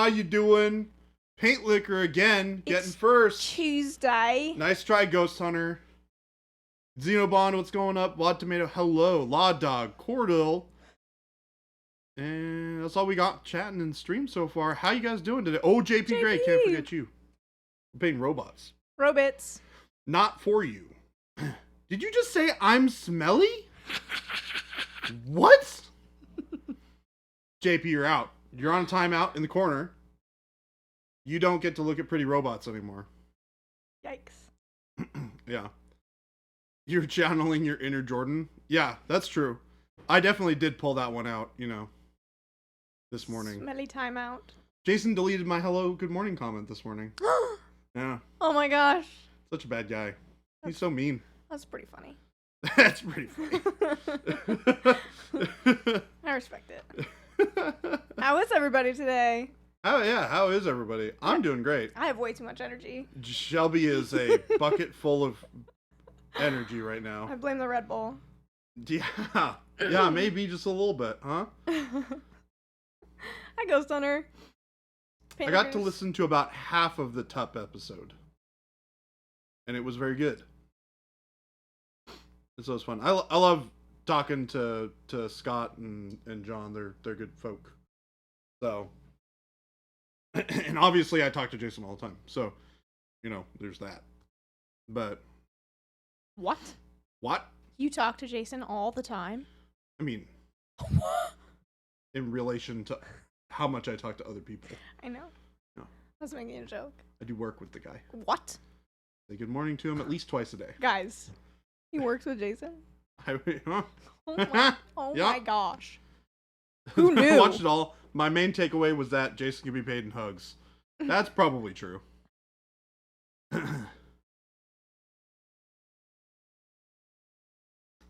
how you doing? Paint Liquor again, getting first. Tuesday. Nice try, Ghost Hunter. Xenobond, what's going up? Wad Tomato, hello. Law Dog, Cordell. And that's all we got chatting and stream so far. How you guys doing today? Oh, JP Gray, can't forget you. We're painting robots. Robots. Not for you. Did you just say I'm smelly? What? JP, you're out. You're on timeout in the corner. You don't get to look at pretty robots anymore. Yikes. Yeah. You're channeling your inner Jordan. Yeah, that's true. I definitely did pull that one out, this morning. Smelly timeout. Jason deleted my hello, good morning comment this morning. Yeah. Oh my gosh. Such a bad guy. He's so mean. That's pretty funny. That's pretty funny. I respect it. How is everybody today? Oh yeah, how is everybody? I'm doing great. I have way too much energy. Shelby is a bucket full of energy right now. I blame the Red Bull. Yeah, maybe just a little bit, huh? Hi, Ghost Hunter. I got to listen to about half of the Tup episode. And it was very good. So it was fun. I love talking to Scott and John. They're good folk. So, and obviously I talk to Jason all the time. So, there's that. But What? You talk to Jason all the time? I mean, in relation to how much I talk to other people. I know. No. I was making a joke. I do work with the guy. What? Say good morning to him at least twice a day. Guys, he works with Jason? Huh? Oh Yeah. my gosh. Who knew? I watched it all. My main takeaway was that Jason can be paid in hugs. That's probably true.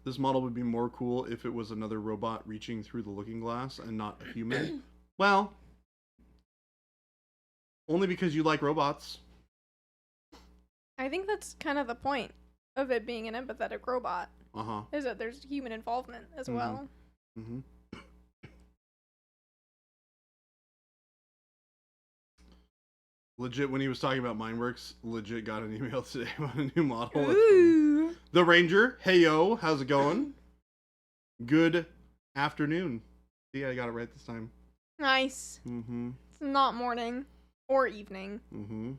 This model would be more cool if it was another robot reaching through the looking glass and not a human. Well, only because you like robots. I think that's kind of the point of it being an empathetic robot. Uh-huh. Is that there's human involvement as well. Mm-hmm. Legit, when he was talking about Mindworks, legit got an email today about a new model. Ooh. The Ranger. Hey, yo. How's it going? Good afternoon. See, I got it right this time. Nice. Mm-hmm. It's not morning or evening. Mm-hmm.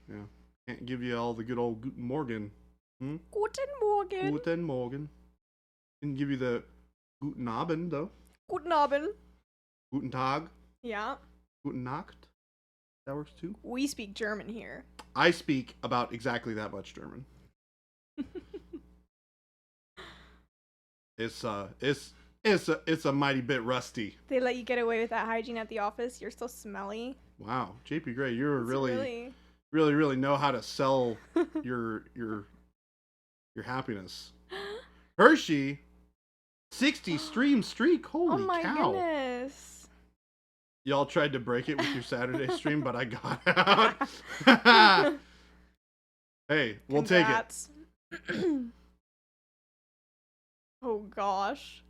Yeah. Can't give you all the good old Guten Morgen. Hmm? Guten Morgen. Guten Morgen. Can give you the Guten Abend, though. Guten Abend. Guten Tag. Yeah. Guten Nacht. That works too. We speak German here. I speak about exactly that much German. It's a mighty bit rusty. They let you get away with that hygiene at the office. You're still smelly. Wow, JP Gray, you're It's really know how to sell your happiness. Hershey, 60 stream streak. Holy oh my cow! goodness. Y'all tried to break it with your Saturday stream, but I got out. Hey, we'll Congrats. Take it. Oh gosh.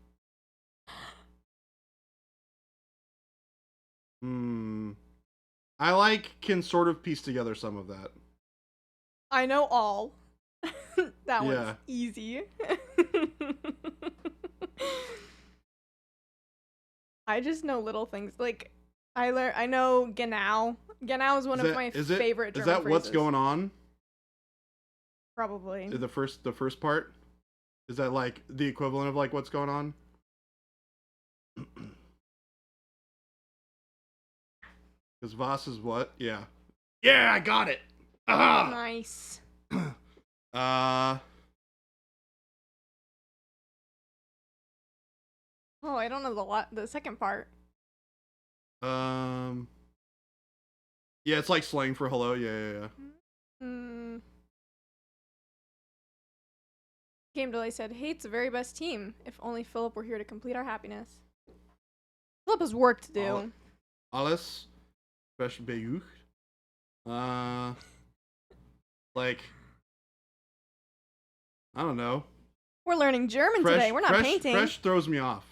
I can sort of piece together some of that. I know all. That one's easy. I just know little things. Like, I know genau. Genau is one of my favorite German Is that phrases. what's going on? Probably. The first part? Is that like the equivalent of like what's going on? Because Voss is what? Yeah. Yeah, I got it. Ah! Nice. Oh, I don't know the second part. Yeah, it's like slang for hello. Yeah. Game Delay said, "Hey, it's the very best team. If only Philip were here to complete our happiness." Philip has work to do. Alles special bejucht. Like, I don't know. We're learning German today. We're not painting. Fresh throws me off.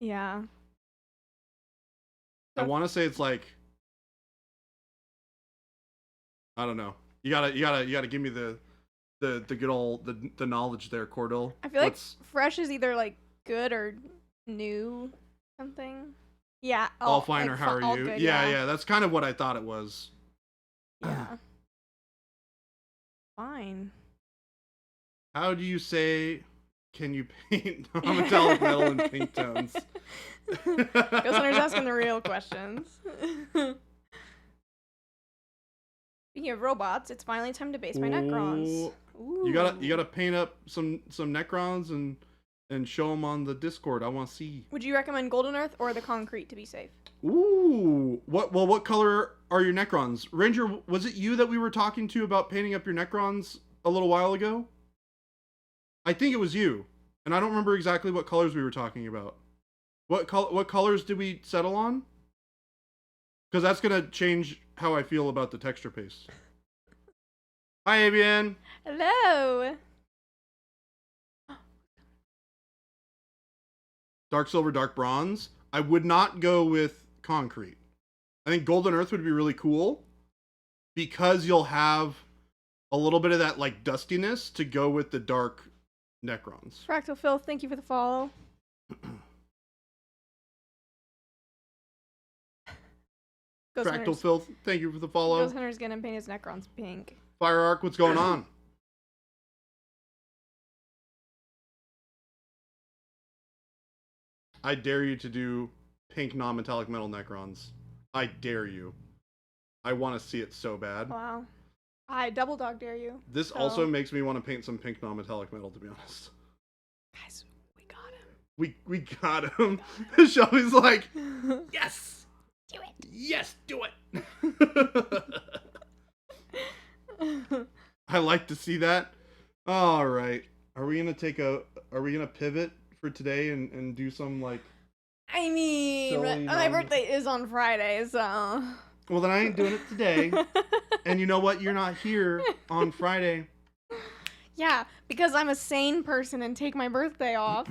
Yeah. I want to say it's like, I don't know. You gotta give me the good old the knowledge there, Cordell. I feel like fresh is either like good or new something. Yeah. All fine like, or how are you? Good, yeah. That's kind of what I thought it was. Yeah. Fine. How do you say? Can you paint non-metallic metal in pink tones? Ghost Hunter's asking the real questions. Speaking of robots, it's finally time to base my Necrons. Ooh. You gotta paint up some Necrons and show them on the Discord. I want to see. Would you recommend Golden Earth or the concrete to be safe? Ooh, what color are your Necrons? Ranger, was it you that we were talking to about painting up your Necrons a little while ago? I think it was you, and I don't remember exactly what colors we were talking about. What colors did we settle on? Because that's gonna change how I feel about the texture paste. Hi, Avian. Hello. Dark silver, dark bronze. I would not go with concrete. I think Golden Earth would be really cool because you'll have a little bit of that like dustiness to go with the dark Necrons. Fractal Phil, thank you for the follow. Fractal Phil, thank you for the follow. Ghost Hunter's gonna paint his Necrons pink. Fire Arc, what's going on? I dare you to do pink non-metallic metal Necrons. I dare you. I want to see it so bad. Wow. I double dog dare you. This also makes me want to paint some pink non-metallic metal, to be honest. Guys, we got him. We got him. Shelby's like, yes! Do it! Yes, do it! I like to see that. All right. Are we gonna pivot for today and do some like... I mean, my birthday is on Friday, so... Well, then I ain't doing it today. And you know what? You're not here on Friday. Yeah, because I'm a sane person and take my birthday off.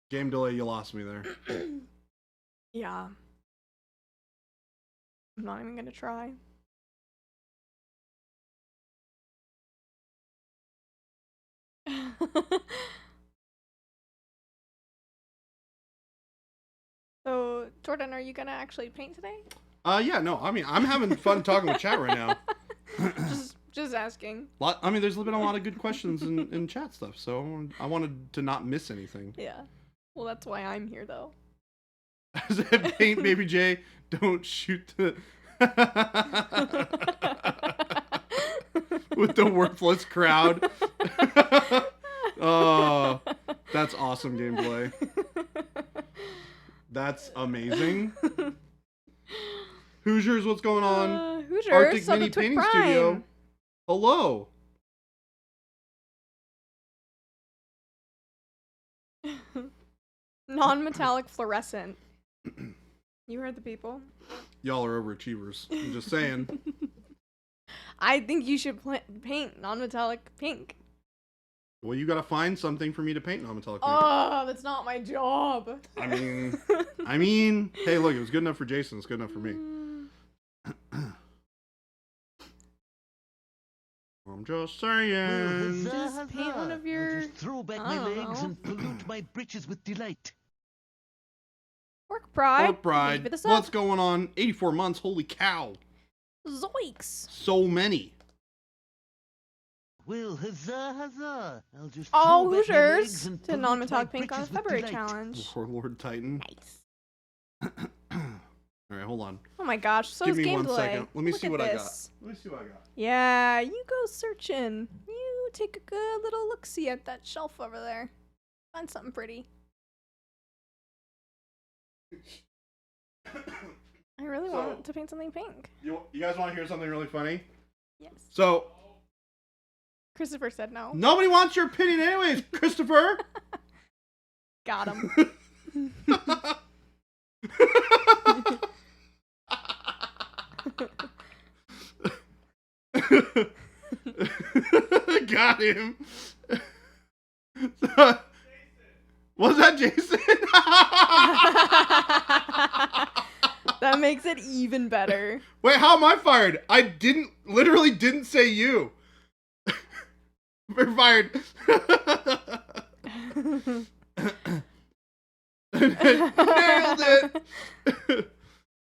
Game delay, you lost me there. Yeah. I'm not even gonna try. So, Jordan, are you gonna actually paint today? Yeah, no, I mean, I'm having fun talking with chat right now. just asking. I mean, there's been a lot of good questions in chat stuff, so I wanted to not miss anything. Yeah. Well, that's why I'm here, though. I said, paint Baby J, don't shoot the... with the worthless crowd. Oh, that's awesome gameplay. That's amazing. Hoosiers, what's going on? Hoosiers, Arctic Mini Painting Studio. Hello. Non-metallic fluorescent. You heard the people. Y'all are overachievers. I'm just saying. I think you should paint non-metallic pink. Well, you gotta find something for me to paint non-metallic pink. Oh, that's not my job. I mean, hey, look, it was good enough for Jason. It's good enough for me. I'm just saying. Just paint one of your... I'll just throw back my legs and pollute my britches with delight. Orc Pride. Orc Pride. What's going on? 84 months. Holy cow. Zoinks. So many. Well, huzzah, huzzah. I'll just all throw back my legs Hoosiers and to pollute non-metallic my pink on the britches with February delight. challenge. Lord Titan. Nice. Alright, hold on. Oh my gosh, so Give is me game one delay. second. Let me Look see at what I got. this. Let me see what I got. Yeah, you go searching. You take a good little look-see at that shelf over there. Find something pretty. I really want to paint something pink. You guys want to hear something really funny? Yes. So, Christopher said no. nobody wants your opinion anyways, Christopher! Got him. Got him. Was that Jason? That makes it even better. Wait, how am I fired? I literally didn't say you. We're fired. Nailed it.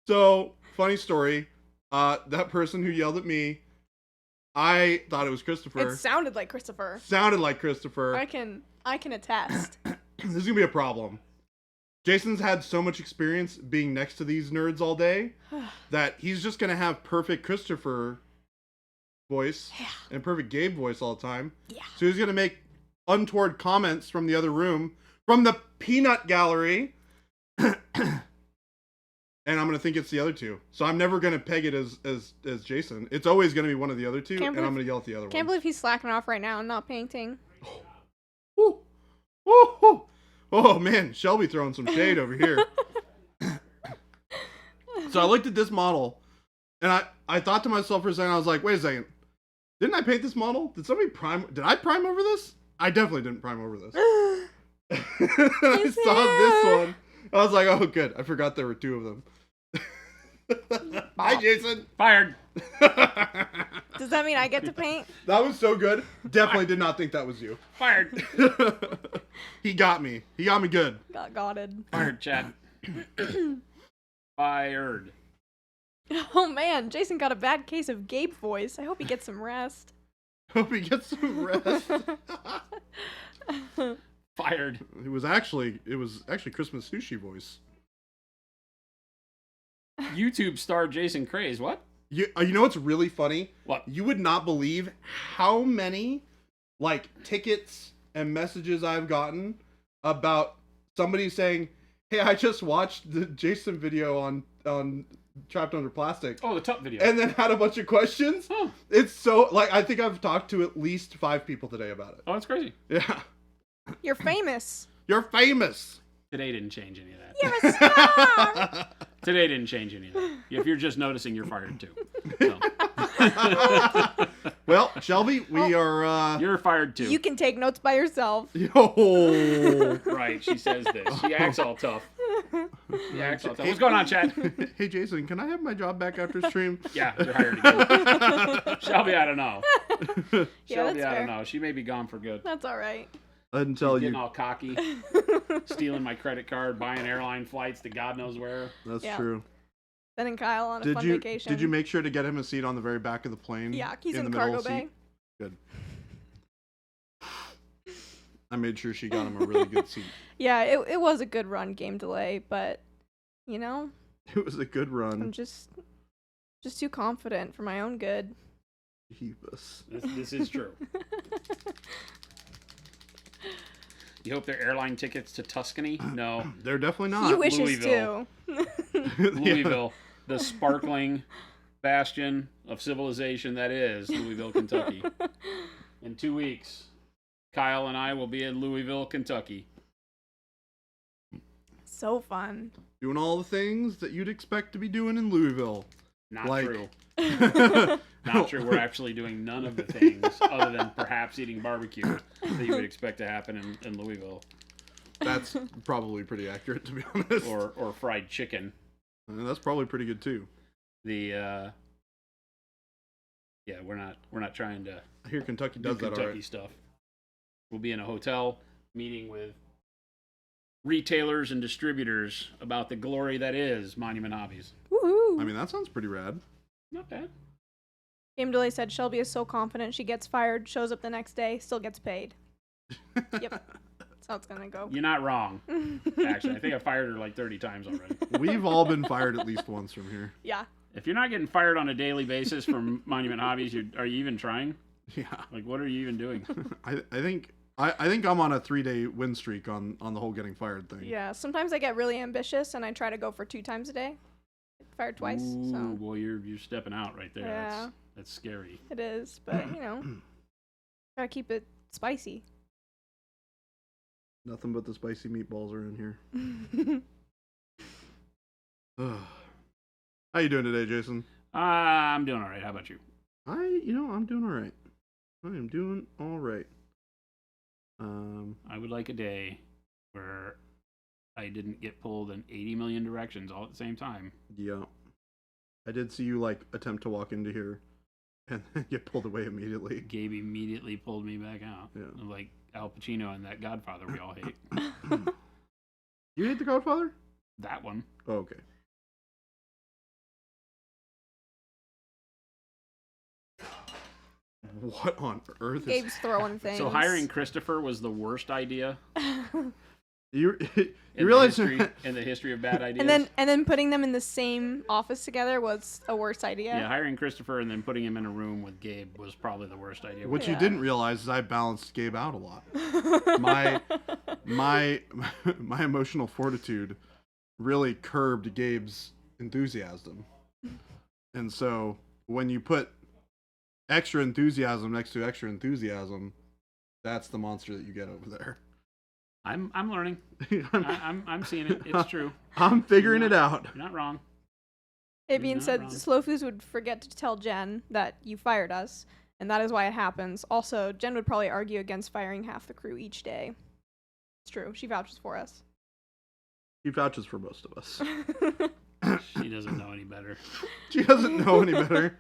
So, funny story. That person who yelled at me, I thought it was Christopher. It sounded like Christopher. Sounded like Christopher. I can attest. This is gonna be a problem. Jason's had so much experience being next to these nerds all day that he's just gonna have perfect Christopher voice and perfect Gabe voice all the time. Yeah. So he's gonna make untoward comments from the other room, from the peanut gallery, and I'm gonna think it's the other two. So I'm never gonna peg it as Jason. It's always gonna be one of the other two, and I'm gonna yell at the other one. Can't believe he's slacking off right now and not painting. Ooh. Ooh. Ooh. Oh man, Shelby throwing some shade over here. So I looked at this model, and I thought to myself for a second, I was like, wait a second. Didn't I paint this model? Did I prime over this? I definitely didn't prime over this. And I saw this one. I was like, oh good, I forgot there were two of them. Hi Jason. Fired. Does that mean I get to paint? That was so good. Definitely did not think that was you. Fired. He got me. He got me good. Got gotted. Fired, Chad. Fired. Oh man, Jason got a bad case of Gabe voice. I hope he gets some rest. Hope he gets some rest. Fired. It was actually Christmas sushi voice. YouTube star Jason Craze. What? You know what's really funny? What? You would not believe how many like tickets and messages I've gotten about somebody saying, "Hey, I just watched the Jason video on Trapped Under Plastic." Oh, the top video. And then had a bunch of questions. Oh. It's so like I think I've talked to at least 5 people today about it. Oh, that's crazy. Yeah. You're famous. You're famous. Today didn't change any of that. You're a star. Today didn't change any of that. If you're just noticing, you're fired too. So. Well, Shelby, we are You're fired too. You can take notes by yourself. Yo. Right, she says this. She acts all tough. She acts all tough. What's going on, Chad? Hey Jason, can I have my job back after stream? Yeah, you're hired again. Shelby, I don't know. Yeah, Shelby, that's I fair. don't know. She may be gone for good. That's all right. Until Getting you. all cocky, stealing my credit card, buying airline flights to God knows where. That's Yeah. true. Sending Kyle on a Did fun you vacation. did you make sure to get him a seat on the very back of the plane? Yeah, he's in the the middle cargo bay. seat? Good. I made sure she got him a really good seat. Yeah, it was a good run, game delay, but you know, It was a good I'm run. just too confident for my own good. Jeebus. This is true. You hope they're airline tickets to Tuscany? No. They're definitely not. He wishes Louisville. to. Louisville, the sparkling bastion of civilization that is Louisville, Kentucky. In 2 weeks, Kyle and I will be in Louisville, Kentucky. So fun. Doing all the things that you'd expect to be doing in Louisville. Not Like- true. Not true. We're actually doing none of the things other than perhaps eating barbecue that you would expect to happen in Louisville. That's probably pretty accurate, to be honest. Or fried chicken. That's probably pretty good too. The yeah, we're not trying to I hear Kentucky do does that Kentucky alright. stuff. We'll be in a hotel meeting with retailers and distributors about the glory that is Monument Hobbies. Woohoo. I mean, that sounds pretty rad. Not bad. Game delay said Shelby is so confident she gets fired, shows up the next day, still gets paid. Yep. That's how it's gonna go. You're not wrong. Actually, I think I fired her like 30 times already. We've all been fired at least once from here. Yeah. If you're not getting fired on a daily basis from Monument Hobbies, are you even trying? Yeah. Like, what are you even doing? I think I'm on a 3-day win streak on the whole getting fired thing. Yeah. Sometimes I get really ambitious and I try to go for 2 times a day. Get fired twice. Ooh, So boy, you're stepping out right there. Yeah. That's scary. it is, but you know, gotta keep it spicy. Nothing but the spicy meatballs are in here. How you doing today, Jason? I'm doing all right. How about you? I'm doing all right. I am doing all right. I would like a day where I didn't get pulled in 80 million directions all at the same time. Yeah. I did see you like attempt to walk into here and then get pulled away immediately. Gabe immediately pulled me back out. Yeah. Like Al Pacino and that Godfather we all hate. You hate The Godfather? That one. Oh, okay. What on earth is Gabe's throwing things. So hiring Christopher was the worst idea you in realize the history of bad ideas. and then putting them in the same office together was a worse idea. Yeah, hiring Christopher and then putting him in a room with Gabe was probably the worst idea. what you Yeah. didn't realize is I balanced Gabe out a lot. My emotional fortitude really curbed Gabe's enthusiasm. And so when you put extra enthusiasm next to extra enthusiasm, that's the monster that you get over there. I'm learning. I'm seeing it. It's true. I'm figuring it out. You're not wrong. It being Not said, wrong. Slow Foods would forget to tell Jen that you fired us, and that is why it happens. Also, Jen would probably argue against firing half the crew each day. It's true. She vouches for us. He vouches for most of us. She doesn't know any better. She doesn't know any better.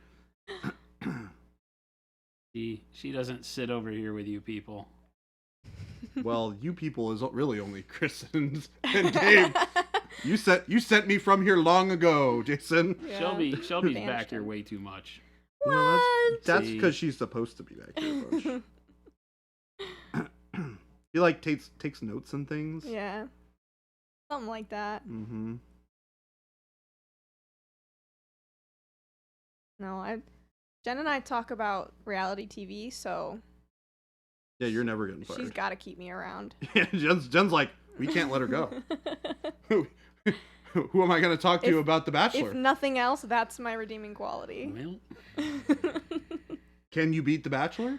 She doesn't sit over here with you people. Well, you people is really only Chris and Gabe. You sent me from here long ago, Jason. Yeah. Shelby's Banished back here him. way too much. Well, that's See? because she's supposed to be back here a bunch. He like takes notes and things. Yeah. Something like that. Mm-hmm. No, Jen and I talk about reality TV, so Yeah, you're never getting fired. she's got to keep me around. Yeah, Jen's like, we can't let her go. Who am I going to talk to If- about The Bachelor? If nothing else, that's my redeeming quality. Well, Can you beat The Bachelor?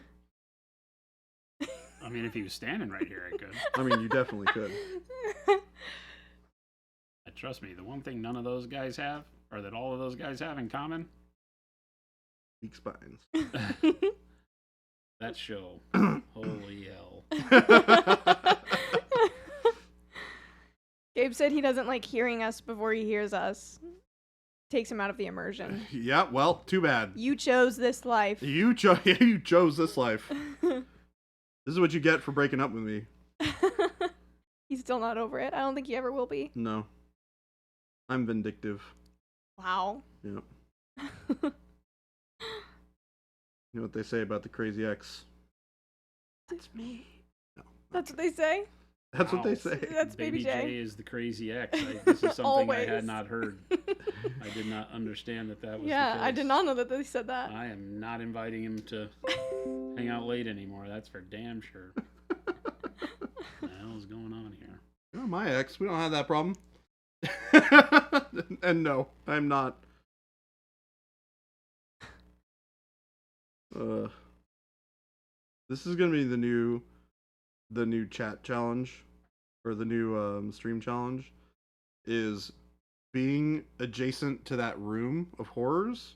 I mean, if he was standing right here, I could. I mean, you definitely could. Trust me, the one thing none of those guys have, or that all of those guys have in common, Weak spines. that show. Holy hell. Gabe said he doesn't like hearing us before he hears us. Takes him out of the immersion. Yeah, well, too bad. You chose this life. You chose this life. This is what you get for breaking up with me. He's still not over it. I don't think he ever will be. No. I'm vindictive. Wow. Yep. You know what they say about the crazy ex? That's me. No. That's what they say? That's what they Wow. say. That's Baby J. is the crazy ex. This is something I Always. had not heard. I did not understand that was Yeah, the case. I did not know that they said that. I am not inviting him to hang out late anymore. That's for damn sure. What the hell is going on here? You're my ex. We don't have that problem. And no, I'm not. This is gonna be the new chat challenge, or the new stream challenge, is being adjacent to that room of horrors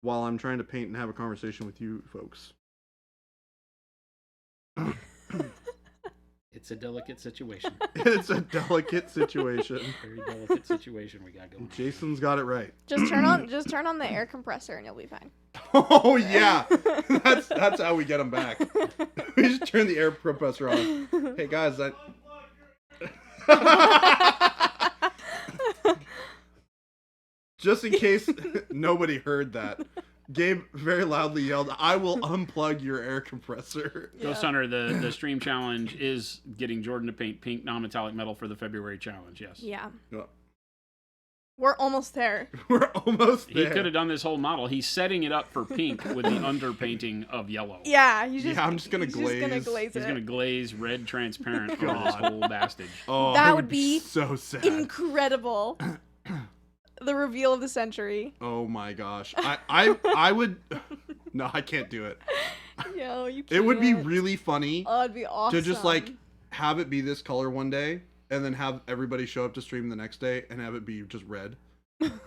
while I'm trying to paint and have a conversation with you folks. It's a delicate situation. It's a delicate situation. Very delicate situation we got going on. Jason's got it right. Just turn on the air compressor and you'll be fine. Oh yeah, that's how we get them back. We just turn the air compressor on. Hey guys, just in case nobody heard that, Gabe very loudly yelled, "I will unplug your air compressor." Ghost Hunter, the stream challenge is getting Jordan to paint pink non-metallic metal for the February challenge. Yes. Yeah. Yeah. We're almost there. We're almost He there. could have done this whole model. He's setting it up for pink with the underpainting of yellow. Yeah, he's just, I'm just gonna he's glaze. Just gonna glaze He's it. going to glaze red transparent over this God. whole bastage. Oh, That it would be so sad. Incredible. The reveal of the century. Oh my gosh, I would. No, I can't do it. Yo, you can't. It would be really funny Oh, it'd be awesome. to just like have it be this color one day and then have everybody show up to stream the next day and have it be just red.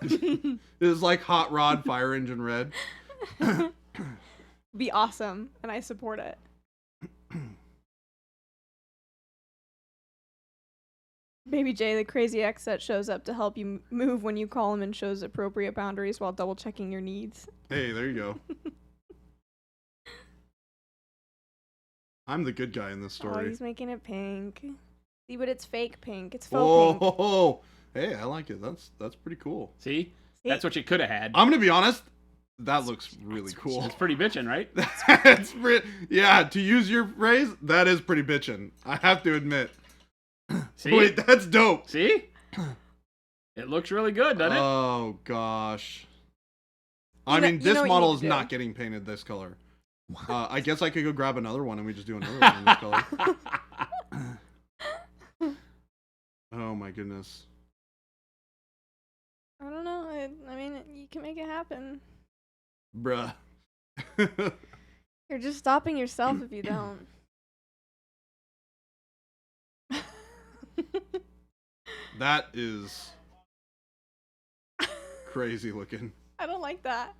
It's like Hot Rod Fire Engine red. be awesome, and I support it. Baby J, the crazy ex that shows up to help you move when you call him and shows appropriate boundaries while double checking your needs. Hey, there you go. I'm the good guy in this Oh, story. he's making it pink. See, but it's fake pink. It's faux pink. Oh, hey, I like it. That's pretty cool. See? See? That's what you could have had. I'm gonna be honest. That looks really cool. It's pretty bitchin', right? Yeah, to use your phrase, that is pretty bitchin'. I have to admit. See? Wait, that's dope. See? It looks really good, doesn't it? Oh gosh. You know- I mean, you this know what you model need is to do. not getting painted this color. I guess I could go grab another one and we just do another one in this color. Oh my goodness. I don't know. I mean, you can make it happen. Bruh. You're just stopping yourself if you don't. That is crazy looking. I don't like that.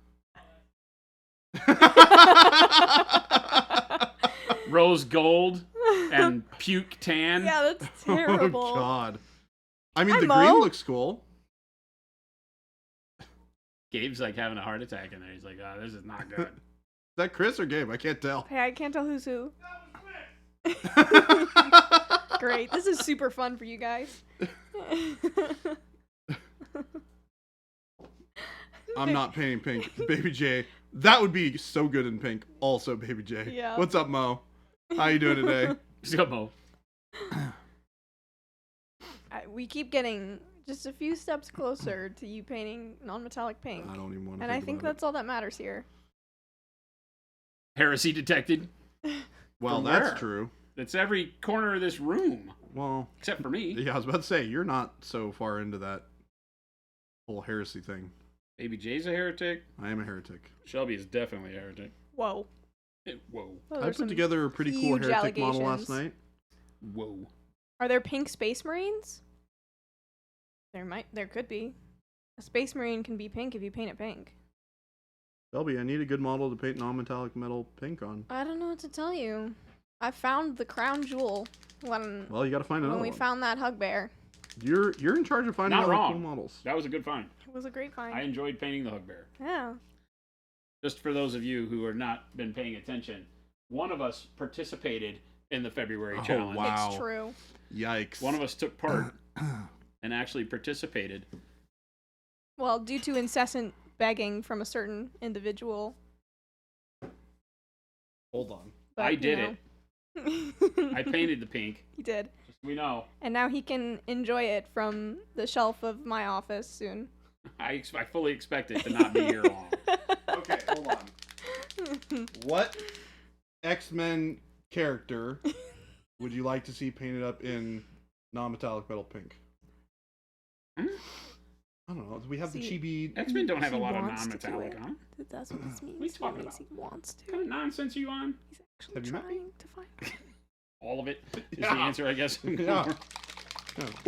Rose gold and puke tan. Yeah, that's terrible. Oh god. I mean, Hi, the Mo. green looks cool. Gabe's like having a heart attack in there. He's like, oh, this is not good. Is that Chris or Gabe? I can't tell. Hey, I can't tell who's who. Great. This is super fun for you guys. I'm not painting pink. Baby J. That would be so good in pink. Also, Baby J. Yeah. What's up, Mo? How you doing today? Mo. We keep getting just a few steps closer to you painting non-metallic pink. I don't even want to And I think about that's all that matters here. Heresy detected. Well, From that's where? true. It's every corner of this room. Well, Except for me. yeah, I was about to say, you're not so far into that whole heresy thing. Baby J's a heretic. I am a heretic. Shelby is definitely a heretic. Whoa. Whoa. Oh, I there's put some together a pretty cool huge heretic model last allegations. night. Whoa. Are there pink space marines? There could be. A space marine can be pink if you paint it pink. Shelby, I need a good model to paint non-metallic metal pink on. I don't know what to tell you. I found the crown jewel when Well, you got to find another we one. found that hug bear. You're in charge of finding Not other wrong. cool models. That was a good find. It was a great find. I enjoyed painting the Hugbear. Yeah. Just for those of you who have not been paying attention, one of us participated in the February Oh, challenge. wow. It's true. Yikes. One of us took part and actually participated. Well, due to incessant begging from a certain individual. Hold on. But, I you did know. it. I painted the pink. He did. Just so we know. And now he can enjoy it from the shelf of my office soon. I fully expect it to not be here long. Okay, hold on. What X-Men character would you like to see painted up in non-metallic metal pink? Hmm? I don't know. We have the See, chibi. X-Men don't have a He lot of wants to do non-metallic it. on. That's what this means. What are you talking Means about? He wants What kind to. of nonsense are you on? He's actually Have you met me? trying to find. All of it is Yeah. the answer, I guess. Yeah.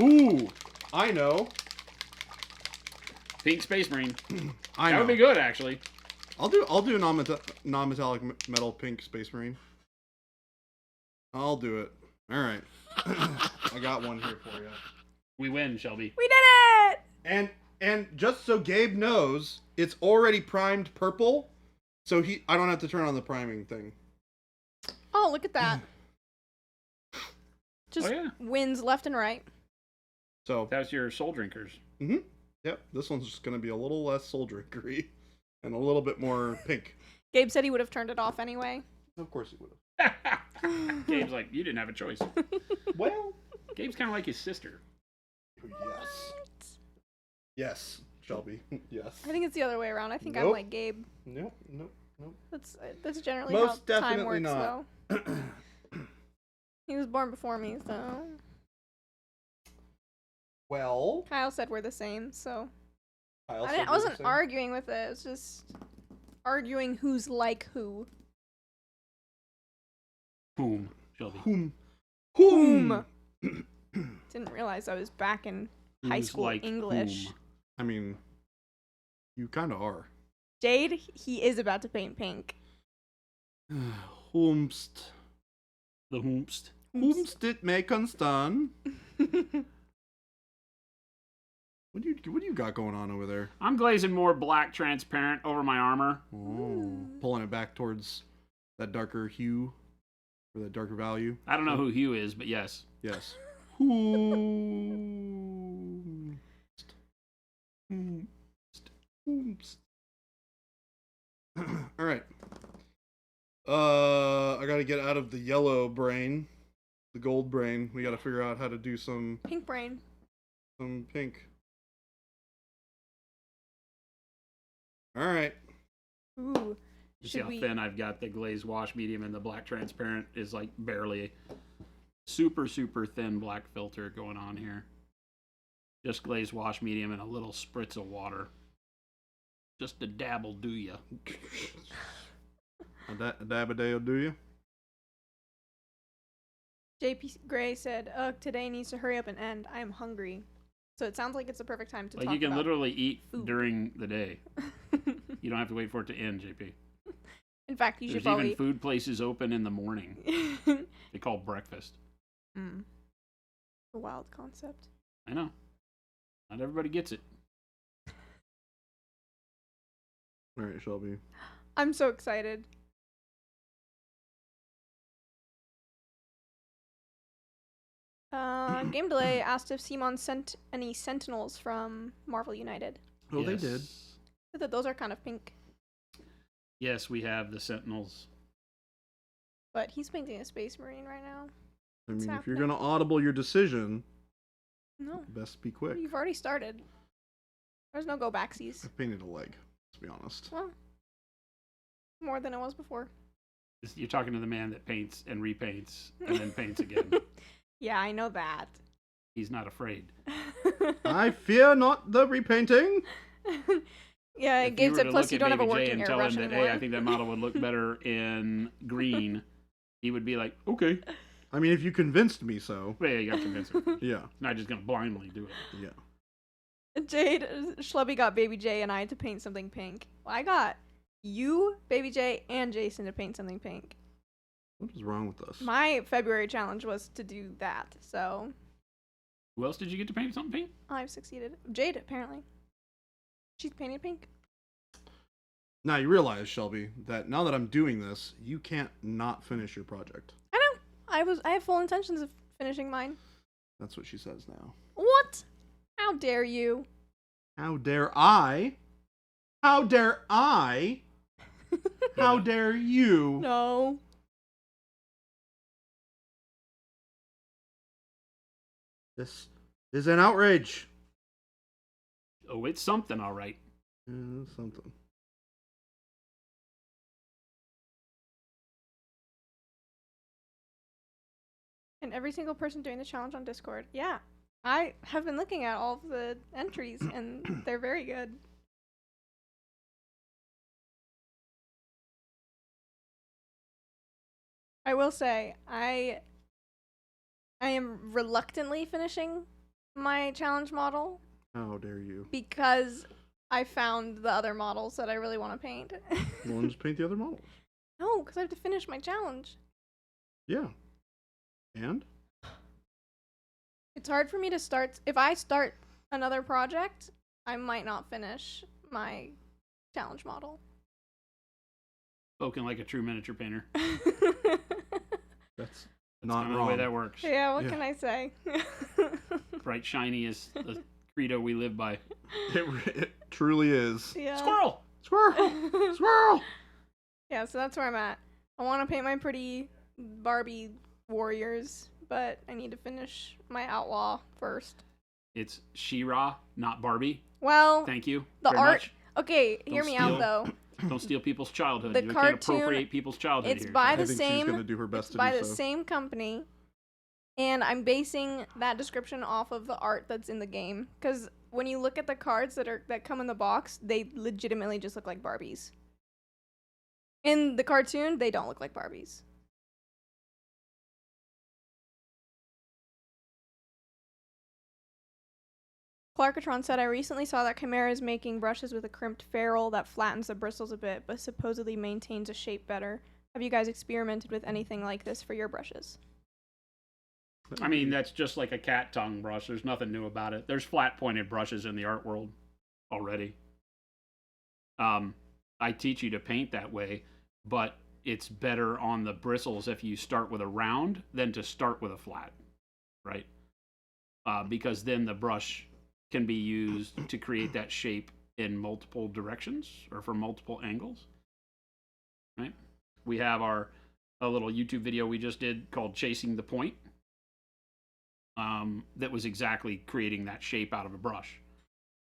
Ooh, I know. Pink Space Marine. I That know. would be good, actually. I'll do a non-metallic metal pink Space Marine. I'll do it. All right. I got one here for you. We win, Shelby. We did it! And just so Gabe knows, it's already primed purple, so I don't have to turn on the priming thing. Oh, look at that. Just Oh, yeah. wins left and right. So, That's your soul drinkers. yep, this one's just gonna be a little less soul drinkery and a little bit more pink. Gabe said he would have turned it off anyway. Of course he would have. Gabe's like, you didn't have a choice. Well, Gabe's kind of like his sister. yes. Yes, Shelby. Yes. I think it's the other way around. I think I'm Nope. like Gabe. Nope. That's generally Most how time definitely works, not. though. He was born before me, so Well, Kyle said we're the same. So Kyle I said we're wasn't the same. arguing with it. It was just arguing who's like who. Boom, Shelby. Whom? Whom? Didn't realize I was back in high Who's school like English. whom? I mean, you kind of are. Jade, he is about to paint pink. Whomst. The whoomst. Whomst it may concern. What do you got going on over there? I'm glazing more black transparent over my armor. Oh, pulling it back towards that darker hue or that darker value. I don't know who Hugh is, but yes. Yes. All right. I got to get out of the yellow brain, the gold brain. We got to figure out how to do some Pink brain. pink. All right. Ooh. You see how thin I've got the glazed wash medium, and the black transparent is like barely super thin black filter going on here. Just glazed wash medium and a little spritz of water. Just a dabble, do ya? A dab-a-day will do you? JP Gray said, "Ugh, today needs to hurry up and end. I am hungry." So it sounds like it's a perfect time to Like talk you can about literally eat food. during the day. You don't have to wait for it to end, JP. In fact, you should There's probably... even food places open in the morning. They call breakfast. A wild concept. I know. Not everybody gets it. All right, Shelby. I'm so excited. Game Delay asked if Simon sent any Sentinels from Marvel United. Oh, they did. Said that those are kind of pink, Yes, we have the Sentinels. but he's painting a Space Marine right now. I mean, if happening? you're going to audible your decision, No, best be quick. you've already started. There's no go backsies. I painted a leg, to be honest. Well, more than it was before. You're talking to the man that paints and repaints and then paints again. Yeah, I know that. He's not afraid. I fear not the repainting. Yeah, If Gabe you were said, to plus look you at don't have a Baby J working and tell airbrush him that, anymore. hey, I think that model would look better in green, he would be like, okay. I mean, if you convinced me so. Well, yeah, you got to convince him. Yeah. Not just going to blindly do it. Yeah. Jade, Schlubby got Baby J and I to paint something pink. Well, I got you, Baby J, and Jason to paint something pink. What is wrong with us? My February challenge was to do that, so Who else did you get to paint something pink? I've succeeded. Jade, apparently. She's painted pink. Now you realize, Shelby, that now that I'm doing this, you can't not finish your project. I know. I have full intentions of finishing mine. That's what she says now. What? How dare you? How dare I? How dare I? How dare you? No. This is an outrage. Oh, it's something, all right. Something. And every single person doing the challenge on Discord. Yeah. I have been looking at all of the entries, and they're very good. I will say, I am reluctantly finishing my challenge model How dare you? because I found the other models that I really want to paint. Well, then just paint the other models. No, because I have to finish my challenge. Yeah. And? It's hard for me to start. If I start another project, I might not finish my challenge model. Spoken like a true miniature painter. That's That's not kind of wrong. the way that works. Yeah, what Yeah. can I say? Bright shiny is the credo we live by. It truly is. Yeah. Squirrel! Squirrel! Squirrel! Yeah, so that's where I'm at. I want to paint my pretty Barbie warriors, but I need to finish my outlaw first. It's She-Ra, not Barbie. Well, Thank you. the very art. much. Okay, hear Don't me steal. out though. Don't steal people's childhood. The You cartoon- can't appropriate people's childhood It's here. by I the think same. she's gonna do her best It's to by do the so. same company, and I'm basing that description off of the art that's in the game. Because when you look at the cards that come in the box, they legitimately just look like Barbies. In the cartoon, they don't look like Barbies. Clarkatron said, I recently saw that Chimera is making brushes with a crimped ferrule that flattens the bristles a bit, but supposedly maintains a shape better. Have you guys experimented with anything like this for your brushes? I mean, that's just like a cat tongue brush. There's nothing new about it. There's flat pointed brushes in the art world already. I teach you to paint that way, but it's better on the bristles if you start with a round than to start with a flat, right? Because then the brush can be used to create that shape in multiple directions or from multiple angles, right? We have a little YouTube video we just did called Chasing the Point. That was exactly creating that shape out of a brush.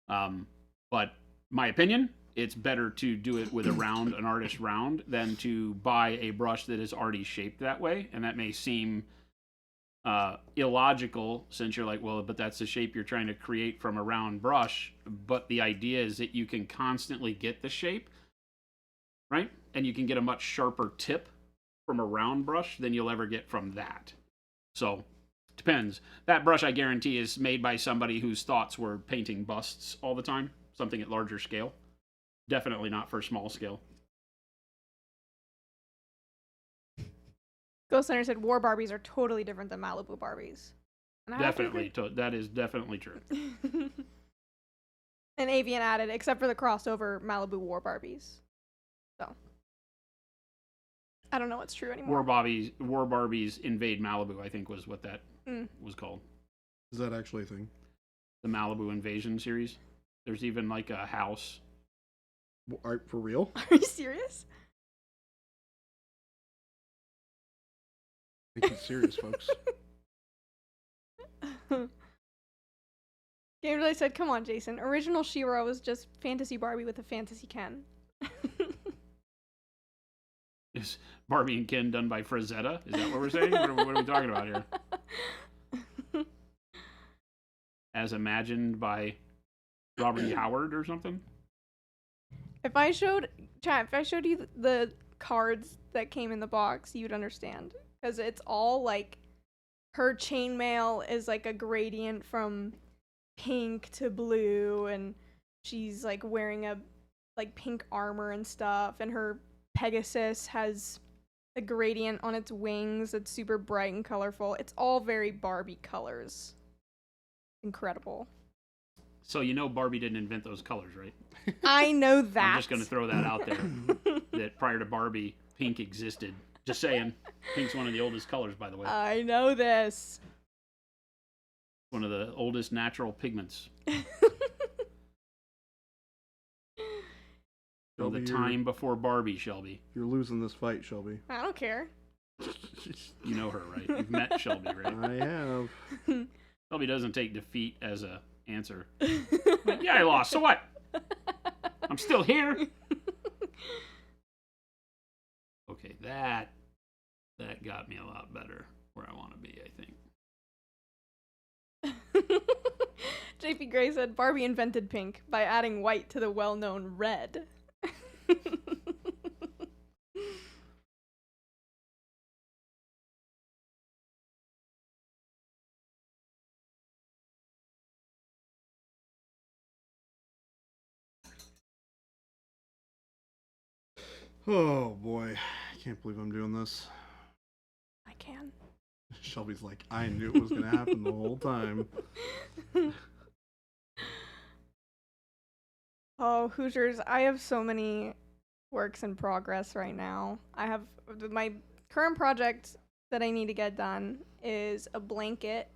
But my opinion, it's better to do it with an artist round, than to buy a brush that is already shaped that way. And that may seem illogical, since you're like, well, but that's the shape you're trying to create from a round brush. But the idea is that you can constantly get the shape, right? And you can get a much sharper tip from a round brush than you'll ever get from that. So depends. That brush, I guarantee, is made by somebody whose thoughts were painting busts all the time, something at larger scale. Definitely not for small scale. Ghost Center said War Barbies are totally different than Malibu Barbies. And I have to Definitely, that is definitely true. agree. And Avian added, except for the crossover Malibu War Barbies. So I don't know what's true anymore. War Barbies Invade Malibu, I think was what that was called. Is that actually a thing? The Malibu Invasion series. There's even like a house. Art for real? Are you serious? I think it's serious, folks. Game Relay said, come on, Jason. Original She-Ra was just fantasy Barbie with a fantasy Ken. Is Barbie and Ken done by Frazetta? Is that what we're saying? What are we talking about here? As imagined by Robert E. Howard or something? If I showed you the cards that came in the box, you'd understand. Because it's all like, her chainmail is like a gradient from pink to blue, and she's like wearing a like pink armor and stuff, and her Pegasus has a gradient on its wings that's super bright and colorful. It's all very Barbie colors. Incredible. So you know Barbie didn't invent those colors, right? I know that. I'm just going to throw that out there. That prior to Barbie, pink existed. Just saying. Pink's one of the oldest colors, by the way. I know this. One of the oldest natural pigments. So the time before Barbie, Shelby. You're losing this fight, Shelby. I don't care. You know her, right? You've met Shelby, right? I have. Shelby doesn't take defeat as a answer. Like, yeah, I lost. So what? I'm still here. Okay, that got me a lot better where I want to be, I think. JP Gray said Barbie invented pink by adding white to the well-known red. Oh boy, I can't believe I'm doing this. I can. Shelby's like, I knew it was gonna happen the whole time. Oh, Hoosiers, I have so many works in progress right now. I have my current project that I need to get done is a blanket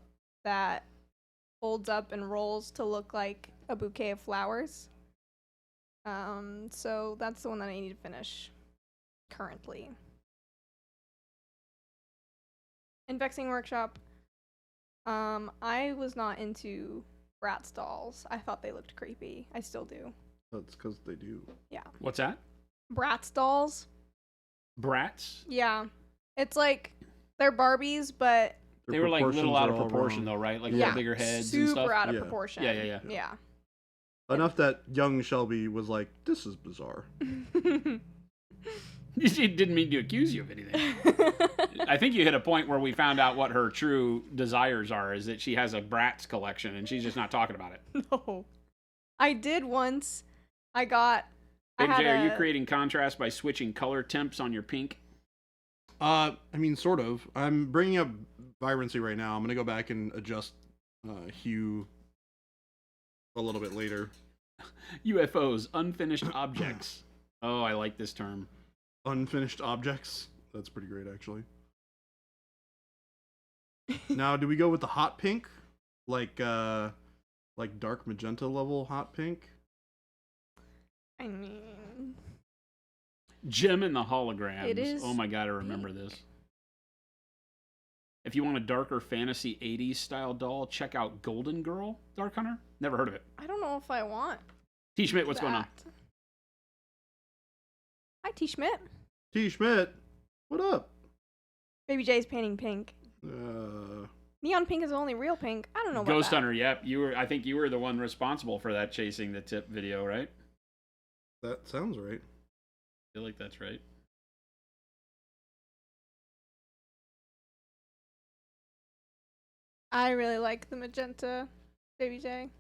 that folds up and rolls to look like a bouquet of flowers. So that's the one that I need to finish currently. In Vexing Workshop, I was not into Bratz dolls. I thought they looked creepy. I still do. That's because they do. Yeah. What's that? Bratz dolls? Brats? Yeah. It's like, they're Barbies, but... They were like little out of proportion, though, right? Like yeah, bigger heads and stuff. super out of Yeah. proportion. Yeah. Yeah. Enough that young Shelby was like, this is bizarre. She didn't mean to accuse you of anything. I think you hit a point where we found out what her true desires are, is that she has a Bratz collection, and she's just not talking about it. No. I did once. I Baby had J, are you a- creating contrast by switching color temps on your pink? I mean, sort of. I'm bringing up vibrancy right now. I'm gonna go back and adjust hue a little bit later. UFOs, unfinished objects. Oh, I like this term. Unfinished objects. That's pretty great, actually. Now, do we go with the hot pink, like dark magenta level hot pink? I mean, Gem in the holograms. It is Oh my god, I remember this. If you want a darker fantasy 80s style doll, check out Golden Girl, Dark Hunter. Never heard of it. I don't know if I want T. Schmidt, what's going on? that. Hi, T. Schmidt. T. Schmidt, what up? Baby J's painting pink. Neon pink is the only real pink. I don't know about Ghost that. Hunter, yep. I think you were the one responsible for that chasing the tip video, right? That sounds right. I feel like that's right. I really like the magenta Baby J.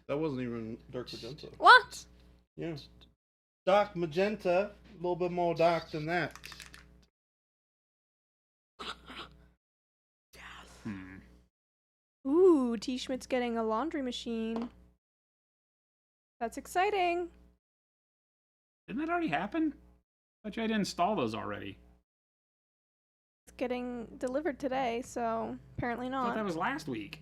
That wasn't even dark magenta. What? Yeah. Dark magenta, a little bit more dark than that. Ooh, T. Schmidt's getting a laundry machine. That's exciting. Didn't that already happen? I thought you had to install those already. It's getting delivered today, so apparently I thought not. that was last week.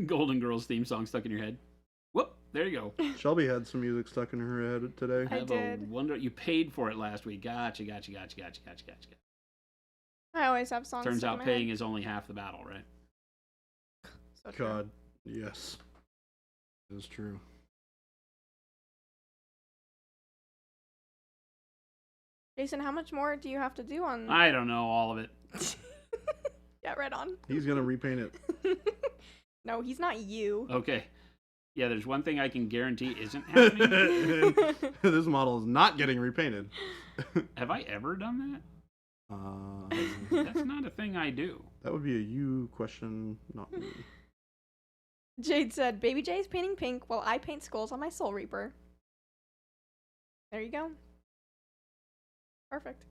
Golden Girls theme song stuck in your head. Whoop, there you go. Shelby had some music stuck in her head today. I Have did. A wonder you paid for it last week. Gotcha. I always have songs. Turns stuck in out my paying head. is only half the battle, right? So true. God, yes. That is true. Jason, how much more do you have to do on? I don't know all of it. Yeah, right on. He's gonna repaint it. No, he's not you. Okay. Yeah, there's one thing I can guarantee isn't happening. This model is not getting repainted. Have I ever done that? That's not a thing I do. That would be a you question, not me. Jade said, Baby J's painting pink while I paint skulls on my Soul Reaper. There you go. Perfect.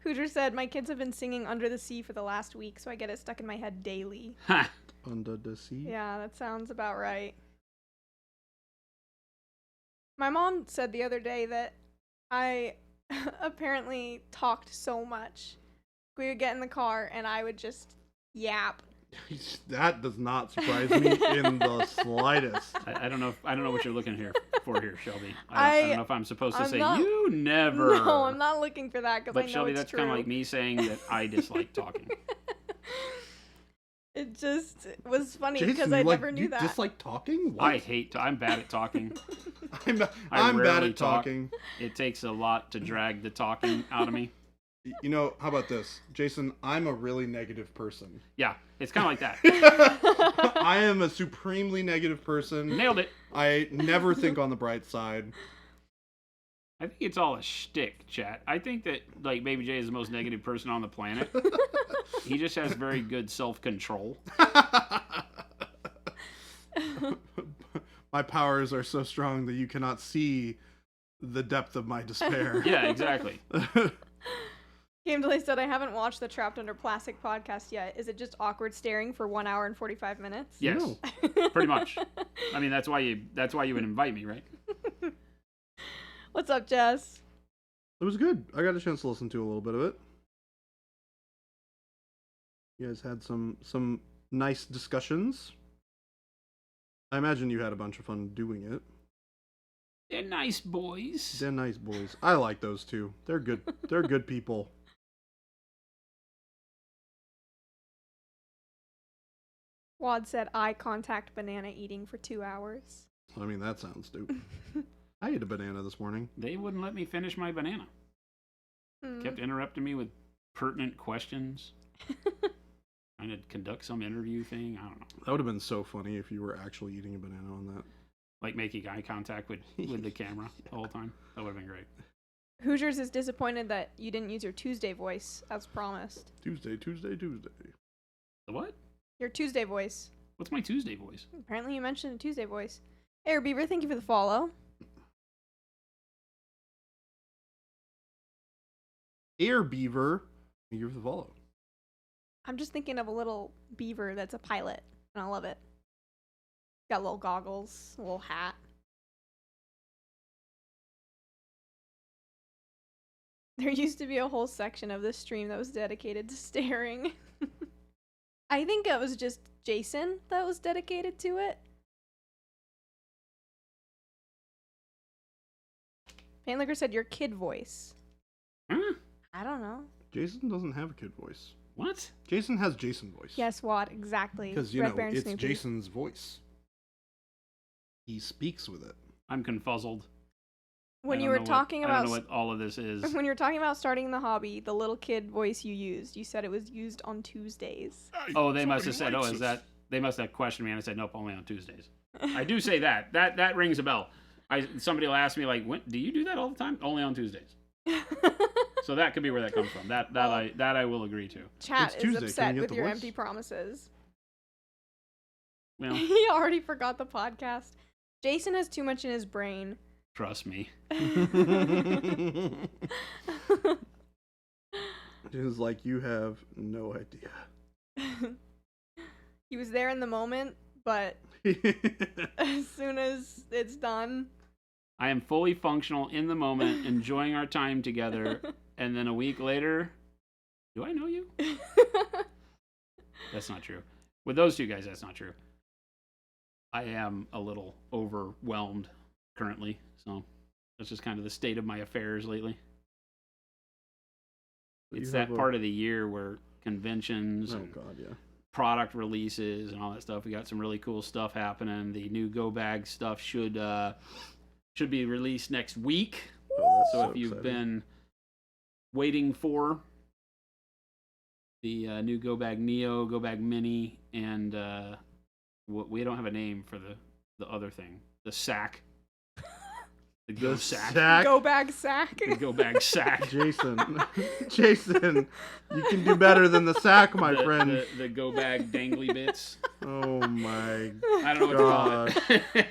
Hooter said, my kids have been singing Under the Sea for the last week, so I get it stuck in my head daily. Ha! Under the sea. Yeah, that sounds about right. My mom said the other day that I apparently talked so much. We would get in the car and I would just yap. That does not surprise me in the slightest. I don't know. I don't know what you're looking for here, Shelby. I don't know if I'm supposed to I'm say not- you never. No, I'm not looking for that because I But know Shelby, it's that's true. kind of like me saying that I dislike talking. It just was funny Jason, because you I like, never knew you that. dislike talking? What? I hate. I'm bad at talking. I'm I bad rarely at talk. talking. It takes a lot to drag the talking out of me. You know, how about this? Jason, I'm a really negative person. Yeah, it's kind of like that. I am a supremely negative person. Nailed it. I never think on the bright side. I think it's all a shtick, chat. I think that like Baby J is the most negative person on the planet. He just has very good self-control. My powers are so strong that you cannot see the depth of my despair. Yeah, exactly. Game Delay said, I haven't watched the Trapped Under Plastic podcast yet. Is it just awkward staring for 1 hour and 45 minutes? Yes, No. pretty much. I mean, that's why you would invite me, right? What's up, Jess? It was good. I got a chance to listen to a little bit of it. You guys had some nice discussions. I imagine you had a bunch of fun doing it. They're nice boys. They're nice boys. I like those two. They're good. They're good people. Wad said, eye contact banana eating for 2 hours. I mean, that sounds stupid. I ate a banana this morning. They wouldn't let me finish my banana. Kept interrupting me with pertinent questions. Trying to conduct some interview thing. I don't know. That would have been so funny if you were actually eating a banana on that. Like making eye contact with the camera the whole time. That would have been great. Hoosiers is disappointed that you didn't use your Tuesday voice as promised. Tuesday. The what? Your Tuesday voice. What's my Tuesday voice? Apparently you mentioned a Tuesday voice. Air Beaver, thank you for the follow. Air Beaver, thank you for the follow. I'm just thinking of a little beaver that's a pilot, and I love it. Got little goggles, a little hat. There used to be a whole section of this stream that was dedicated to staring. I think it was just Jason that was dedicated to it. Painlicker said your kid voice. Huh? I don't know. Jason doesn't have a kid voice. What? Jason has Jason voice. Yes, Watt, exactly. Because, you Red know, Baron it's Snoopy. Jason's voice. He speaks with it. I'm confuzzled. When I you don't were know talking what, about I don't know what all of this is. when you were talking about starting the hobby, the little kid voice you used, you said it was used on Tuesdays. Oh, they must have said, is that... They must have questioned me, and I said, nope, only on Tuesdays. I do say that. That rings a bell. Somebody will ask me, like, when, do you do that all the time? Only on Tuesdays. So that could be where that comes from. That I will agree to. Chat It's is Tuesday. Can upset you get with the your voice? empty promises. Well, He already forgot the podcast. Jason has too much in his brain. trust me. It is like you have no idea. He was there in the moment, but as soon as it's done. I am fully functional in the moment, enjoying our time together, and then a week later, do I know you? That's not true. With those two guys, that's not true. I am a little overwhelmed currently, so that's just kind of the state of my affairs lately. It's that part of the year where conventions Oh and god, yeah. product releases and all that stuff. We got some really cool stuff happening. The new Go Bag stuff should be released next week. Oh, that's So if you've exciting. been waiting for the new Go Bag Neo, Go Bag Mini, and we don't have a name for the other thing, the sack, the Go Sack, Go bag sack. the Go Bag Sack, Jason, Jason, you can do better than the sack, my friend. the Go Bag Dangly Bits. Oh my I don't know what to call it.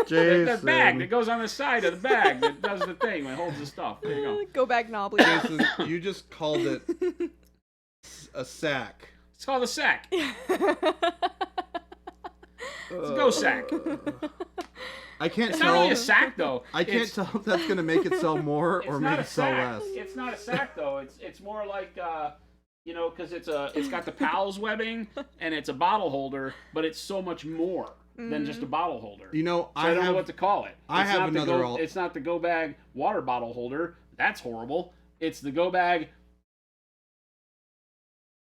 Jason. The bag that goes on the side of the bag that does the thing when it holds the stuff. There you go. Go bag knobbly. Jason, you just called it a sack. It's called a sack. It's a Go Sack. I can't It's tell. not really a sack though. I can't It's- tell if that's gonna make it sell more or It's make not it a sell sack. less. It's not a sack though. It's more like because it's got the pals webbing and it's a bottle holder, but it's so much more than just a bottle holder. You know, So I don't know what to call it. I It's have not the another Go, it's not the Go Bag water bottle holder. That's horrible. It's the Go Bag.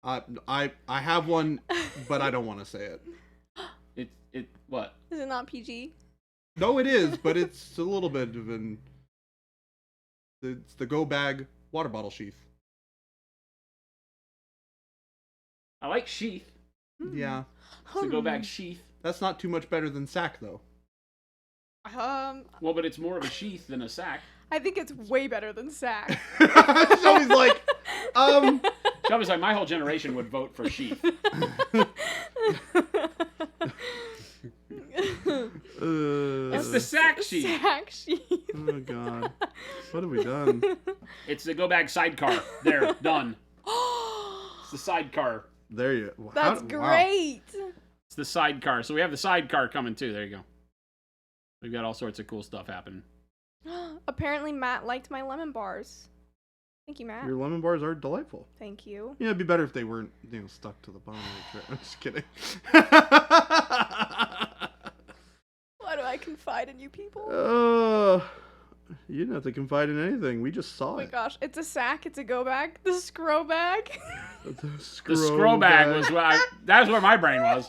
I have one, but I don't want to say it. It what? Is it not PG? No, it is, but it's a little bit of an. It's the Go Bag water bottle sheath. I like sheath. Yeah, It's the Go Bag sheath. that's not too much better than sack though. Well, but it's more of a sheath than a sack. I think it's way better than sack. Shelby's like, Shelby's like, my whole generation would vote for sheath. It's the sack sheath. Sack sheath. Oh god, what have we done? It's the Go Bag sidecar. There, done. It's the sidecar. There you. That's wow. great. It's the sidecar. So we have the sidecar coming too. There you go. We've got all sorts of cool stuff happening. Apparently Matt liked my lemon bars. Thank you, Matt. Your lemon bars are delightful. Thank you. Yeah, it'd be better if they weren't, stuck to the bottom of the tray. I'm just kidding. Why do I confide in you people? You didn't have to confide in anything. We just saw Oh my it. gosh, it's a sack, it's a go bag, the scro bag. The The scroll bag was that's where my brain was.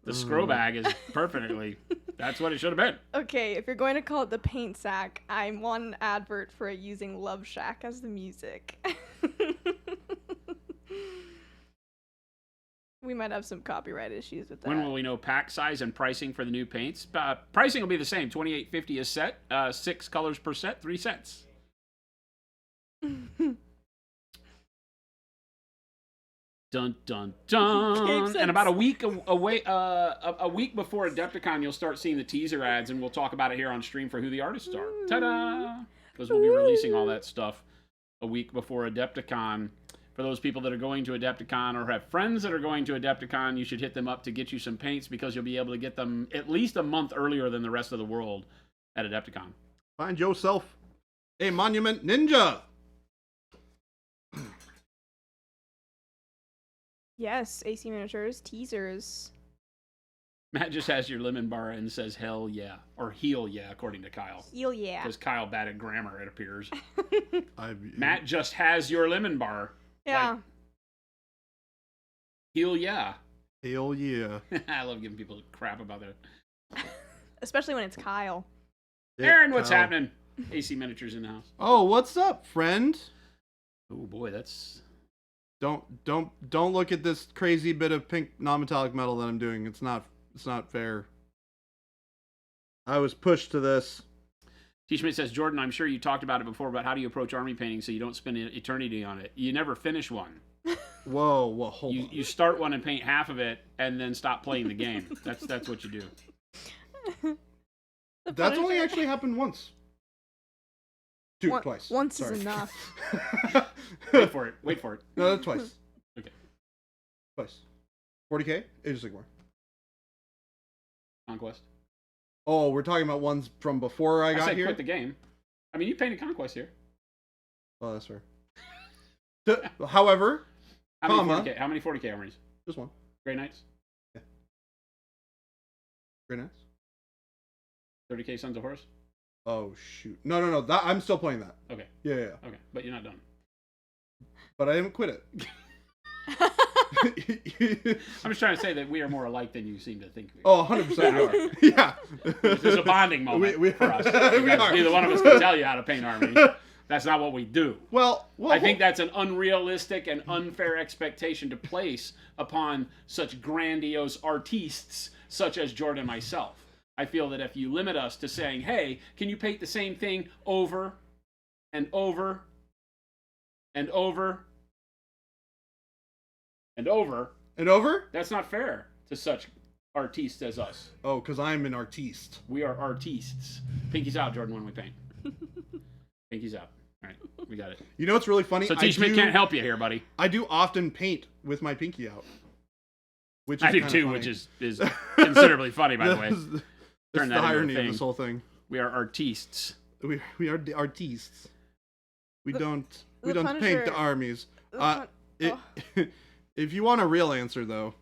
The scroll bag is perfectly. That's what it should have been. Okay, if you're going to call it the paint sack, I want an advert for it using Love Shack as the music. We might have some copyright issues with that. When will we know pack size and pricing for the new paints? Pricing will be the same. $28.50 a set. 6 colors per set. 3 cents. Dun dun dun. Gabe And about a said- week away, a week before Adepticon, you'll start seeing the teaser ads, and we'll talk about it here on stream for who the artists are. Ta-da! Because we'll be releasing all that stuff a week before Adepticon. For those people that are going to Adepticon or have friends that are going to Adepticon, you should hit them up to get you some paints because you'll be able to get them at least a month earlier than the rest of the world at Adepticon. Find yourself a monument ninja. Yes, AC Miniatures teasers. Matt just has your lemon bar and says hell yeah. Or heel yeah, according to Kyle. Heel yeah. Because Kyle bad at grammar, it appears. Matt, Matt just has your lemon bar. Yeah. Like, heel yeah. hell yeah. I love giving people crap about that. Especially when it's Kyle. Aaron, what's Kyle. happening? AC Miniatures in the house. Oh, what's up, friend? Oh boy, that's... Don't look at this crazy bit of pink non-metallic metal that I'm doing. It's not fair. I was pushed to this. T-Schmidt says, Jordan, I'm sure you talked about it before, but how do you approach army painting so you don't spend an eternity on it? You never finish one. Whoa, hold on. You start one and paint half of it and then stop playing the game. That's what you do. The That's only Punisher- actually happened once. Twice. Once Sorry. is enough. Wait for it. No, that's twice. Okay. Twice. 40K? Age of Sigmar. Conquest. Oh, we're talking about ones from before I I got said here? quit the game. I mean, you painted Conquest here. Oh, that's fair. However, How many Comma. 40K? How many 40K armies? just one. Grey Knights? Very nice. 30K Sons of Horus? Oh, shoot. No. I'm still playing that. Okay. Yeah. Okay. But you're not done. But I didn't quit it. I'm just trying to say that we are more alike than you seem to think we are. Oh, 100% we are. Yeah. This is a bonding moment We for us. we Because are. neither one of us can tell you how to paint armies. That's not what we do. Well, I think that's an unrealistic and unfair expectation to place upon such grandiose artistes such as Jordan and myself. I feel that if you limit us to saying, hey, can you paint the same thing over and over and over and over, And over? that's not fair to such artistes as us. Oh, because I'm an artiste. We are artistes. Pinkies out, Jordan, when we paint. Pinkies out. All right, we got it. You know what's really funny? So T. Schmidt can't help you here, buddy. I do often paint with my pinky out. Which is I do kinda too, funny. which is considerably funny, by the way. That's Turn the that into a irony of thing. this whole thing. We are artistes. We are the artistes. We The- don't the paint Punisher- the armies. The Uh, pun- If you want a real answer though,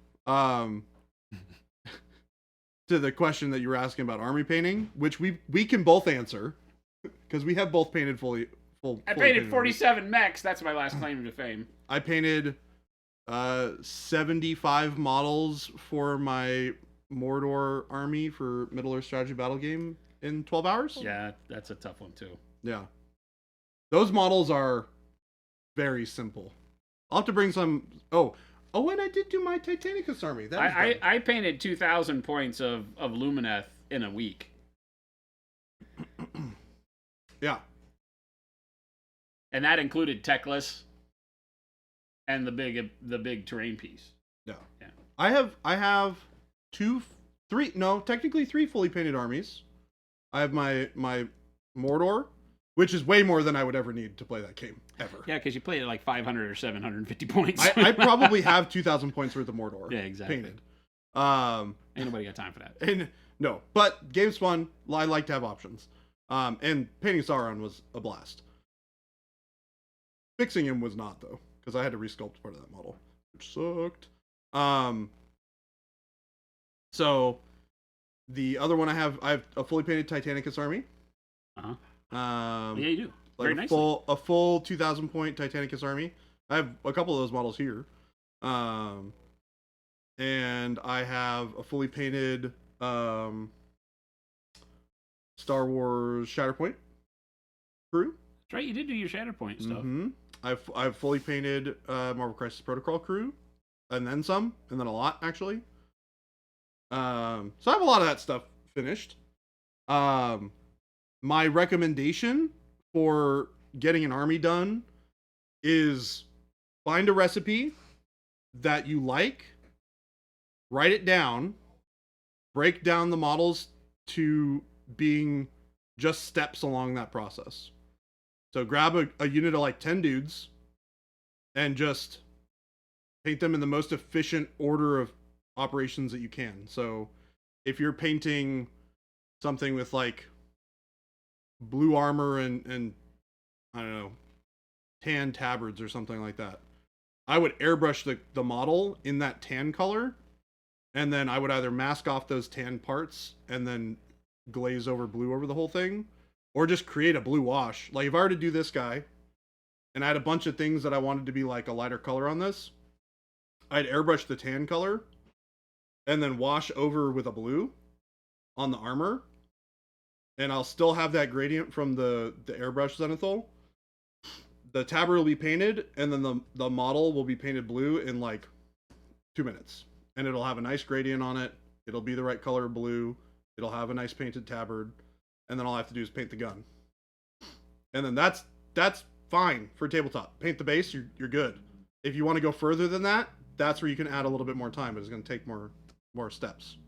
to the question that you were asking about army painting, which we can both answer because we have both painted full. I fully painted armies. 47 mechs. That's my last claim to fame. I painted 75 models for my Mordor army for Middle Earth Strategy Battle Game in 12 hours. Yeah, that's a tough one too. Yeah. Those models are very simple. I'll have to bring some. Oh, and I did do my Titanicus army. That was done. I painted 2,000 points of Lumineth in a week. Yeah. And that included Techless and the big terrain piece. Yeah. Yeah. I have technically three fully painted armies. I have my Mordor, which is way more than I would ever need to play that game ever. Yeah, because you played at like 500 or 750 points. I probably have 2,000 points worth of Mordor. Yeah, exactly. Painted. Ain't nobody got time for that. And no, but game's fun. I like to have options. And painting Sauron was a blast. Fixing him was not though, because I had to resculpt part of that model, which sucked. So the other one I have a fully painted Titanicus army. Uh-huh. Yeah, Yeah, you do. like Very a nicely. full 2,000 point Titanicus army. I have a couple of those models here. And I have a fully painted Star Wars Shatterpoint crew. That's right, you did do your Shatterpoint stuff. Mm-hmm. I've fully painted Marvel Crisis Protocol crew, and then some, and then a lot actually. So I have a lot of that stuff finished. My recommendation for getting an army done is find a recipe, that you like, write it down, break down the models to being just steps along that process. So grab a unit of like 10 dudes and just paint them in the most efficient order of operations that you can. So if you're painting something with like blue armor and I don't know, tan tabards or something like that, I would airbrush the model in that tan color, and then I would either mask off those tan parts and then glaze over blue over the whole thing, or just create a blue wash. Like if I were to do this guy, and I had a bunch of things that I wanted to be like a lighter color on this, I'd airbrush the tan color, and then wash over with a blue on the armor, and I'll still have that gradient from the airbrush zenithal. The tabard will be painted, and then the model will be painted blue in like 2 minutes. And it'll have a nice gradient on it. It'll be the right color of blue. It'll have a nice painted tabard. And then all I have to do is paint the gun. And then that's fine for tabletop. Paint the base, you're good. If you want to go further than that, that's where you can add a little bit more time, but it's going to take more steps.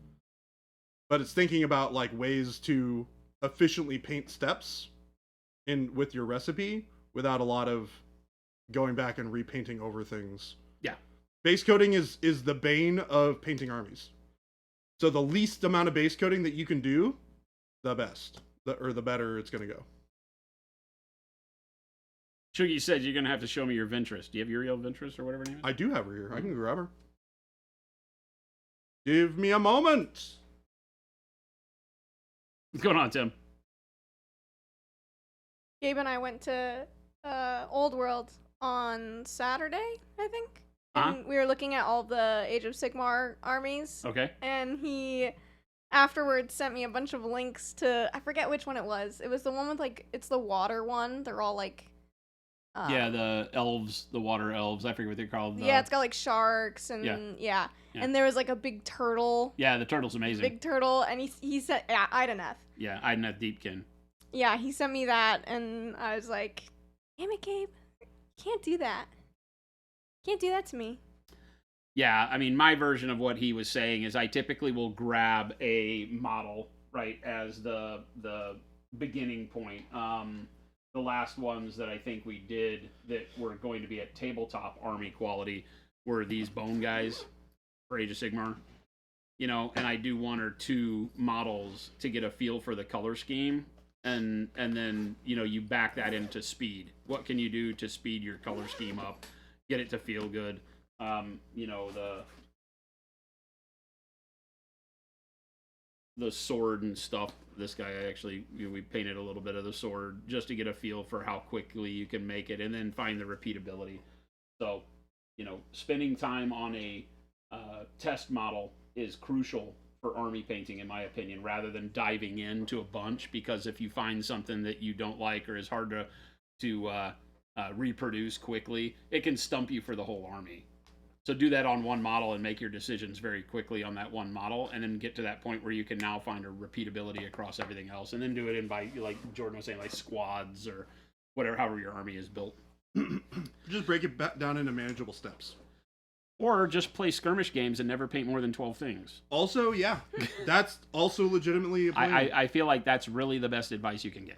But it's thinking about like ways to efficiently paint steps in with your recipe without a lot of going back and repainting over things. Yeah. Base coating is the bane of painting armies. So the least amount of base coating that you can do, the best. The better it's going to go. Shugi said you're going to have to show me your Ventress. Do you have Uriel Ventress or whatever her name is? I do have her here. I can grab her. Give me a moment. What's going on, Tim? Gabe and I went to Old World on Saturday, I think. And we were looking at all the Age of Sigmar armies. Okay. And he afterwards sent me a bunch of links to, I forget which one it was. It was the one with like, it's the water one. They're all like... yeah, the elves, the water elves. I forget what they're called. Yeah, it's got like sharks and yeah. And there was like a big turtle. Yeah, the turtle's amazing. Big turtle. And he said, yeah, Ideneth. Yeah, Ideneth Deepkin. Yeah, he sent me that, and I was like, damn it, Gabe. You can't do that. Can't do that to me. Yeah, I mean, my version of what he was saying is I typically will grab a model, right, as the beginning point. The last ones that I think we did that were going to be at tabletop army quality were these bone guys for Age of Sigmar. You know, and I do 1 or 2 models to get a feel for the color scheme. And then, you know, you back that into speed. What can you do to speed your color scheme up? Get it to feel good. You know, the sword and stuff. This guy actually, we painted a little bit of the sword just to get a feel for how quickly you can make it and then find the repeatability. So, you know, spending time on a test model is crucial for army painting, in my opinion, rather than diving into a bunch, because if you find something that you don't like or is hard to reproduce quickly, it can stump you for the whole army. So do that on one model and make your decisions very quickly on that one model, and then get to that point where you can now find a repeatability across everything else, and then do it in by, like Jordan was saying, like squads or whatever, however your army is built. Just break it down into manageable steps. Or just play skirmish games and never paint more than 12 things. Also, yeah, that's also legitimately a plan. I feel like that's really the best advice you can get.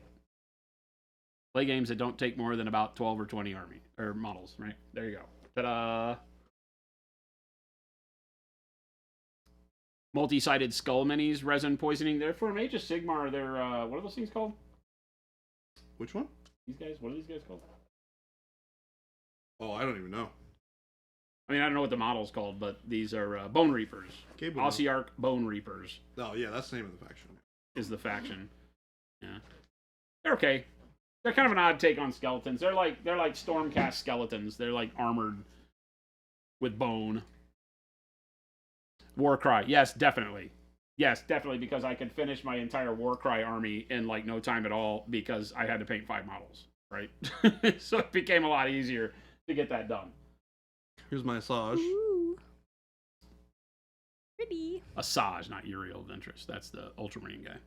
Play games that don't take more than about 12 or 20 army or models, right? There you go. Ta-da! Multi-sided skull minis, resin poisoning. They're for Age of Sigmar. They're, what are those things called? Which one? These guys? What are these guys called? Oh, I don't even know. I mean, I don't know what the model's called, but these are Bone Reapers. Ossiarch Bone Reapers. Oh, yeah, that's the name of the faction. Is the faction. Yeah. They're okay. They're kind of an odd take on skeletons. They're like Stormcast skeletons. They're like armored with bone. Warcry. Yes, definitely. Yes, definitely, because I could finish my entire Warcry army in like no time at all because I had to paint 5 models, right? So it became a lot easier to get that done. Here's my Asajj. Ooh. Pretty. Asajj, not Uriel Ventress. That's the Ultramarine guy.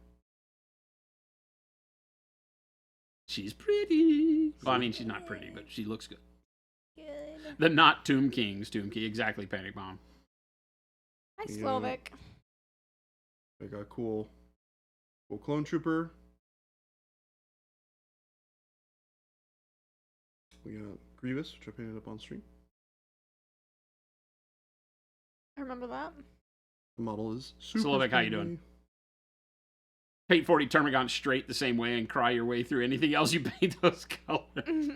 She's pretty. Well, I mean, she's not pretty, but she looks good. Good. The not Tomb Kings, Tomb Key, exactly, Panic Bomb. Hi, Yeah. Slovak. I got cool clone trooper. We got Grievous, which I painted up on stream. I remember that. The model is super Slovak, how you friendly. doing? Paint 40 Termagant straight the same way and cry your way through anything else you paint those colors.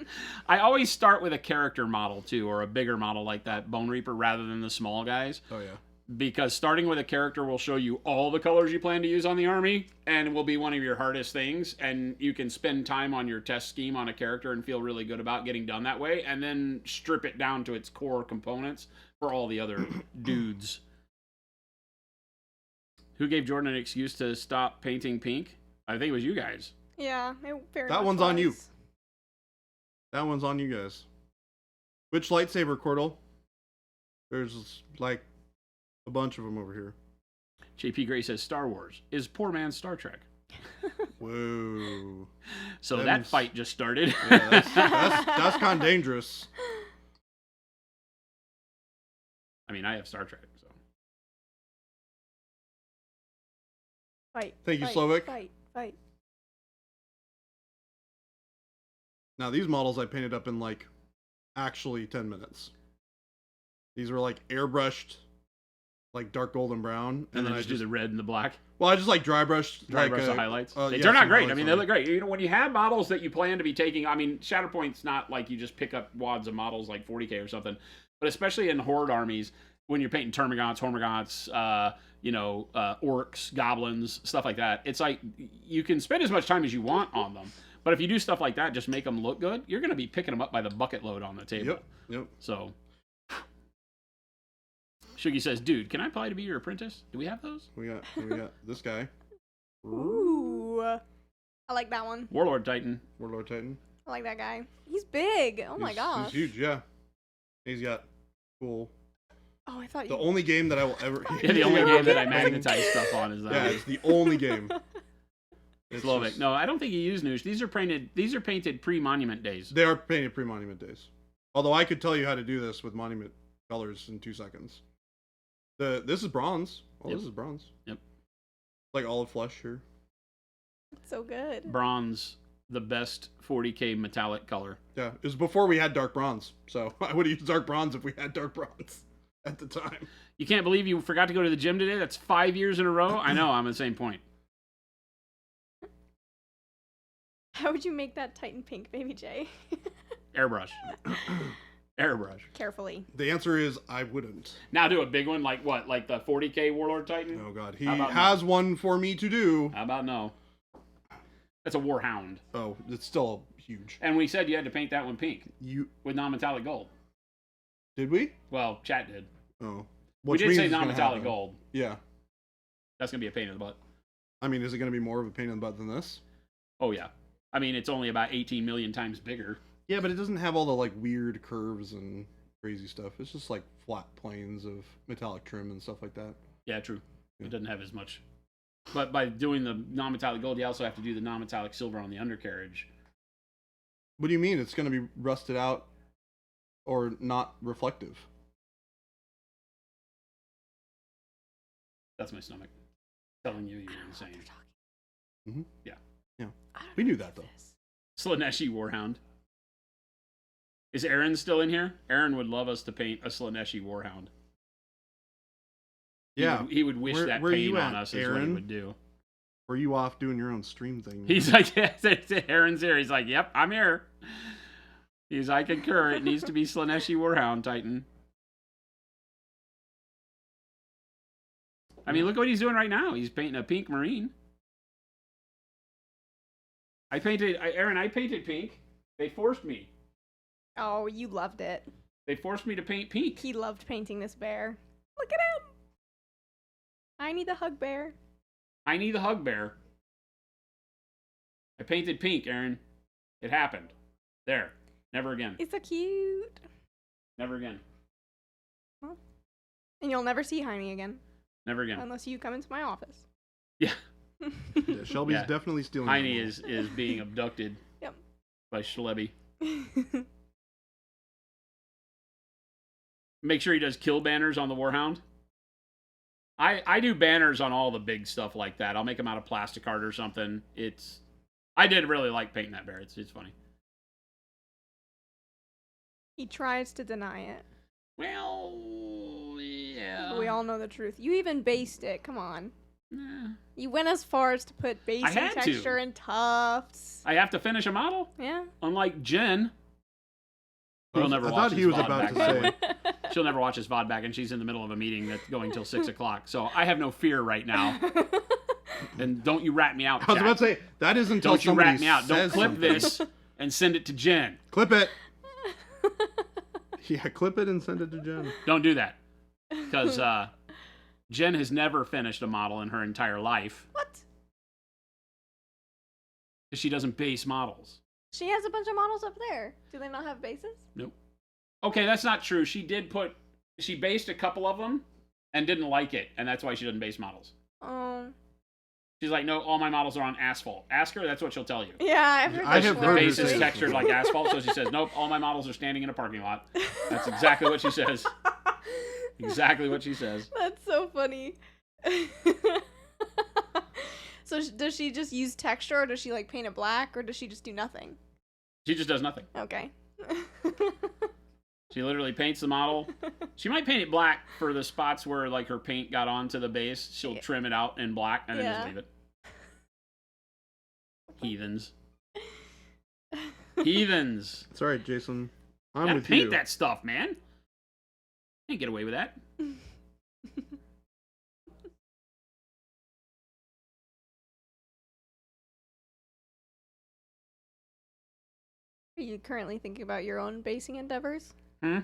I always start with a character model, too, or a bigger model like that Bone Reaper rather than the small guys. Oh yeah. Because starting with a character will show you all the colors you plan to use on the army, and will be one of your hardest things, and you can spend time on your test scheme on a character and feel really good about getting done that way, and then strip it down to its core components for all the other dudes. Who gave Jordan an excuse to stop painting pink? I think it was you guys. Yeah, it very That much one's on you. was. That one's on you guys. Which lightsaber, Cordell? There's like a bunch of them over here. JP Gray says Star Wars is poor man's Star Trek. Whoa. So that Them's- fight just started. Yeah, that's kind of dangerous. I mean, I have Star Trek, so. Fight. Thank you, fight, Slovak. Fight. Now these models I painted up in like actually 10 minutes. These were like airbrushed, like dark golden brown, And then I just do the red and the black. well, I just like dry brushed Dry like brush the highlights. They yeah, turn out some great. I highlights mean, on they it. look great. You know, when you have models that you plan to be taking, I mean, Shatterpoint's not like you just pick up wads of models like 40K or something. But especially in Horde armies, when you're painting Termagants, Hormagants, orcs, goblins, stuff like that, it's like you can spend as much time as you want on them. But if you do stuff like that, just make them look good, you're going to be picking them up by the bucket load on the table. Yep. So, Shugi says, dude, can I apply to be your apprentice? Do we have those? We got this guy, Ooh. I like that one. Warlord Titan. Warlord Titan. I like that guy. He's big. Oh my gosh. He's huge, yeah. He's got cool. Oh, I thought The you. only game that I will ever. Yeah, the only game that I magnetize stuff on is that. Yeah, it's the only game. It's Slovak. just- No, I don't think you use Noosh. These are painted pre-monument days. They are painted pre-monument days. Although I could tell you how to do this with monument colors in 2 seconds. This is bronze. Oh, Yep. this is bronze. Yep. Like olive flesh here. It's so good. Bronze, the best 40K metallic color. Yeah, it was before we had dark bronze, so I would have used dark bronze if we had dark bronze at the time. You can't believe you forgot to go to the gym today? That's 5 years in a row? I know, I'm at the same point. How would you make that Titan pink, Baby J? Airbrush. Airbrush. Carefully. The answer is I wouldn't. Now do a big one like what? Like the 40K Warlord Titan? Oh god, he How about has one for me to do. How about no? That's a Warhound. Oh, it's still huge. And we said you had to paint that one pink You with non-metallic gold. did we? Well, chat did. Oh, We did means say it's gonna non-metallic happen. gold. Yeah, That's going to be a pain in the butt. I mean, is it going to be more of a pain in the butt than this? Oh, yeah. I mean, it's only about 18 million times bigger. Yeah, but it doesn't have all the like weird curves and crazy stuff. It's just like flat planes of metallic trim and stuff like that. Yeah, true. Yeah. It doesn't have as much. But by doing the non-metallic gold, you also have to do the non-metallic silver on the undercarriage. What do you mean? It's going to be rusted out or not reflective? That's my stomach telling you you're insane. We knew that though. Slaneshi Warhound. Is Aaron still in here? Aaron would love us to paint a Slaneshi Warhound. Yeah. He would wish that where pain you on at, us is what he Aaron? would do. Were you off doing your own stream thing? He's like, Aaron's here. He's like, yep, I'm here. He's, I concur. It needs to be Slaneshi Warhound Titan. I mean, look what he's doing right now. He's painting a pink marine. Aaron, I painted pink. They forced me. Oh, you loved it. They forced me to paint pink. He loved painting this bear. Look at him. I need the hug bear. I need the hug bear. I painted pink, Aaron. It happened. There. Never again. It's so cute. Never again. And you'll never see Jaime again. Never again. Unless you come into my office. Yeah. Yeah, Shelby's Yeah. definitely stealing. Heine your is being abducted Yep. by Schlebby. Make sure he does kill banners on the Warhound. I do banners on all the big stuff like that. I'll make them out of plastic art or something. I did really like painting that bear. It's funny. He tries to deny it. Well, yeah. We all know the truth. You even based it. Come on. Nah. You went as far as to put basing had to. texture and tufts. I have to finish a model. Yeah. Unlike Jen. She'll never I watch thought he his was VOD about back, to by the say. way. She'll never watch his VOD back, and she's in the middle of a meeting that's going till 6 o'clock. So I have no fear right now. And don't you rat me out, I was chat. about to say that is until Don't you somebody rat me out. Don't says clip something. this and send it to Jen. Clip it. Yeah, clip it and send it to Jen. Don't do that. Because Jen has never finished a model in her entire life. What? Because she doesn't base models. She has a bunch of models up there. Do they not have bases? Nope. Okay, that's not true. She based a couple of them and didn't like it, and that's why she doesn't base models. She's like, no, all my models are on asphalt. Ask her, that's what she'll tell you. Yeah, I've heard I that have The before, heard her base is say actually. that. textured like asphalt, so she says, nope, all my models are standing in a parking lot. That's exactly what she says. Exactly what she says. That's so funny. So does she just use texture, or does she like paint it black, or does she just do nothing? She just does nothing. Okay. She literally paints the model. She might paint it black for the spots where like her paint got onto the base. She'll Yeah. trim it out in black and then Yeah. just leave it. Heathens. Heathens. It's all right, Jason. I'm Gotta with paint you. that stuff, man. Can't get away with that. Are you currently thinking about your own basing endeavors? Hmm?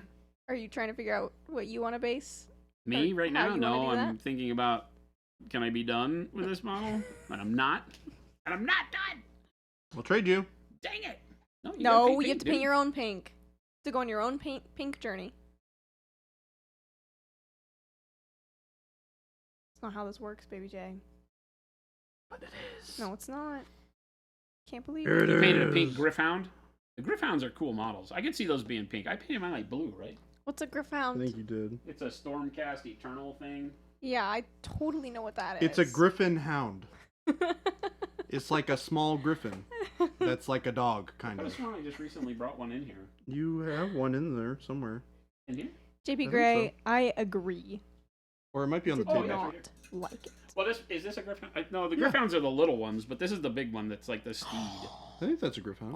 Are you trying to figure out what you want to base? Me Or right how now? you No, wanna do I'm thinking about can I be done with this model? And I'm not. And I'm not done. I'll trade you. Dang it. No, No, gotta you have to dude. paint your own pink. To go on your own pink journey. That's not how this works, baby J. But it is. No, it's not. Can't believe Here it. it You painted a is. pink Griffhound? The Griffhounds are cool models. I can see those being pink. I painted mine like blue, right? What's a I Griffhound? think you did. It's a Stormcast Eternal thing. Yeah, I totally know what that is. It's a griffin hound. It's like a small griffin. That's like a dog, kind I of. just I just recently brought one in here. You have one in there somewhere. In here? JP think Gray, so. I agree. Or it might be on the Did Oh, table. yeah. not like it. Well, is this a Griffhound? No, the Yeah. Griffhounds are the little ones, but this is the big one that's like the steed. I think that's a griffin.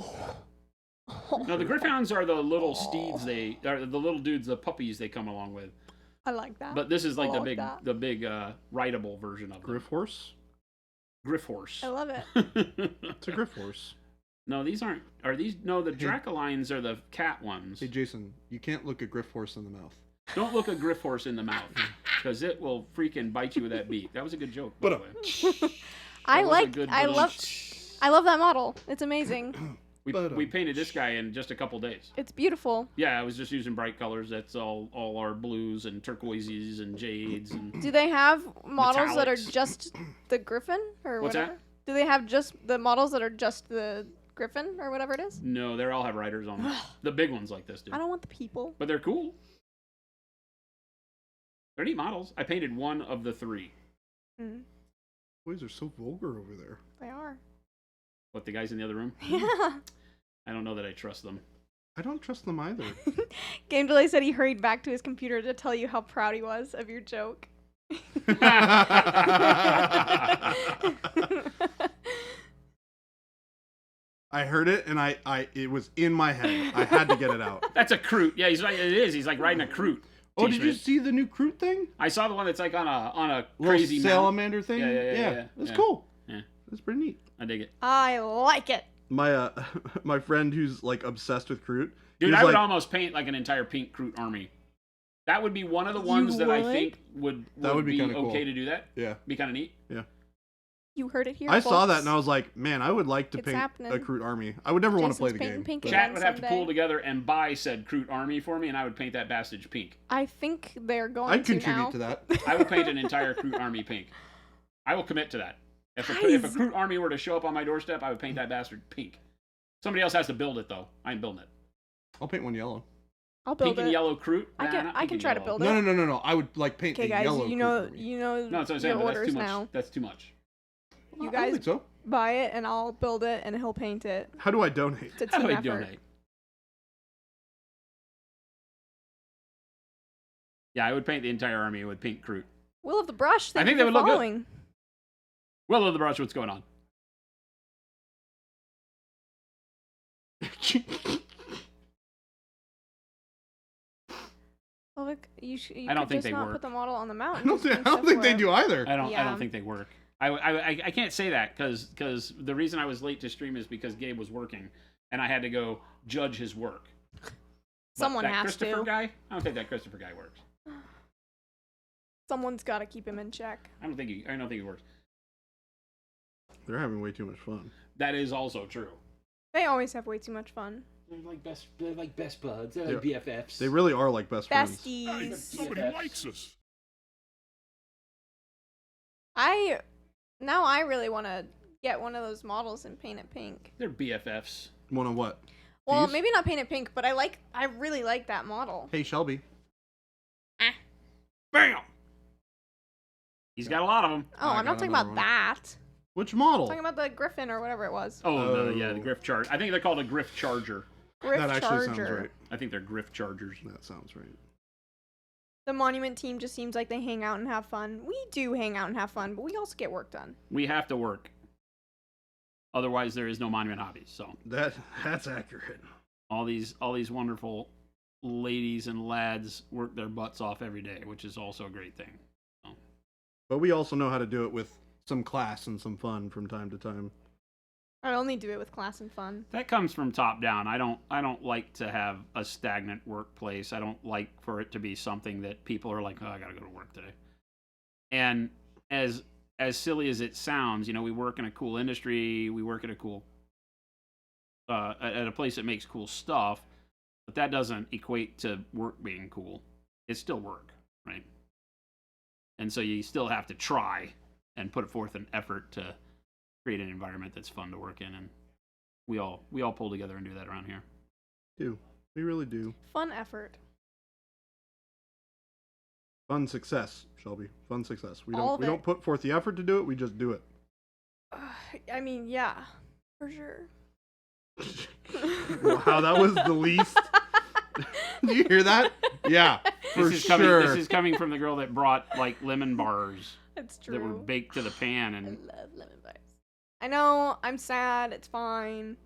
No, the Griffhounds are the little steeds. They are the little dudes, the puppies they come along with. I like that. But this is like I the like big, that. the big rideable version of them. Griff horse? Griff horse. I love it. It's a griff horse. No, these aren't. Are these? No, the Hey. Dracolines are the cat ones. Hey, Jason, you can't look a griff horse in the mouth. Don't look a Griff horse in the mouth, because it will freaking bite you with that beak. That was a good joke, by the way. I That was a like. good I little- love that model. It's amazing. We painted this guy in just a couple days. It's beautiful. Yeah, I was just using bright colors. That's all our blues and turquoises and jades and. Do they have models that are Metallics. just the Griffin or What's whatever? that? Do they have just the models that are just the Griffin or whatever it is? No, they all have riders on them. The big ones like this, dude. I don't want the people. But they're cool. They're neat models. I painted one of the three. Mm, Boys are so vulgar over there. they are. What, the guys in the other room? Yeah. I don't know that I trust them. I don't trust them either. Game Delay said he hurried back to his computer to tell you how proud he was of your joke. I heard it and it was in my head. I had to get it out. That's a Kroot. Yeah, he's right. It is. He's like riding a Kroot. Oh, did you T-shirt. see the new Kroot thing? I saw the one that's like on a Little crazy mount. salamander thing? Yeah. That's Yeah. cool. Yeah. That's pretty neat. I dig it. I like it. My my friend who's like obsessed with Kroot. Dude, he was I would like, almost paint like an entire pink Kroot army. That would be one of the ones You that I would? think would That would be be kinda cool. okay to do that. Yeah. Be kind of neat. You heard it here. I saw that folks. and I was like, man, I would like to It's paint happening. a Kroot army. I would never want to play the Jason's painting game. pink but- again. Chat would have to someday. pull together and buy said Kroot army for me, and I would paint that bastard pink. I think they're going I'd to contribute now. to that. I will paint an entire Kroot army pink. I will commit to that. If a Guys. Kroot army were to show up on my doorstep, I would paint that bastard pink. Somebody else has to build it, though. I ain't building it. I'll paint one yellow. I'll build Pink and it. yellow Kroot? I Nah, can not I pink can and try to yellow. build it. No. I would like paint Okay, a guys, yellow. you Kroot for know No, that's what I'm your saying, but that's orders too much. now. That's too much. You I don't guys think so. buy it and I'll build it and he'll paint it. How do I donate? It's a How team do I effort. donate? Yeah, I would paint the entire army with pink Kroot. Will of the Brush, thank think you they for would look good. following. Will of the Brush, what's going on? Well, look, you I don't could think just they not work. put the model on the I mountain. don't just think, paint I don't stuff think they where- do either. I don't Yeah. think they work. I can't say that because the reason I was late to stream is because Gabe was working and I had to go judge his work. But Someone that has Christopher to. guy? I don't think that Christopher guy works. Someone's got to keep him in check. I don't think he works. They're having way too much fun. That is also true. They always have way too much fun. They're like best buds. They're like BFFs. They really are like best friends. Besties. Somebody likes us. Now I really want to get one of those models and paint it pink. They're BFFs. One on what? Well, These? maybe not paint it pink, but I really like that model. Hey, Shelby. Bam! He's got a lot of them. Oh, I I'm not got talking another about one. that. Which I'm model? talking about the Griffin or whatever it was. Oh, yeah, the Oh. Griff Charger. I think they're called a Griff Charger. Griff That actually sounds Charger. right. I think they're Griff Chargers. That sounds right. The Monument team just seems like they hang out and have fun. We do hang out and have fun, but we also get work done. We have to work. Otherwise, there is no Monument Hobbies. So That's accurate. all these wonderful ladies and lads work their butts off every day, which is also a great thing. But we also know how to do it with some class and some fun from time to time. I only do it with class and fun. That comes from top down. I don't like to have a stagnant workplace. I don't like for it to be something that people are like, oh, I gotta go to work today. And as silly as it sounds, we work in a cool industry. We work at a cool at a place that makes cool stuff, but that doesn't equate to work being cool. It's still work, right? And so you still have to try and put forth an effort to create an environment that's fun to work in, and we all pull together and do that around here. We really do. Fun effort. Fun success, Shelby. Fun success. We All of don't it. put forth the effort to do it. We just do it. I mean, yeah, for sure. Wow, that was the least. Do you hear that? Yeah, for This sure. is coming from the girl that brought like lemon bars It's true. that were baked to the pan, I and love lemon bars. I know. I'm sad. It's fine.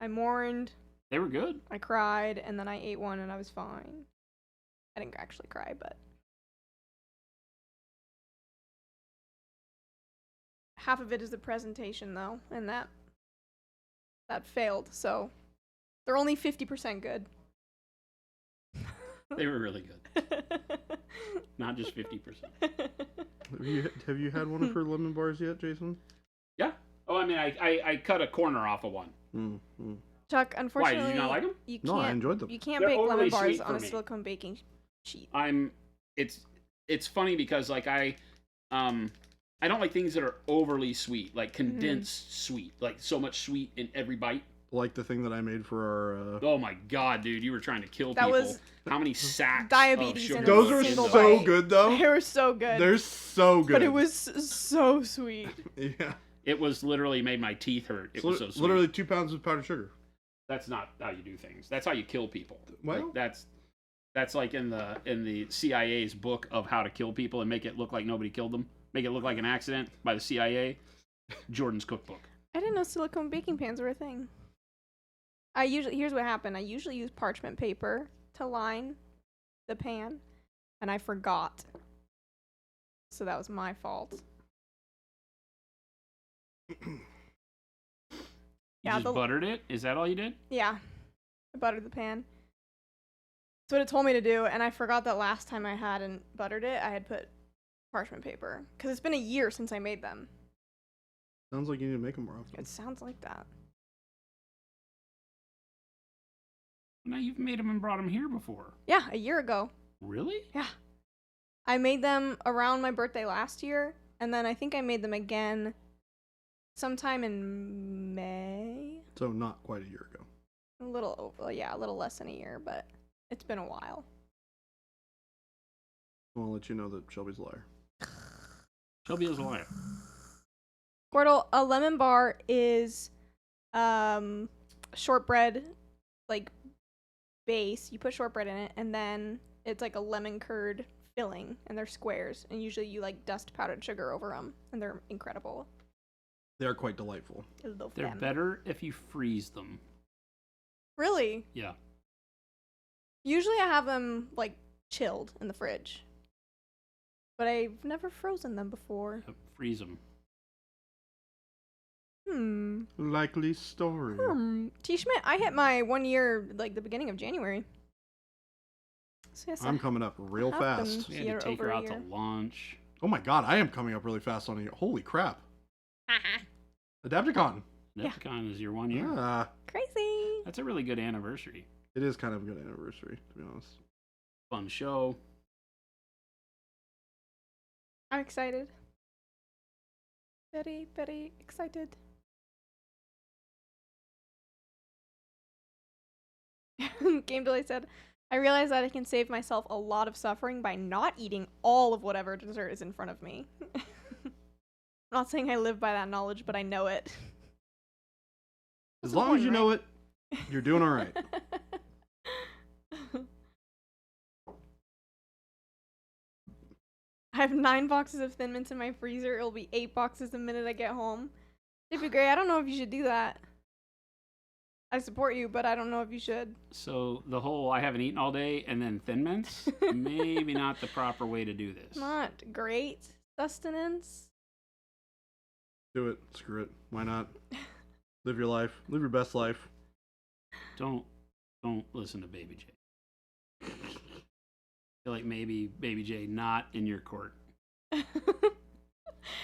I mourned. they were good. I cried, and then I ate one, and I was fine. I didn't actually cry, but half of it is the presentation, though, and that failed. So they're only 50% good. They were really good, not just 50%. Have you had one of her lemon bars yet, Jason? Yeah. Oh, I mean, I cut a corner off of one. Mm. Chuck, Why unfortunately, did you not like them? you can't. No, I enjoyed them. You can't They're bake lemon overly bars sweet on for a me. silicone baking sheet. It's funny because like I don't like things that are overly sweet, like condensed sweet, like so much sweet in every bite. Like the thing that I made for our. Oh my god, dude, you were trying to kill That people. was How many sacks diabetes of sugar? in a Those are single so bite. good, though. They were so good. They're so good. But it was so sweet. Yeah. It was literally made my teeth hurt. It was so sweet. Literally 2 pounds of powdered sugar. That's not how you do things. That's how you kill people. Well- Like, that's like in the CIA's book of how to kill people and make it look like nobody killed them. Make it look like an accident by the CIA. Jordan's cookbook. I didn't know silicone baking pans were a thing. Here's what happened. I usually use parchment paper to line the pan, and I forgot. So that was my fault. You Yeah, just buttered it? Is that all you did? Yeah, I buttered the pan. That's what it told me to do, and I forgot that last time I hadn't buttered it, I had put parchment paper. Because it's been a year since I made them. Sounds like you need to make them more often. It sounds like that. Now you've made them and brought them here before. Yeah, a year ago. Really? Yeah. I made them around my birthday last year, and then I think I made them again sometime in May. So not quite a year ago. A little less than a year, but it's been a while. I'll let you know that Shelby's a liar. Shelby is a liar. Gordle, a lemon bar is shortbread, like, base. You put shortbread in it, and then it's like a lemon curd filling, and they're squares. And usually you, like, dust powdered sugar over them, and they're incredible. They are quite delightful. I love They're them. better if you freeze them. Really? Yeah. Usually I have them, like, chilled in the fridge. But I've never frozen them before. Freeze them. Likely story. T-Schmidt, I hit my 1 year, like, the beginning of January. So yes, I'm coming up real have them. fast. We had Here to take over her a out to year. lunch. Oh my god, I am coming up really fast on a year. Holy crap. Adapticon. Yeah. Nepticon is your 1 year. Yeah. Crazy. That's a really good anniversary. It is kind of a good anniversary, to be honest. Fun show. I'm excited. Very, very excited. Game Delay said, I realize that I can save myself a lot of suffering by not eating all of whatever dessert is in front of me. I'm not saying I live by that knowledge, but I know it. As That's long as you important, know it, you're doing all right. I have 9 boxes of Thin Mints in my freezer. It'll be 8 boxes the minute I get home. JP Gray, I don't know if you should do that. I support you, but I don't know if you should. So the whole I haven't eaten all day and then Thin Mints, maybe not the proper way to do this. Not great sustenance. Do it. Screw it. Why not? Live your life. Live your best life. Don't listen to Baby J. I feel like maybe Baby J not in your court.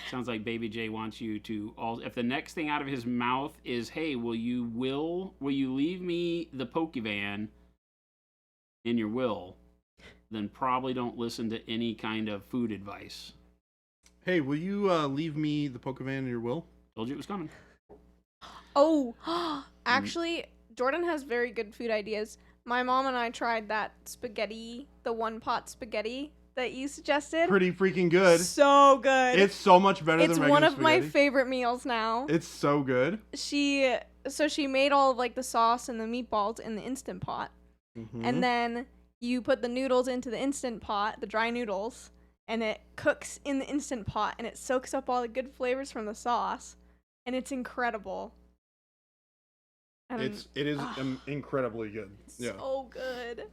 Sounds like Baby J wants you to if the next thing out of his mouth is, "Hey, will you leave me the Pokevan in your will?" then probably don't listen to any kind of food advice. Hey, will you leave me the Pokevan in your will? Told you it was coming. Oh, actually, Jordan has very good food ideas. My mom and I tried that spaghetti, the one-pot spaghetti that you suggested. Pretty freaking good. So good. It's so much better It's than regular one of my spaghetti. favorite meals now. It's so good. She made all of, like, the sauce and the meatballs in the Instant Pot. Mm-hmm. And then you put the noodles into the Instant Pot, the dry noodles, and it cooks in the Instant Pot, and it soaks up all the good flavors from the sauce, and it's incredible. And It is incredibly good. it's Yeah. so good.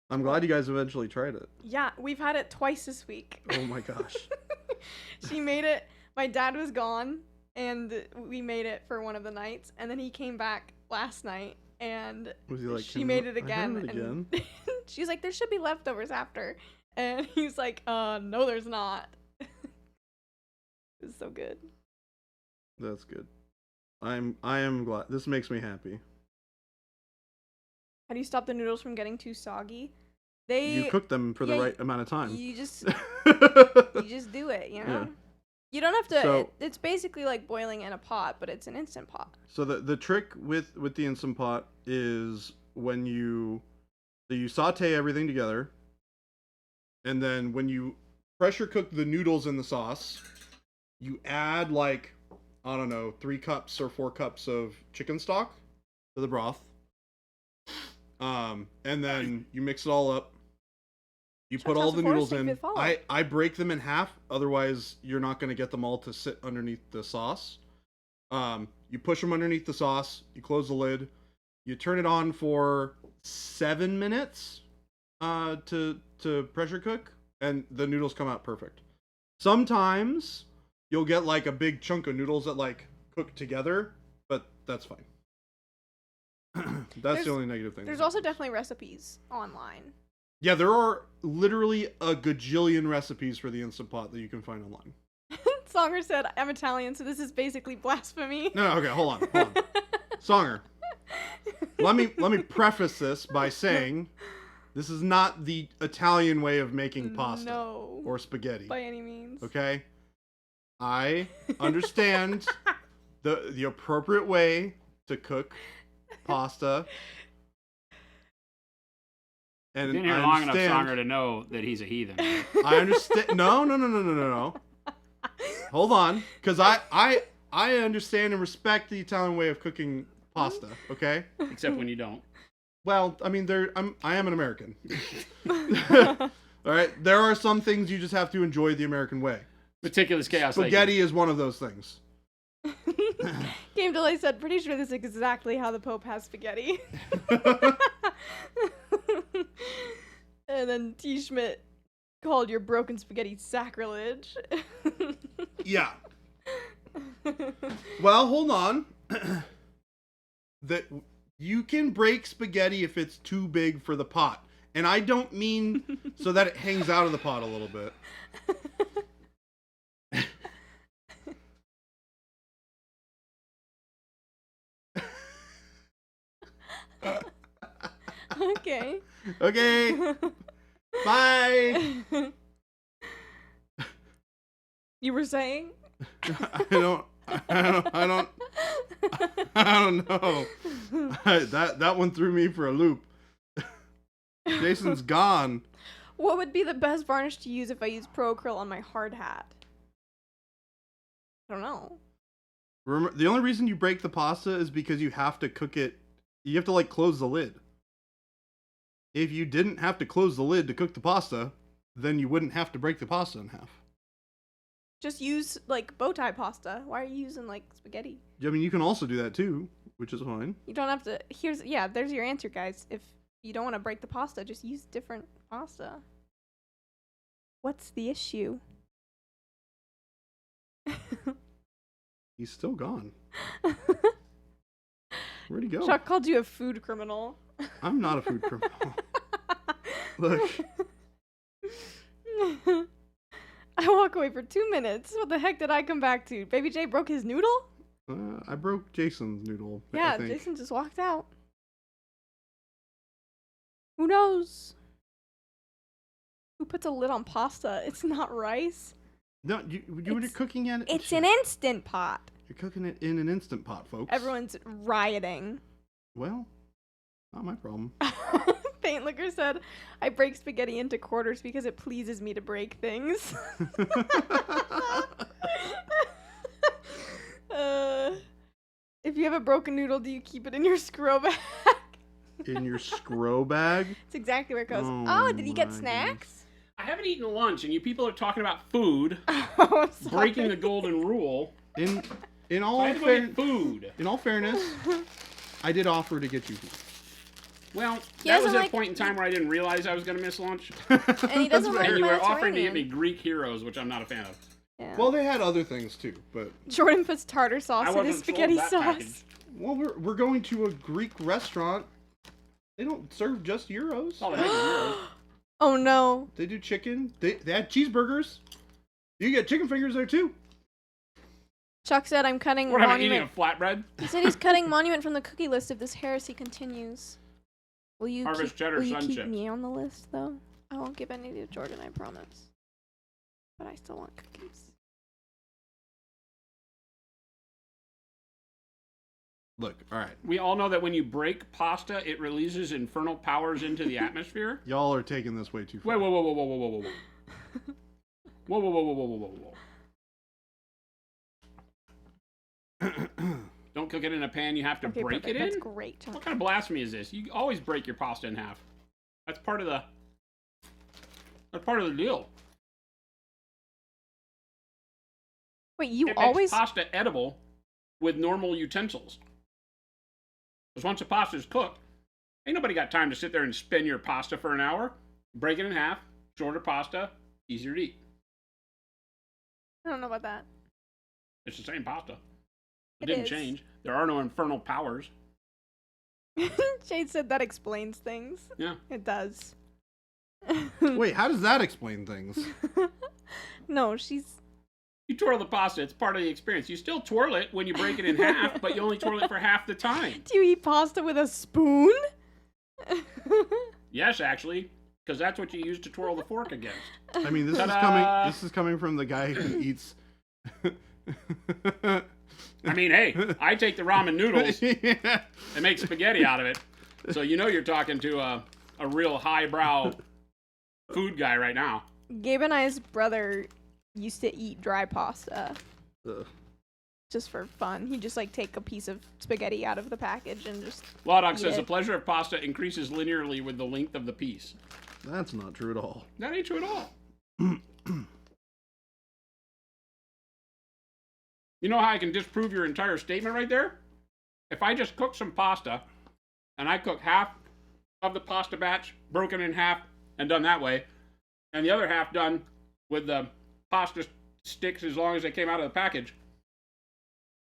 I'm glad you guys eventually tried it. Yeah, we've had it twice this week. Oh my gosh. She made it. My dad was gone, and we made it for one of the nights, and then he came back last night, and Was he like, she "Can made it I have again. it again?" And she's like, there should be leftovers after. And he's like, no, there's not. It's so good. That's good. I am glad. This makes me happy. How do you stop the noodles from getting too soggy? You cook them for the yeah, right amount of time. You just do it, you know? Yeah. You don't have to, So- it's basically like boiling in a pot, but it's an Instant Pot. So the trick with the Instant Pot is when you saute everything together, and then when you pressure cook the noodles in the sauce, you add, like, I don't know, 3 cups or 4 cups of chicken stock to the broth. And then you mix it all up. You put all the noodles in. I break them in half, otherwise you're not going to get them all to sit underneath the sauce. You push them underneath the sauce, you close the lid, you turn it on for 7 minutes to pressure cook, and the noodles come out perfect. Sometimes you'll get, like, a big chunk of noodles that, like, cook together, but that's fine. That's the only negative thing. There's also definitely recipes online. Yeah, there are literally a gajillion recipes for the Instant Pot that you can find online. Songer said, I'm Italian, so this is basically blasphemy. No, okay, hold on. Songer, let me preface this by saying this is not the Italian way of making pasta or spaghetti. By any means. Okay? I understand the appropriate way to cook pasta. And Been here long enough, Songer, to know that he's a heathen. I understand. No. Hold on, because I understand and respect the Italian way of cooking pasta. Okay. Except when you don't. Well, I mean, I am an American. All right. There are some things you just have to enjoy the American way. Meticulous chaos. Spaghetti is one of those things. Game Delay said, pretty sure this is exactly how the Pope has spaghetti. And then T. Schmidt called your broken spaghetti sacrilege. Yeah. Well, hold on. That you can break spaghetti if it's too big for the pot. And I don't mean so that it hangs out of the pot a little bit. Okay. Okay. Bye. You were saying? I don't know. That one threw me for a loop. Jason's gone. What would be the best varnish to use if I use Pro Acryl on my hard hat? I don't know. Remember, the only reason you break the pasta is because you have to cook it. You have to close the lid. If you didn't have to close the lid to cook the pasta, then you wouldn't have to break the pasta in half. Just use bow tie pasta. Why are you using spaghetti? I mean, you can also do that too, which is fine. You don't have to. There's your answer, guys. If you don't want to break the pasta, just use different pasta. What's the issue? He's still gone. Where'd he go? Chuck called you a food criminal. I'm not a food criminal. Look. I walk away for 2 minutes. What the heck did I come back to? Baby J broke his noodle? I broke Jason's noodle. Yeah, Jason just walked out. Who knows? Who puts a lid on pasta? It's not rice. No, when you're cooking it. It's an Instant Pot. You're cooking it in an Instant Pot, folks. Everyone's rioting. Well, not my problem. Paint Liquor said, I break spaghetti into quarters because it pleases me to break things. If you have a broken noodle, do you keep it in your scro bag? In your scro bag? That's exactly where it goes. Oh, did you get snacks? I haven't eaten lunch, and you people are talking about food, Oh, breaking the golden rule. In all fairness, I did offer to get you food. Well, that was a point in time where I didn't realize I was going to miss lunch. And he doesn't like And you were Mediterranean. offering to get me Greek heroes, which I'm not a fan of. Yeah. Well, they had other things too, but Jordan puts tartar sauce in his spaghetti sauce. Package. well, we're going to a Greek restaurant. They don't serve just gyros. Oh, the heck is yours? Oh no. They do chicken. They had cheeseburgers. You get chicken fingers there too. Chuck said, I'm cutting What, am I eating a Monument. flatbread? He said he's cutting Monument from the cookie list if this heresy continues. Will you Harvest Cheddar keep Sunship. me on the list, though? I won't give any to Jordan, I promise. But I still want cookies. Look, all right. We all know that when you break pasta, it releases infernal powers into the atmosphere. Y'all are taking this way too far. Whoa. Whoa. Don't cook it in a pan, you have to Okay, break perfect. it That's in? great, Chuck. What kind of blasphemy is this? You always break your pasta in half. That's part of the deal. Wait, you It always... makes pasta edible with normal utensils. Because once the pasta's cooked, ain't nobody got time to sit there and spin your pasta for an hour. Break it in half, shorter pasta, easier to eat. I don't know about that. It's the same pasta. It It didn't is. change. There are no infernal powers. Jade said that explains things. Yeah. It does. Wait, how does that explain things? No, she's... You twirl the pasta, it's part of the experience. You still twirl it when you break it in half, but you only twirl it for half the time. Do you eat pasta with a spoon? Yes, actually, because that's what you use to twirl the fork against. I mean, this Ta-da! is coming from the guy who eats I mean, hey, I take the ramen noodles Yeah. and make spaghetti out of it. So you're talking to a real highbrow food guy right now. Gabe and I's brother used to eat dry pasta Ugh. just for fun. He'd just like take a piece of spaghetti out of the package and just. Lodok says Yeah. the pleasure of pasta increases linearly with the length of the piece. That's not true at all. That ain't true at all. You know how I can disprove your entire statement right there? If I just cook some pasta, and I cook half of the pasta batch, broken in half, and done that way, and the other half done with the pasta sticks as long as they came out of the package,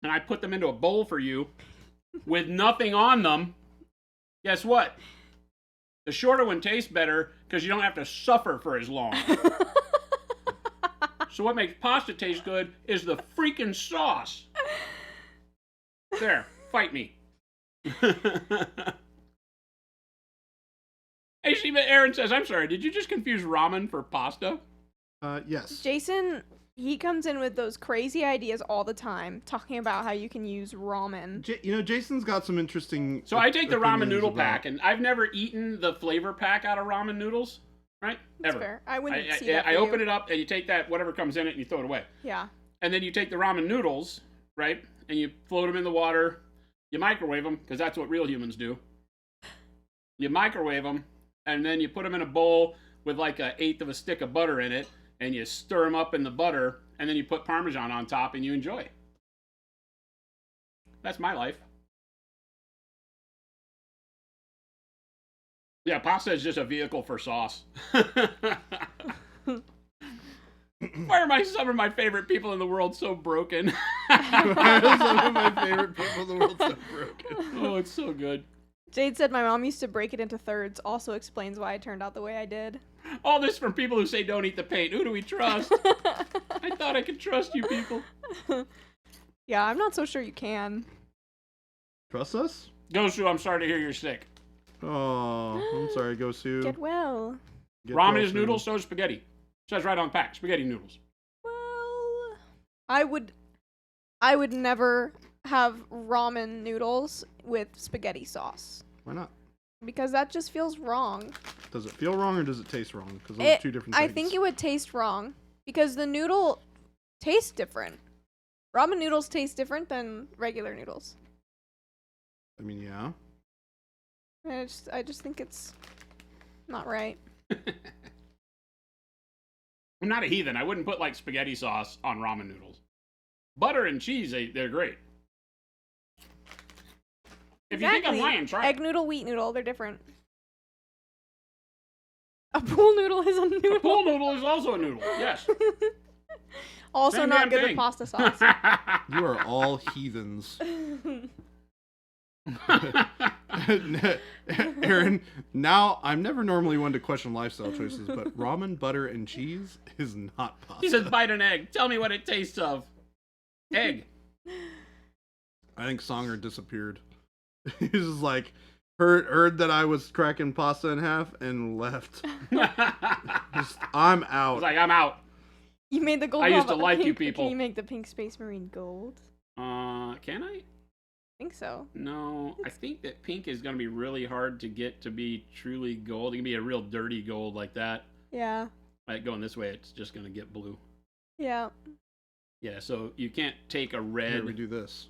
and I put them into a bowl for you with nothing on them, guess what? The shorter one tastes better because you don't have to suffer for as long. So what makes pasta taste good is the freaking sauce. There, fight me. Hey, Aaron says, I'm sorry, did you just confuse ramen for pasta? Yes. Jason, he comes in with those crazy ideas all the time, talking about how you can use ramen. Jason's got some interesting. So I take the ramen opinions noodle about- pack, and I've never eaten the flavor pack out of ramen noodles, right? That's Ever. fair. I wouldn't see that. I for open you. it up, and you take that, whatever comes in it, and you throw it away. Yeah. And then you take the ramen noodles, right? And you float them in the water. You microwave them, because that's what real humans do. You microwave them, and then you put them in a bowl with like 1/8 of a stick of butter in it, and you stir them up in the butter, and then you put Parmesan on top, and you enjoy. That's my life. Yeah, pasta is just a vehicle for sauce. Why are some of my favorite people in the world so broken? Why are some of my favorite people in the world so broken? Oh, it's so good. Jade said my mom used to break it into thirds. Also explains why I turned out the way I did. All this from people who say don't eat the paint. Who do we trust? I thought I could trust you people. Yeah, I'm not so sure you can. Trust us? Gosu, I'm sorry to hear you're sick. Oh, I'm sorry, Gosu. Get well. Get Ramen well is soon. noodles, so is spaghetti. Says right on the pack, spaghetti noodles. Well, I would never have ramen noodles with spaghetti sauce Why not? because that just feels wrong. Does it feel wrong or does it taste wrong? Because those are two different things. I think it would taste wrong because the noodle tastes different. Ramen noodles taste different than regular noodles. I mean, yeah. I just think it's not right. I'm not a heathen. I wouldn't put like spaghetti sauce on ramen noodles. Butter and cheese, they're great. If you think I'm lying, try Egg it. noodle, wheat noodle, they're different. A pool noodle is a noodle. A pool noodle is also a noodle, yes. Also Same not damn good thing. with pasta sauce. You are all heathens. Aaron, now I'm never normally one to question lifestyle choices, but ramen, butter, and cheese is not pasta. He says, bite an egg. Tell me what it tastes of. Egg. I think Songer disappeared. He's just like heard that I was cracking pasta in half and left. Just, I'm I out. was like, I'm out. You made the gold. I used lava to like you pink. people. Can you make the pink space marine gold? Can I? I think so. No, I think that pink is going to be really hard to get to be truly gold. It can be a real dirty gold like that. Yeah. Like going this way, it's just going to get blue. Yeah. Yeah, so you can't take a Here, red we do this.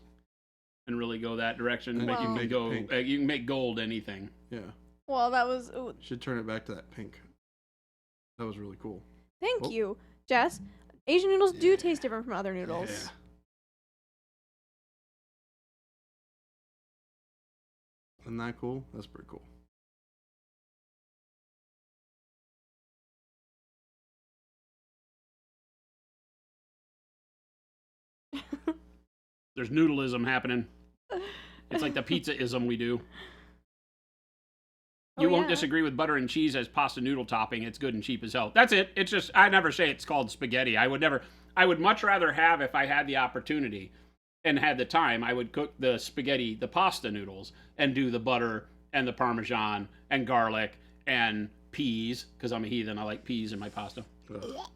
and really go that direction. And But you Well- can make it go. pink. You can make gold anything. Yeah. Well, that was. Ooh, Should turn it back to that pink. That was really cool. thank Oh. you, Jess. Asian noodles do Yeah. taste different from other noodles. Yeah. Isn't that cool? That's pretty cool. There's noodleism happening. It's like the pizza-ism we do. You Oh, won't yeah. disagree with butter and cheese as pasta noodle topping. It's good and cheap as hell. That's it. It's just, I never say it's called spaghetti. I would much rather have, if I had the opportunity and had the time, I would cook the spaghetti, the pasta noodles, and do the butter and the Parmesan and garlic and peas, because I'm a heathen. I like peas in my pasta. Ugh.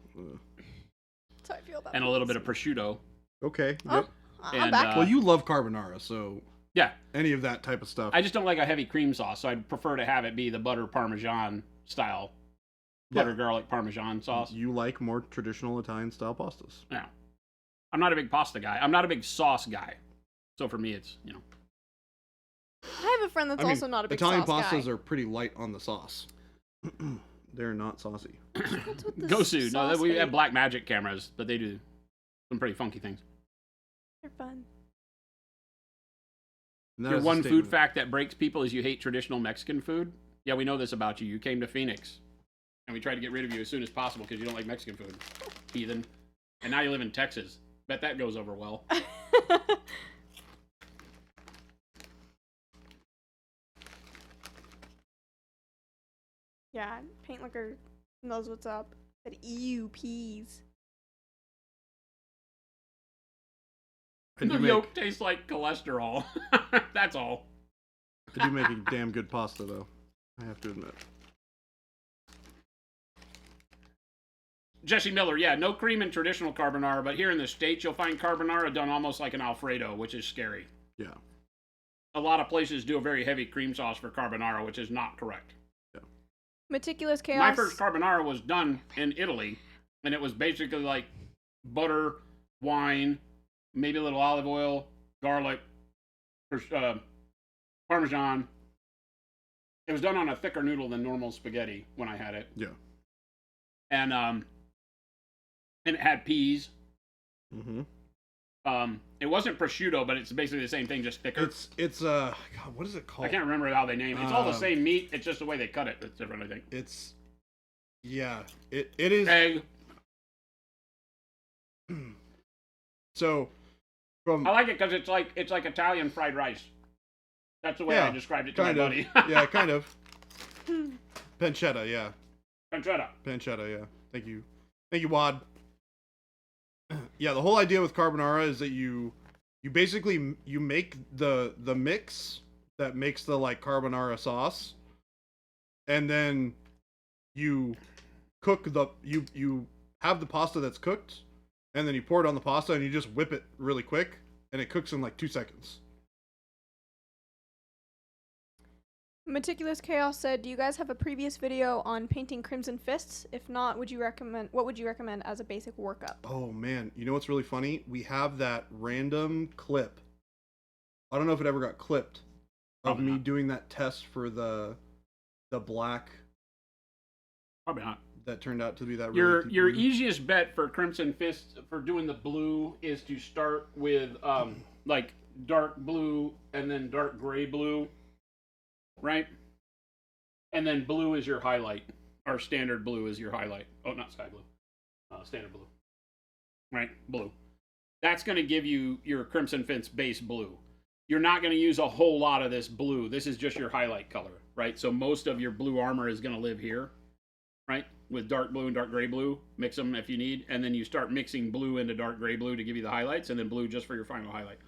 So I feel that. And a little bit of prosciutto. Okay. Oh. Yep. I'm back. Well, you love carbonara, so yeah, any of that type of stuff. I just don't like a heavy cream sauce, so I'd prefer to have it be the butter parmesan style, butter garlic parmesan sauce. You like more traditional Italian style pastas. Yeah, I'm not a big pasta guy. I'm not a big sauce guy. So for me, it's I have a friend that's also not a big Italian sauce pastas guy. are pretty light on the sauce. They're not saucy. What's with this Gosu. No, sauce we have hate? Black Magic cameras, but they do some pretty funky things. They're fun. And that Your is a one food statement. fact that breaks people is you hate traditional Mexican food. Yeah, we know this about you. You came to Phoenix, and we tried to get rid of you as soon as possible because you don't like Mexican food, heathen. And now you live in Texas. Bet that goes over well. Yeah, Paint Liquor knows what's up. Said ew peas. I The do yolk tastes like cholesterol. That's all. I do make a damn good pasta, though. I have to admit. Jesse Miller, yeah, no cream in traditional carbonara, but here in the States, you'll find carbonara done almost like an Alfredo, which is scary. Yeah. A lot of places do a very heavy cream sauce for carbonara, which is not correct. Meticulous chaos. My first carbonara was done in Italy, and it was basically like butter, wine, maybe a little olive oil, garlic, Parmesan. It was done on a thicker noodle than normal spaghetti when I had it. Yeah. And it had peas. Mm-hmm. It wasn't prosciutto, but it's basically the same thing, just thicker. It's God, what is it called? I can't remember how they name it. It's all the same meat. It's just the way they cut it that's different, I think. It's yeah. It is. Egg. So from I like it because it's like Italian fried rice. That's the way I described it to my kind of buddy. yeah, kind of pancetta, yeah, Pancetta. pancetta, yeah. Thank you, Wad. Yeah, the whole idea with carbonara is that you basically you make the mix that makes the like carbonara sauce, and then you cook you have the pasta that's cooked, and then you pour it on the pasta and you just whip it really quick, and it cooks in like 2 seconds. Meticulous Chaos said, "Do you guys have a previous video on painting Crimson Fists? If not, what would you recommend as a basic workup?" Oh man, you know what's really funny? We have that random clip. I don't know if it ever got clipped of Probably me not. doing that test for the black Probably not. that turned out to be that really deep Your blue. easiest bet for Crimson Fist for doing the blue is to start with like dark blue and then dark gray blue, right? And then blue is your highlight, or standard blue is your highlight. Oh, not sky blue, standard blue, right? Blue. That's going to give you your Crimson Fist base blue. You're not going to use a whole lot of this blue. This is just your highlight color, right? So most of your blue armor is going to live here, right? With dark blue and dark gray blue. Mix them if you need. And then you start mixing blue into dark gray blue to give you the highlights, and then blue just for your final highlight.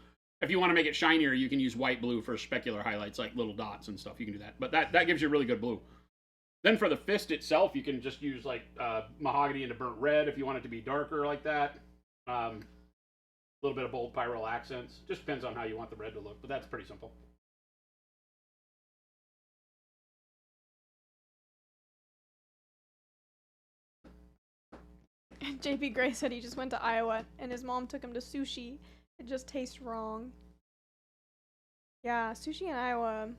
If you want to make it shinier, you can use white blue for specular highlights, like little dots and stuff. You can do that. But that gives you really good blue. Then for the fist itself, you can just use like mahogany into burnt red if you want it to be darker like that. A little bit of bold pyral accents. Just depends on how you want the red to look, but that's pretty simple. JP Gray said he just went to Iowa and his mom took him to sushi. It just tastes wrong. Yeah, sushi in Iowa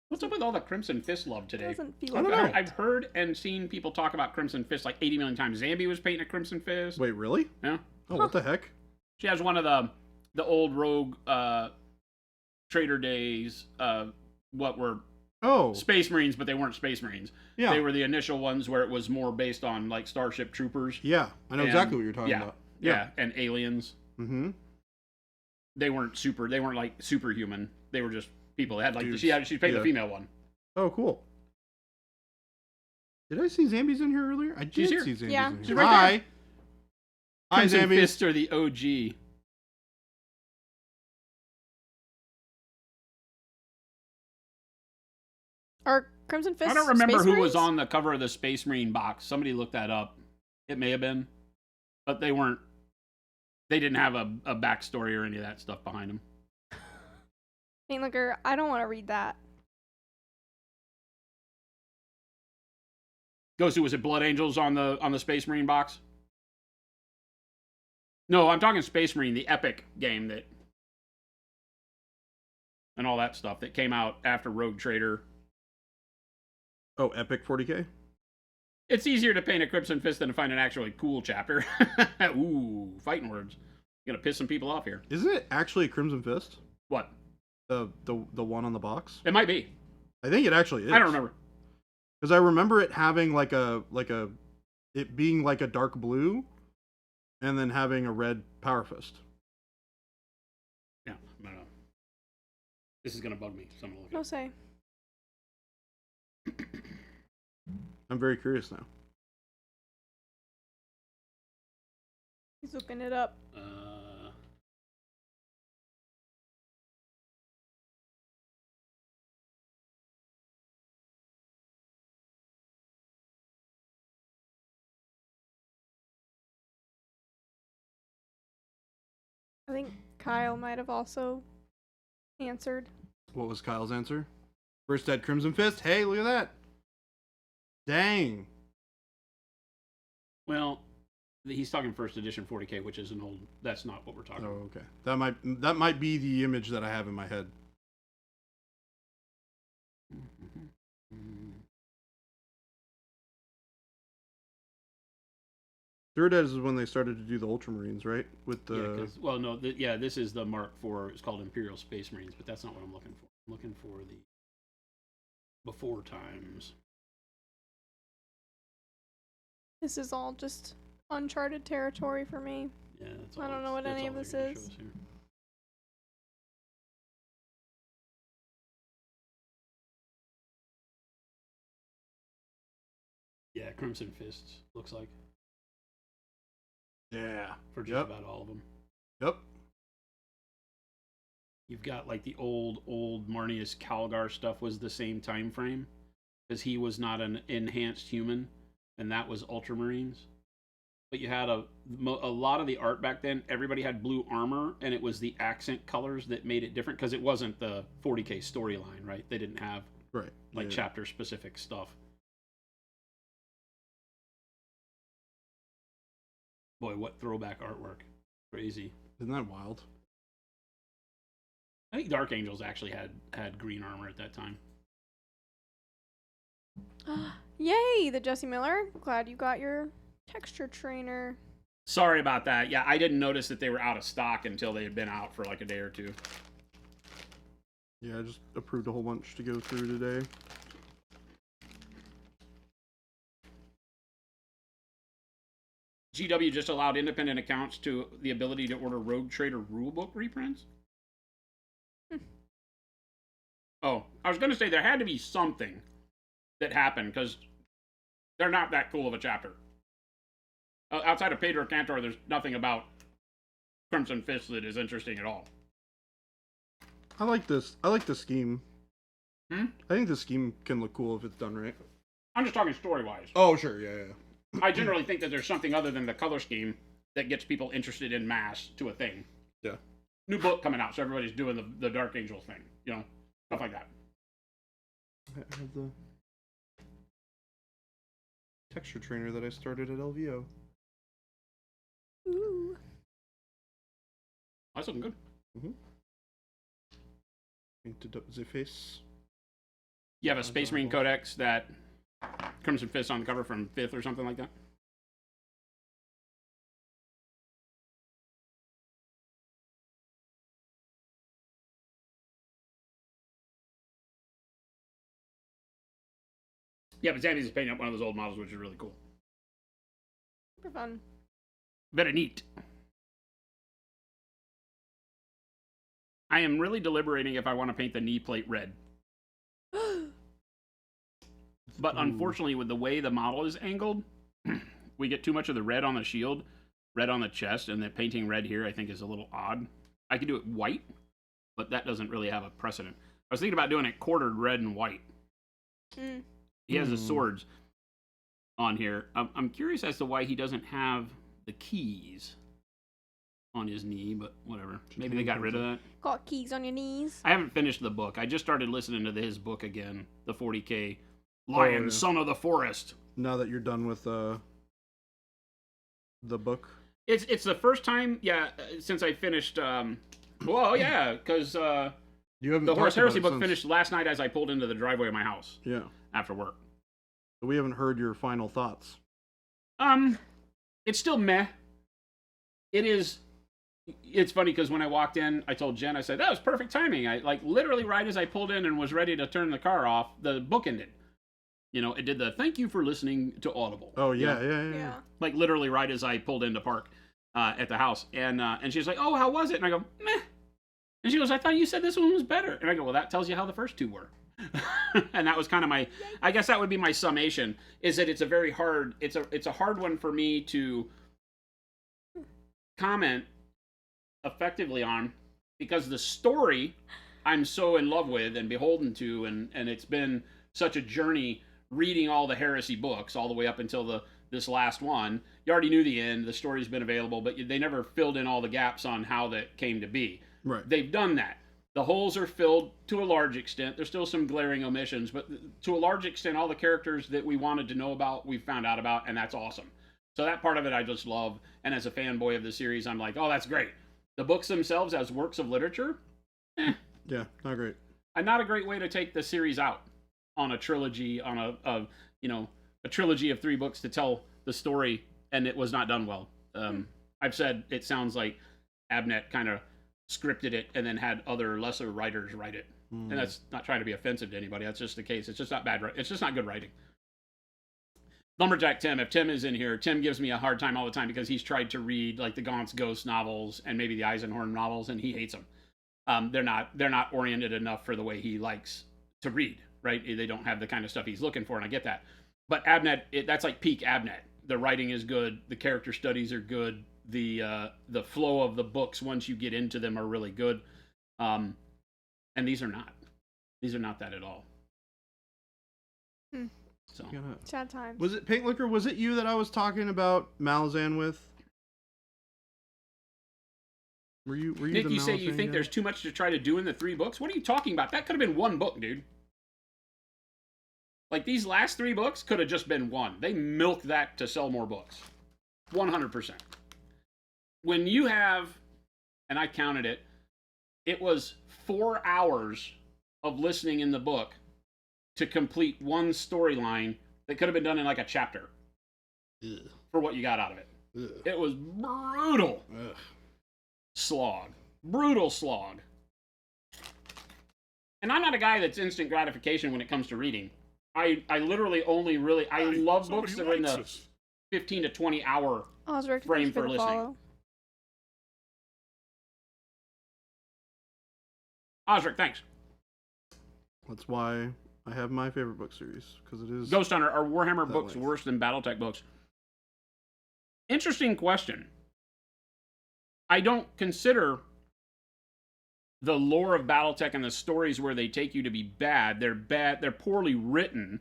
What's up with all the Crimson Fist love today? doesn't feel I don't good. know. I've heard and seen people talk about Crimson Fist like 80 million times. Zambi was painting a Crimson Fist. Wait, really? Yeah. Oh, what the heck? She has one of the old rogue Trader Days, what were Oh, Space Marines, but they weren't Space Marines. yeah. They were the initial ones where it was more based on like Starship Troopers. Yeah, I know And- exactly what you're talking yeah, about. Yeah, and aliens. Mm-hmm. They weren't like superhuman. They were just people. They had like Dudes. she paid Yeah. the female one. Oh, cool. Did I see Zambies in here earlier? I She's did here. see Zambies Yeah. in here. She's right Hi. there. Hi, Crimson Zambies. Fists are the OG. Are Crimson Fists I don't remember Space who was Marines? on the cover of the Space Marine box. Somebody looked that up. It may have been, but they weren't. They didn't have a backstory or any of that stuff behind them. Paint Looker, I don't want to read that. Goes to, was it Blood Angels on the Space Marine box? No, I'm talking Space Marine, the epic game that and all that stuff that came out after Rogue Trader. Oh, Epic 40K? It's easier to paint a Crimson Fist than to find an actually cool chapter. Ooh, fighting words. You're gonna piss some people off here. Isn't it actually a Crimson Fist? What? The one on the box? It might be. I think it actually is. I don't remember. Because I remember it having it being like a dark blue, and then having a red Power Fist. Yeah, I don't know. This is gonna bug me. So I'm gonna look No at say. I'm very curious now. He's looking it up. I think Kyle might have also answered. What was Kyle's answer? First had Crimson Fist. Hey, look at that. Dang. Well, he's talking first edition 40K, which is an old. That's not what we're talking about. Oh, okay. That might be the image that I have in my head. Third Ed is when they started to do the Ultramarines, right? With the This is the Mark IV. It's called Imperial Space Marines, but that's not what I'm looking for. I'm looking for the before times. This is all just uncharted territory for me. Yeah, that's I don't know what any of this is. Yeah, Crimson Fists looks like yeah for just about all of them. Yep. You've got like the old Marnius Calgar stuff was the same time frame because he was not an enhanced human, and that was Ultramarines. But you had a lot of the art back then. Everybody had blue armor, and it was the accent colors that made it different because it wasn't the 40K storyline, right? They didn't have chapter specific stuff. Boy, what throwback artwork! Crazy. Isn't that wild? I think Dark Angels actually had green armor at that time. Yay, the Jesse Miller. Glad you got your texture trainer. Sorry about that. Yeah, I didn't notice that they were out of stock until they had been out for like a day or two. Yeah, I just approved a whole bunch to go through today. GW just allowed independent accounts to the ability to order Rogue Trader rulebook reprints. Oh, I was going to say there had to be something that happened because they're not that cool of a chapter. Outside of Pedro Cantor, there's nothing about Crimson Fist that is interesting at all. I like this. I like the scheme. I think the scheme can look cool if it's done right. I'm just talking story-wise. Oh, sure. Yeah. I generally think that there's something other than the color scheme that gets people interested in mass to a thing. Yeah. New book coming out, so everybody's doing the Dark Angel thing. You know, stuff like that. I have the texture trainer that I started at LVO. Ooh. That's looking good. Painted up the face. You have a Space Marine Codex that Crimson Fist on the cover from 5th or something like that? Yeah, but Sammy's is painting up one of those old models, which is really cool. Super fun. Very neat. I am really deliberating if I want to paint the knee plate red. But unfortunately, with the way the model is angled, we get too much of the red on the shield, red on the chest, and the painting red here I think is a little odd. I could do it white, but that doesn't really have a precedent. I was thinking about doing it quartered red and white. He has the swords on here. I'm curious as to why he doesn't have the keys. on his knee, but whatever. Maybe they got rid of that. Got keys on your knees. I haven't finished the book. I just started listening to his book again, the 40K Lion, Son of the Forest. Now that you're done with the book, it's the first time, since I finished. Well, yeah, because the Horus Heresy book finished last night as I pulled into the driveway of my house. Yeah, after work. We haven't heard your final thoughts. It's still meh. It is. It's funny because when I walked in, I told Jen, I said, that was perfect timing. I literally right as I pulled in and was ready to turn the car off, the book ended. It did the thank you for listening to Audible. Oh, yeah. Like literally right as I pulled into park at the house. And she's like, oh, how was it? And I go, meh. And she goes, I thought you said this one was better. And I go, well, that tells you how the first two were. And that was kind of I guess that would be my summation, is that it's a hard one for me to comment effectively on, because the story I'm so in love with and beholden to, and it's been such a journey reading all the Heresy books all the way up until this last one. You already knew the end, the story's been available, but they never filled in all the gaps on how that came to be. Right. They've done that. The holes are filled to a large extent. There's still some glaring omissions, but to a large extent, all the characters that we wanted to know about, we found out about, and that's awesome. So that part of it I just love, and as a fanboy of the series, I'm like, oh, that's great. The books themselves as works of literature, yeah, not great. And not a great way to take the series out on a trilogy, on a trilogy of 3 books to tell the story, and it was not done well. I've said it sounds like Abnett kind of scripted it and then had other lesser writers write it. And that's not trying to be offensive to anybody. That's just the case. It's just not bad. It's just not good writing. Lumberjack Tim, if Tim is in here, Tim gives me a hard time all the time because he's tried to read like the Gaunt's Ghost novels and maybe the Eisenhorn novels, and he hates them. They're not oriented enough for the way he likes to read, right? They don't have the kind of stuff he's looking for, and I get that. But Abnett, that's like peak Abnett. The writing is good. The character studies are good. The flow of the books, once you get into them, are really good. And these are not. These are not that at all. So sad times. Was it Pink Liquor? Was it you that I was talking about Malazan with? Were you Nick, the you say you Malazan think guy? there's too much to try to do in the 3 books? What are you talking about? That could have been 1 book, dude. Like, these last 3 books could have just been 1. They milked that to sell more books. 100%. When you have, and I counted it, it was 4 hours of listening in the book to complete 1 storyline that could have been done in like a chapter. Ugh. For what you got out of it. Ugh. It was brutal. Ugh. Slog. Brutal slog. And I'm not a guy that's instant gratification when it comes to reading. I literally only really, I love books that are in the 15 to 20 hour Osric, frame thanks for the listening. follow. Osric, thanks. That's why I have my favorite book series, because it is Ghost Hunter, are Warhammer that books length. worse than Battletech books? Interesting question. I don't consider the lore of Battletech and the stories where they take you to be bad. They're bad. They're poorly written.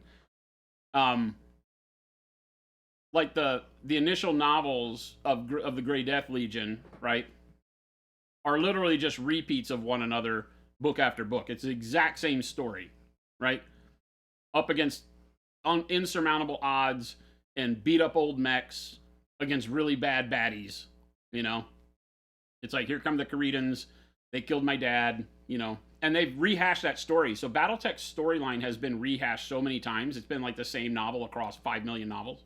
Like the initial novels of the Grey Death Legion, right, are literally just repeats of one another, book after book. It's the exact same story, right? Up against insurmountable odds and beat up old mechs against really bad baddies, you know? It's like, here come the Caridans, they killed my dad, you know? And they've rehashed that story. So Battletech's storyline has been rehashed so many times. It's been like the same novel across 5 million novels.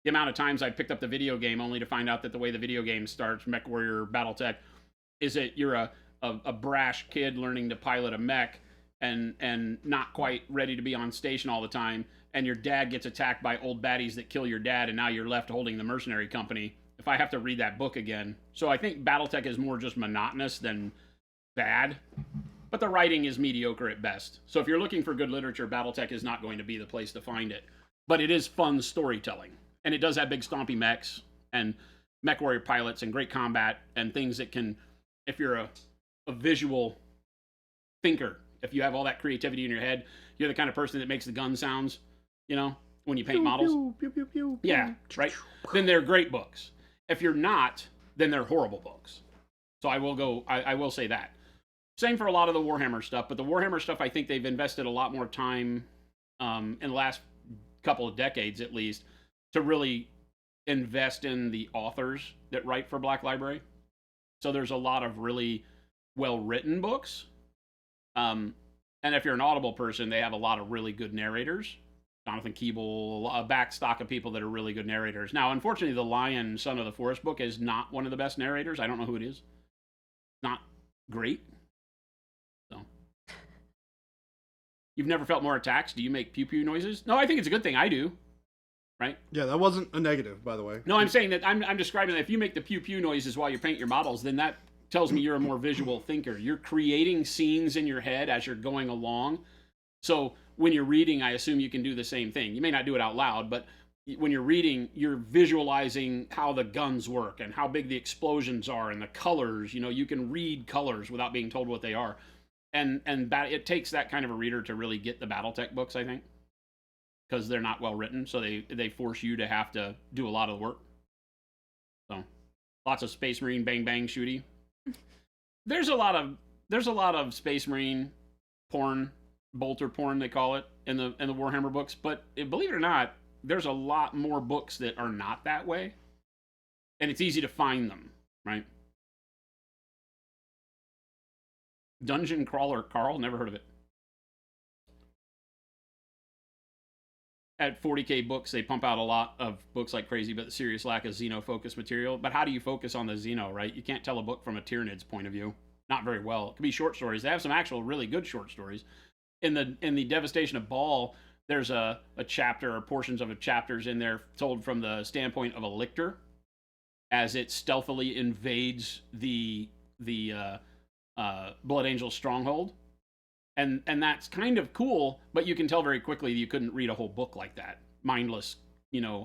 The amount of times I picked up the video game only to find out that the way the video game starts, MechWarrior Battletech, is that you're a brash kid learning to pilot a mech and not quite ready to be on station all the time, and your dad gets attacked by old baddies that kill your dad, and now you're left holding the mercenary company. If I have to read that book again. So I think Battletech is more just monotonous than bad, but the writing is mediocre at best. So if you're looking for good literature, Battletech is not going to be the place to find it. But it is fun storytelling. And it does have big stompy mechs and mech warrior pilots and great combat and things that can, if you're a visual thinker, if you have all that creativity in your head, you're the kind of person that makes the gun sounds, you know, when you paint models. Pew, pew, pew, Yeah, right? Then they're great books. If you're not, then they're horrible books. So I will say that. Same for a lot of the Warhammer stuff, but the Warhammer stuff, I think they've invested a lot more time in the last couple of decades, at least, to really invest in the authors that write for Black Library. So there's a lot of really well-written books. And if you're an Audible person, they have a lot of really good narrators. Jonathan Keeble, a back stock of people that are really good narrators. Now, unfortunately, the Lion, Son of the Forest book is not one of the best narrators. I don't know who it is. Not great. So, you've never felt more attacked? Do you make pew pew noises? No, I think it's a good thing. I do. Right? Yeah, that wasn't a negative, by the way. No, I'm saying that I'm describing that if you make the pew pew noises while you paint your models, then that tells me you're a more visual thinker. You're creating scenes in your head as you're going along. So when you're reading, I assume you can do the same thing. You may not do it out loud, but when you're reading, you're visualizing how the guns work and how big the explosions are and the colors. You know, you can read colors without being told what they are. And it takes that kind of a reader to really get the Battletech books, I think, because they're not well written. So they force you to have to do a lot of the work. So lots of Space Marine bang bang shooty. There's a lot of Space Marine porn, bolter porn they call it, in the Warhammer books. But believe it or not, there's a lot more books that are not that way, and it's easy to find them, right? Dungeon Crawler Carl, never heard of it. At 40K books, they pump out a lot of books like crazy, but the serious lack of Xeno-focused material. But how do you focus on the Xeno, right? You can't tell a book from a Tyranid's point of view. Not very well. It could be short stories. They have some actual really good short stories. In the Devastation of Baal, there's a chapter or portions of a chapters in there told from the standpoint of a lictor as it stealthily invades the Blood Angel stronghold. And that's kind of cool, but you can tell very quickly you couldn't read a whole book like that. Mindless,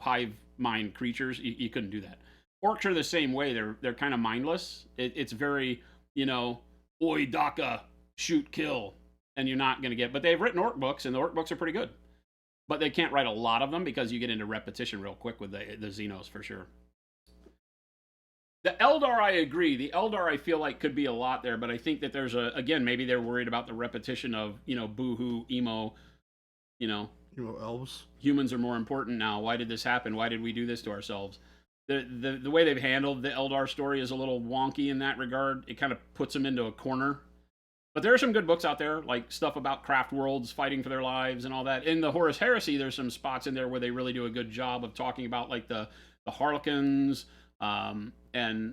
hive mind creatures. You couldn't do that. Orcs are the same way. They're kind of mindless. It's very, oi daka, shoot, kill, and you're not going to get. But they've written orc books, and the orc books are pretty good. But they can't write a lot of them because you get into repetition real quick with the Xenos for sure. The Eldar, I agree. The Eldar, I feel like, could be a lot there, but I think that there's again, maybe they're worried about the repetition of, boohoo, emo, elves. Humans are more important now. Why did this happen? Why did we do this to ourselves? The way they've handled the Eldar story is a little wonky in that regard. It kind of puts them into a corner. But there are some good books out there, like stuff about craft worlds, fighting for their lives, and all that. In the Horus Heresy, there's some spots in there where they really do a good job of talking about, like, the Harlequins, and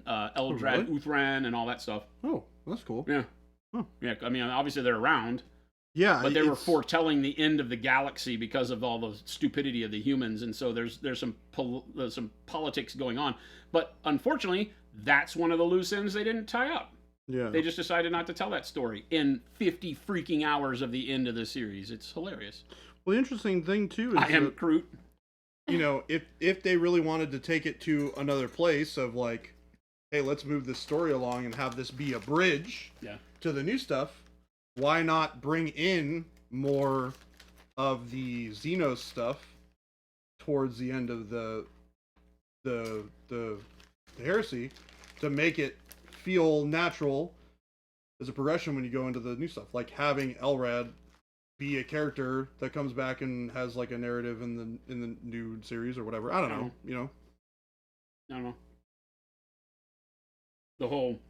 Eldrad, really? Uthran, and all that stuff. Oh, that's cool. Yeah. Huh. Yeah, I mean, obviously they're around. Yeah, but they were foretelling the end of the galaxy because of all the stupidity of the humans, and so there's some politics going on. But unfortunately, that's one of the loose ends they didn't tie up. Yeah. They just decided not to tell that story in 50 freaking hours of the end of the series. It's hilarious. Well, the interesting thing too is I am Groot. If they really wanted to take it to another place of like, hey, let's move this story along and have this be a bridge to the new stuff, why not bring in more of the Xenos stuff towards the end of the heresy to make it feel natural as a progression when you go into the new stuff, like having Elrad be a character that comes back and has like a narrative in the new series or whatever. I don't know. I don't know. The whole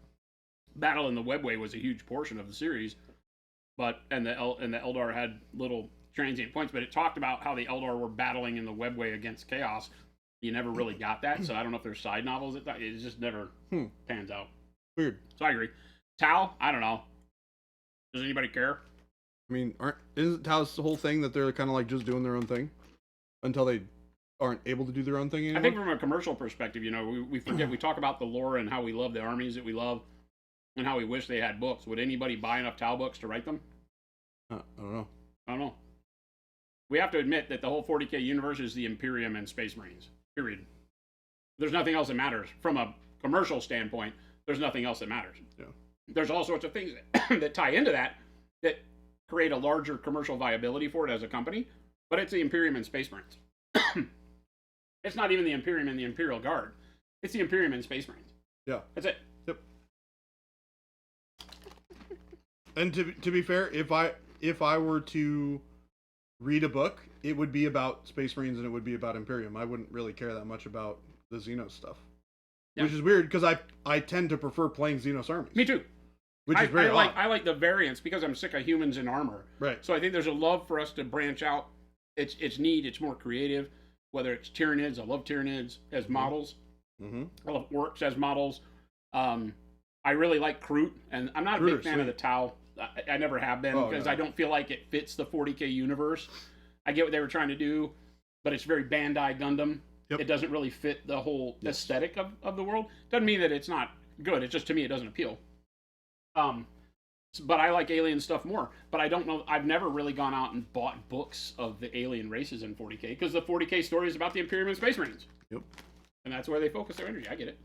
battle in the Webway was a huge portion of the series, and the Eldar had little transient points, but it talked about how the Eldar were battling in the Webway against Chaos. You never really got that, so I don't know if there's side novels. It just never pans out. Weird. So I agree. Tau, I don't know. Does anybody care? I mean, isn't Tau's the whole thing that they're kind of like just doing their own thing until they aren't able to do their own thing anymore? I think from a commercial perspective, we forget, we talk about the lore and how we love the armies that we love and how we wish they had books. Would anybody buy enough Tau books to write them? I don't know. We have to admit that the whole 40K universe is the Imperium and Space Marines. Period. There's nothing else that matters. From a commercial standpoint, there's nothing else that matters. Yeah. There's all sorts of things that tie into that create a larger commercial viability for it as a company, but it's the Imperium and Space Marines. It's not even the Imperium and the Imperial Guard. It's the Imperium and Space Marines. Yeah. That's it. Yep. And to be fair, if I were to read a book, it would be about Space Marines and it would be about Imperium. I wouldn't really care that much about the Xenos stuff, which is weird because I tend to prefer playing Xenos armies. Me too. Which is very odd. I like the variants because I'm sick of humans in armor. Right. So I think there's a love for us to branch out. It's neat. It's more creative. Whether it's Tyranids, I love Tyranids as models. Mm-hmm. I love Orcs as models. I really like Kroot, and I'm not a big fan of the Tau. I never have been because I don't feel like it fits the 40K universe. I get what they were trying to do, but it's very Bandai Gundam. Yep. It doesn't really fit the whole aesthetic of the world. Doesn't mean that it's not good. It's just, to me, it doesn't appeal. But I like alien stuff more. But I don't know. I've never really gone out and bought books of the alien races in 40K because the 40K story is about the Imperium and Space Marines. Yep. And that's where they focus their energy. I get it.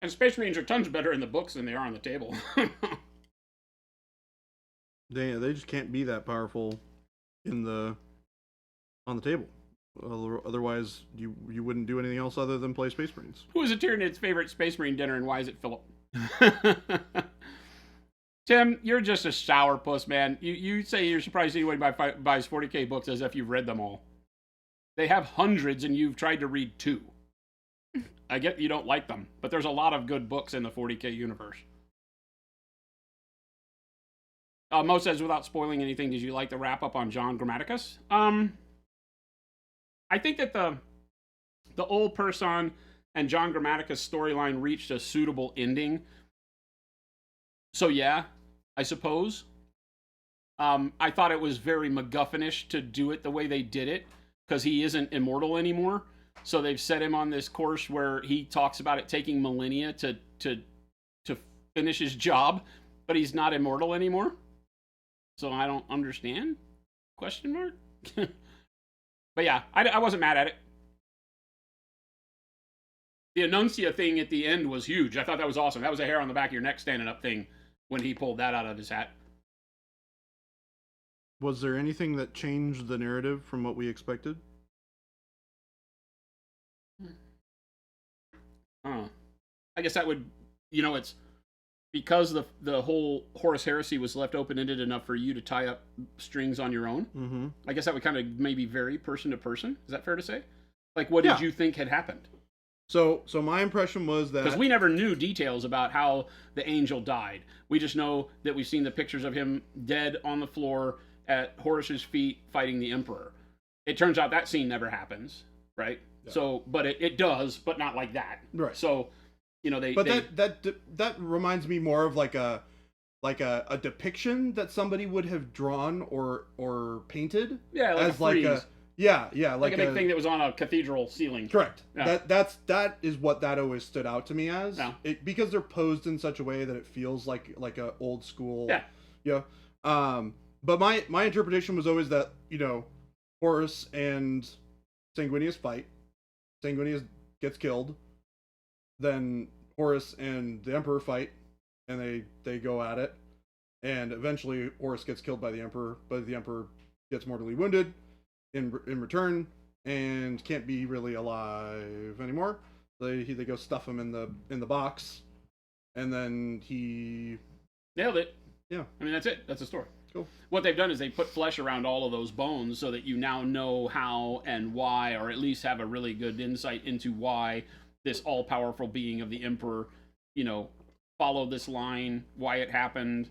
And Space Marines are tons better in the books than they are on the table. They just can't be that powerful on the table. Otherwise, you wouldn't do anything else other than play Space Marines. Who is a Tyranid's favorite Space Marine dinner, and why is it Philip? Tim, you're just a sourpuss, man. You say you're surprised anyone buys 40K books as if you've read them all. They have hundreds, and you've tried to read 2. I get you don't like them, but there's a lot of good books in the 40K universe. Mo says, without spoiling anything, did you like the wrap-up on John Grammaticus? I think that the old person and John Grammaticus storyline reached a suitable ending. So yeah, I suppose. I thought it was very MacGuffin-ish to do it the way they did it, because he isn't immortal anymore. So they've set him on this course where he talks about it taking millennia to finish his job, but he's not immortal anymore. So I don't understand? Question mark? But yeah, I wasn't mad at it. The Annuncia thing at the end was huge. I thought that was awesome. That was a hair on the back of your neck standing up thing when he pulled that out of his hat. Was there anything that changed the narrative from what we expected? I guess that would, it's because the whole Horus Heresy was left open-ended enough for you to tie up strings on your own. Mm-hmm. I guess that would kind of maybe vary person to person. Is that fair to say? Like, what did you think had happened? So my impression was that... Because we never knew details about how the angel died. We just know that we've seen the pictures of him dead on the floor at Horus's feet fighting the Emperor. It turns out that scene never happens, right? Yeah. So, but it does, but not like that. Right. So, that reminds me more of like a depiction that somebody would have drawn or painted. Yeah, like as like a like a big thing that was on a cathedral ceiling. Correct. Yeah. That is what that always stood out to me as. Yeah. Because they're posed in such a way that it feels like a old school. Yeah. Yeah. But my interpretation was always that Horus and Sanguinius fight. Sanguinius gets killed. Then Horus and the Emperor fight, and they go at it, and eventually Horus gets killed by the Emperor, but the Emperor gets mortally wounded in return and can't be really alive anymore. They go stuff him in the box, and then he nailed it. Yeah, I mean that's it. That's the story. Cool. What they've done is they put flesh around all of those bones so that you now know how and why, or at least have a really good insight into why this all-powerful being of the Emperor, followed this line, why it happened.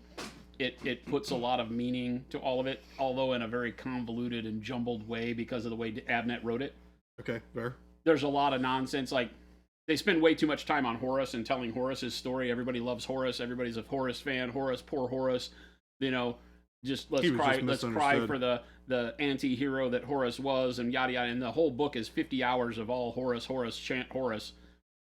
It puts a lot of meaning to all of it, although in a very convoluted and jumbled way because of the way Abnett wrote it. Okay, fair. There's a lot of nonsense. Like, they spend way too much time on Horus and telling Horus's story. Everybody loves Horus. Everybody's a Horus fan. Horus, poor Horus. Just let's cry for the anti-hero that Horus was, and yada yada. And the whole book is 50 hours of all Horus, chant Horus.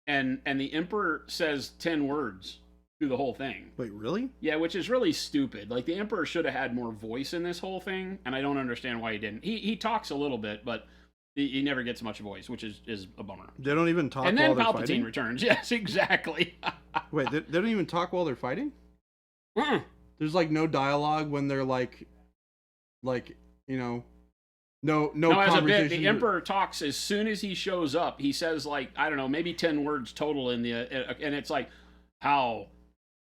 And the Emperor says 10 words through the whole thing. Wait, really? Yeah, which is really stupid. Like, the Emperor should have had more voice in this whole thing, and I don't understand why he didn't. He talks a little bit, but he never gets much voice, which is a bummer. They don't even talk and then while Palpatine they're fighting? returns. Yes, exactly. Wait, they don't even talk while they're fighting? Mm. There's like no dialogue when they're like no as a bit, conversation. the Emperor talks as soon as he shows up. He says, like, I don't know, maybe 10 words total in the and it's like, how,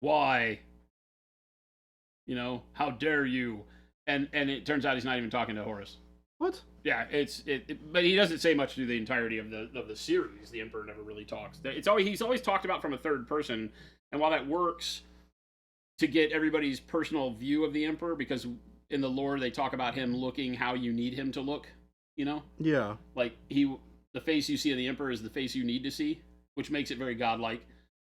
why, how dare you? And it turns out he's not even talking to Horus. What? Yeah, but he doesn't say much through the entirety of the series. The Emperor never really talks. He's always talked about from a third person, and while that works to get everybody's personal view of the Emperor, because in the lore they talk about him looking how you need him to look, Yeah. like the face you see of the Emperor is the face you need to see, which makes it very godlike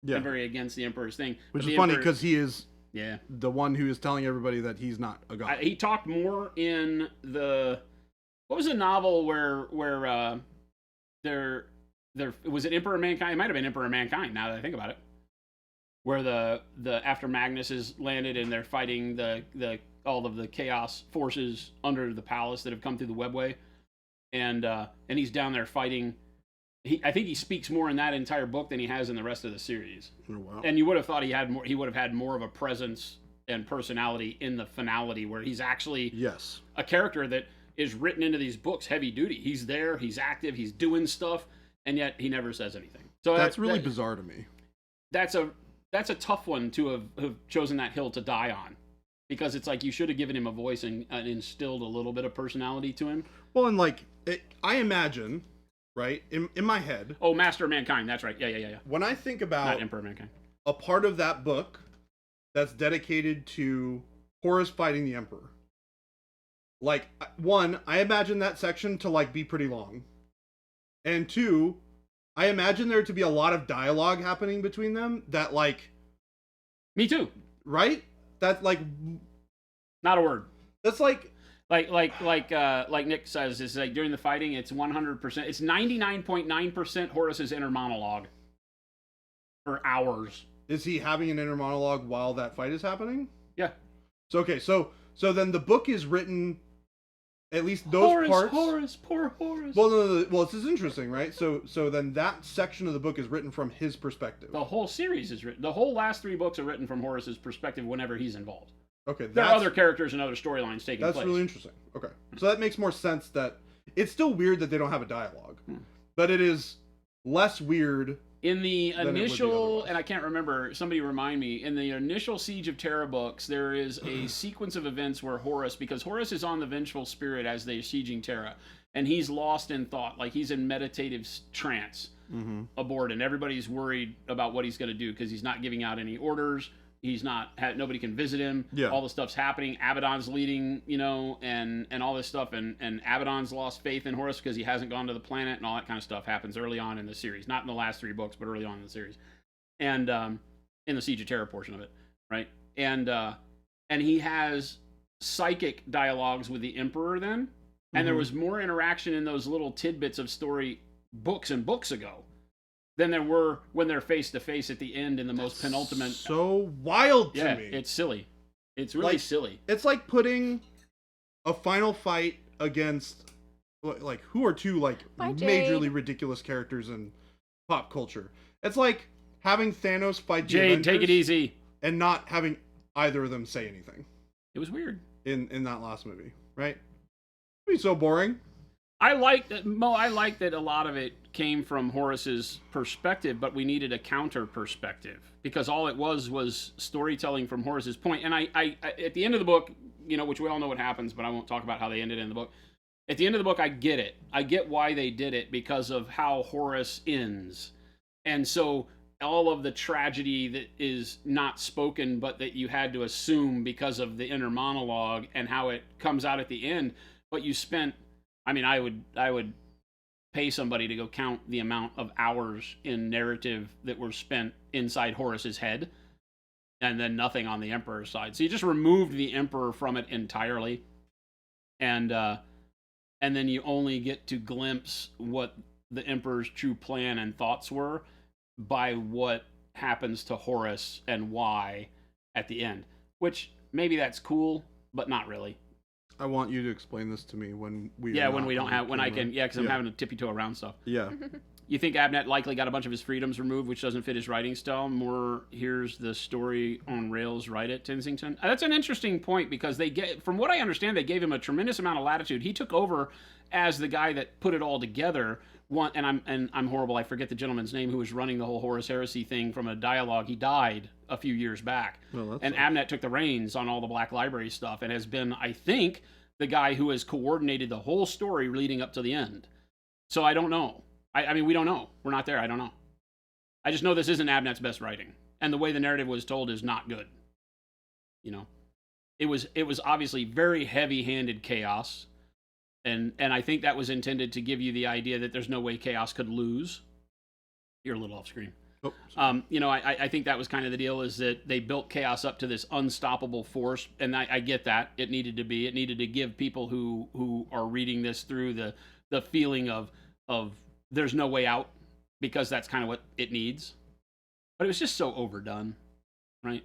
Yeah. and very against the Emperor's thing. Which But is the funny Emperor- because he is yeah, the one who is telling everybody that he's not a god. he talked more in what was the novel where there was it Emperor of Mankind? It might have been Emperor of Mankind. Now that I think about it, where the after Magnus is landed and they're fighting the all of the chaos forces under the palace that have come through the webway, and he's down there fighting. I think he speaks more in that entire book than he has in the rest of the series. Oh, wow. And you would have thought he would have had more of a presence and personality in the finality, where he's actually Yes. a character that is written into these books heavy duty. He's there, he's active, he's doing stuff, and yet he never says anything. So That's really bizarre to me. That's a tough one to have chosen that hill to die on, because it's like you should have given him a voice and instilled a little bit of personality to him. Well, and I imagine, right, in my head. Oh, Master of Mankind, that's right. Yeah. When I think Not about Emperor of Mankind. a part of that book that's dedicated to Horus fighting the Emperor. Like, one, I imagine that section to be pretty long. And two, I imagine there to be a lot of dialogue happening between them that Me too. right? That Not a word. that's Like Nick says, it's like during the fighting, it's 100%. It's 99.9% Horus's inner monologue for hours. is he having an inner monologue while that fight is happening? Yeah. So then the book is written, at least those parts. Horus, poor Horus. Well, no. Well, this is interesting, right? So then that section of the book is written from his perspective. The whole series is written. The whole last 3 books are written from Horus's perspective whenever he's involved. Okay, There are other characters and other storylines taking that's place. really interesting. Okay, so that makes more sense. That it's still weird that they don't have a dialogue, but it is less weird. In the than it would be initial, otherwise. and I can't remember, somebody remind me, in the initial Siege of Terra books, there is a sequence of events where because Horus is on the vengeful spirit as they're sieging Terra, and he's lost in thought, like he's in meditative trance aboard, and everybody's worried about what he's going to do because he's not giving out any orders. He's not, nobody can visit him. Yeah. All the stuff's happening. Abaddon's leading, and all this stuff. And Abaddon's lost faith in Horus because he hasn't gone to the planet, and all that kind of stuff happens early on in the series. Not in the last 3 books, but early on in the series. And in the Siege of Terra portion of it, right? And he has psychic dialogues with the Emperor then. And there was more interaction in those little tidbits of story books and books ago than there were when they're face to face at the end in the most penultimate. So wild to Yeah, me. it's silly. It's really silly. It's like putting a final fight against who are 2 Bye, majorly Jade. ridiculous characters in pop culture. It's like having Thanos fight the Jade, take it Avengers easy. and not having either of them say anything It was weird. in that last movie, right? It'd be so boring. I like that, Mo. I like that a lot of it came from Horus's perspective, but we needed a counter perspective because all it was storytelling from Horus's point. And I at the end of the book, which we all know what happens, but I won't talk about how they ended in the book. At the end of the book, I get it. I get why they did it because of how Horus ends, and so all of the tragedy that is not spoken, but that you had to assume because of the inner monologue and how it comes out at the end. But you spent. I mean, I would pay somebody to go count the amount of hours in narrative that were spent inside Horus's head, and then nothing on the Emperor's side. So you just removed the Emperor from it entirely, and then you only get to glimpse what the Emperor's true plan and thoughts were by what happens to Horus and why at the end. Which maybe that's cool, but not really. I want you to explain this to me when we. When we don't have, when I can, because I'm having to tippy-toe around stuff. Yeah. You think Abnett likely got a bunch of his freedoms removed, which doesn't fit his writing style? More, here's the story on rails, right at Tensington. That's an interesting point because from what I understand, they gave him a tremendous amount of latitude. He took over as the guy that put it all together, one, and I'm horrible. I forget the gentleman's name who was running the whole Horus Heresy thing from a dialogue. He died a few years back, and Abnett took the reins on all the Black Library stuff and has been, I think, the guy who has coordinated the whole story leading up to the end. So I don't know. I mean, we don't know. We're not there. I don't know. I just know this isn't Abnett's best writing, and the way the narrative was told is not good. You know, it was obviously very heavy-handed chaos, and I think that was intended to give you the idea that there's no way chaos could lose. You're a little off screen. Oh, you know, I think that was kind of the deal, is that they built chaos up to this unstoppable force, and I get that. It needed to give people who are reading this through the feeling of there's no way out, because that's kind of what it needs. But it was just so overdone, right?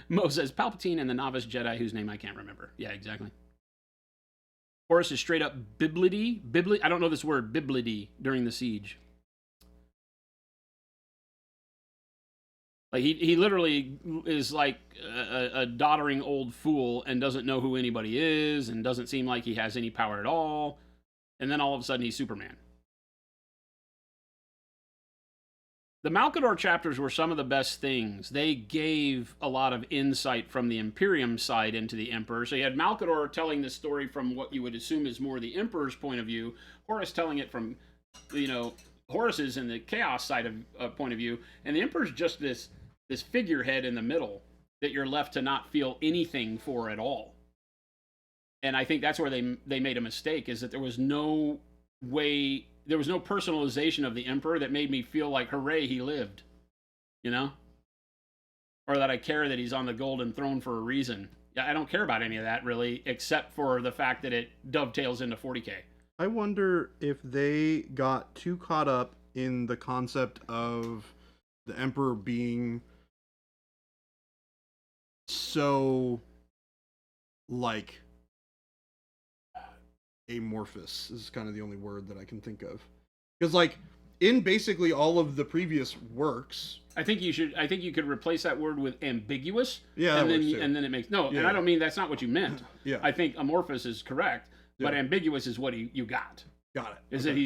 Mo says Palpatine and the novice Jedi whose name I can't remember. Yeah, exactly. Horus is straight up biblity. I don't know this word, biblity, during the siege. Like he literally is like a doddering old fool and doesn't know who anybody is and doesn't seem like he has any power at all. And then all of a sudden he's Superman. The Malkador chapters were some of the best things. They gave a lot of insight from the Imperium side into the Emperor. So you had Malkador telling the story from what you would assume is more the Emperor's point of view, Horus telling it from, you know, Horus's and the Chaos side of point of view, and the Emperor's just this figurehead in the middle that you're left to not feel anything for at all. And I think that's where they made a mistake, is that there was no personalization of the Emperor that made me feel like, hooray, he lived, you know? Or that I care that he's on the golden throne for a reason. Yeah, I don't care about any of that, really, except for the fact that it dovetails into 40K. I wonder if they got too caught up in the concept of the Emperor being so, like, amorphous is kind of the only word that I can think of. Because, like, in basically all of the previous works, I think you could replace that word with ambiguous. Yeah, and then it makes no. Yeah. And I don't mean that's not what you meant. Yeah. I think amorphous is correct, but ambiguous is what you got. Got it. Is that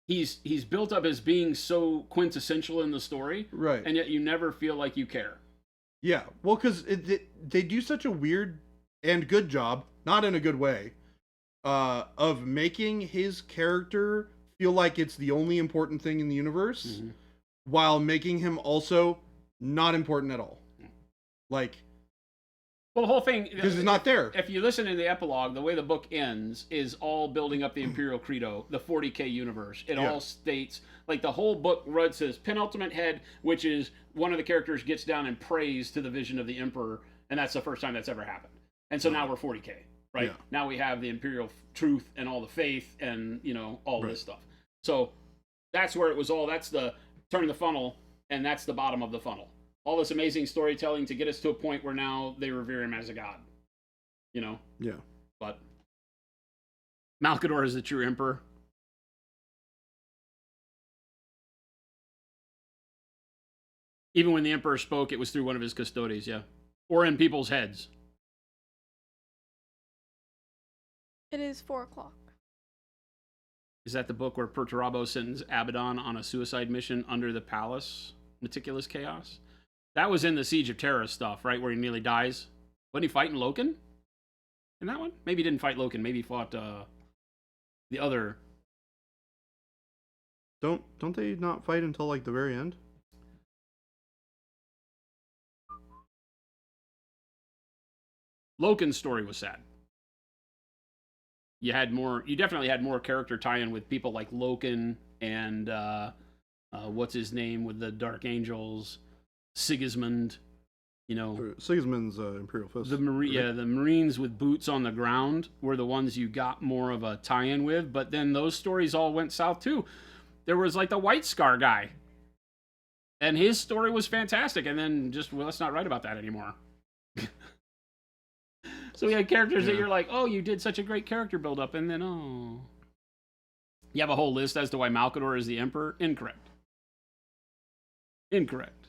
he's built up as being so quintessential in the story, right? And yet you never feel like you care. Yeah, well, because they do such a weird and good job, not in a good way, of making his character feel like it's the only important thing in the universe, while making him also not important at all. Like, well, the whole thing, because he's not there. If you listen to the epilogue, the way the book ends is all building up the Imperial Credo, the 40K universe. It all states, like, the whole book says penultimate head, which is one of the characters gets down and prays to the vision of the Emperor, and that's the first time that's ever happened. And so now we're 40K, right? Yeah. Now we have the Imperial truth and all the faith and, you know, all this stuff. So that's where it was all, that's the turn the funnel, and that's the bottom of the funnel. All this amazing storytelling to get us to a point where now they revere him as a god. You know? Yeah. But Malkador is the true Emperor. Even when the Emperor spoke, it was through one of his custodes, yeah. Or in people's heads. It is 4:00. Is that the book where Perturabo sends Abaddon on a suicide mission under the palace? Meticulous Chaos? That was in the Siege of Terra stuff, right? Where he nearly dies. Wasn't he fighting Loken? In that one? Maybe he didn't fight Loken. Maybe he fought the other. Don't they not fight until, like, the very end? Loken's story was sad. You definitely had more character tie-in with people like Loken and what's his name with the Dark Angels, Sigismund, you know. Sigismund's Imperial Fist. The Marines with boots on the ground were the ones you got more of a tie-in with, but then those stories all went south too. There was like the White Scar guy, and his story was fantastic, and then just, well, let's not write about that anymore. So we had characters that you're like, oh, you did such a great character build-up, and then, oh. You have a whole list as to why Malkador is the Emperor? Incorrect. Incorrect.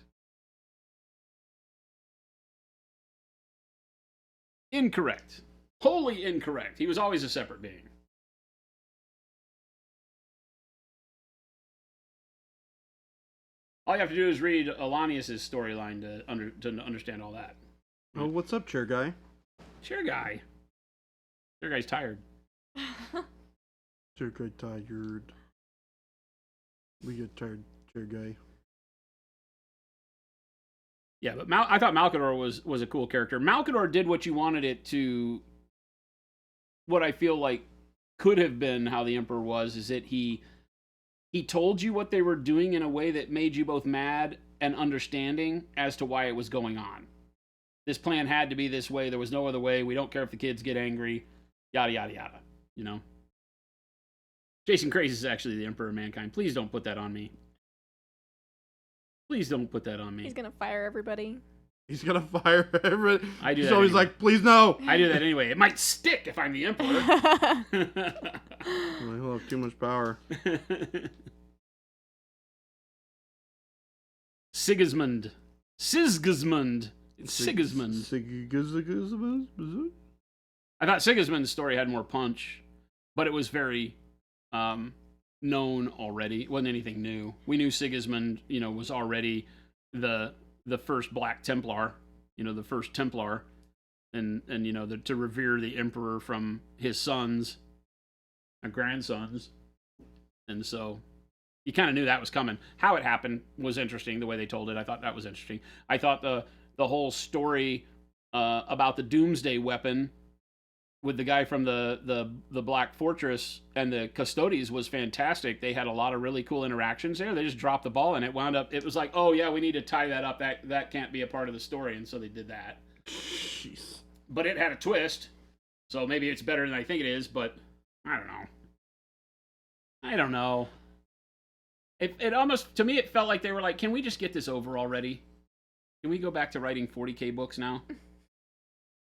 Incorrect. Wholly incorrect. He was always a separate being. All you have to do is read Alanius' storyline to understand all that. Oh, what's up, chair guy? Chair guy. Chair guy's tired. Chair guy tired. We get tired, chair guy. Yeah, but I thought Malkador was a cool character. Malkador did what you wanted it to. What I feel like could have been how the Emperor was is that he told you what they were doing in a way that made you both mad and understanding as to why it was going on. This plan had to be this way. There was no other way. We don't care if the kids get angry. Yada, yada, yada. You know? Jason Craze is actually the Emperor of Mankind. Please don't put that on me. Please don't put that on me. He's gonna fire everybody. He's gonna fire everybody. I do He's that always anyway. like, please no. I do that anyway. It might stick if I'm the Emperor. Well, he'll have too much power. Sigismund. Sigismund. I thought Sigismund's story had more punch, but it was very known already. It wasn't anything new. We knew Sigismund, was already the first Black Templar, the first Templar, and to revere the Emperor from his sons and grandsons, and so you kind of knew that was coming. How it happened was interesting. The way they told it, I thought that was interesting. I thought the whole story about the Doomsday weapon with the guy from the Black Fortress and the Custodes was fantastic. They had a lot of really cool interactions there. They just dropped the ball, and it was like, oh yeah, we need to tie that up. That can't be a part of the story, and so they did that. Jeez. But it had a twist, so maybe it's better than I think it is, but I don't know. It almost, to me, it felt like they were like, can we just get this over already? Can we go back to writing 40K books now?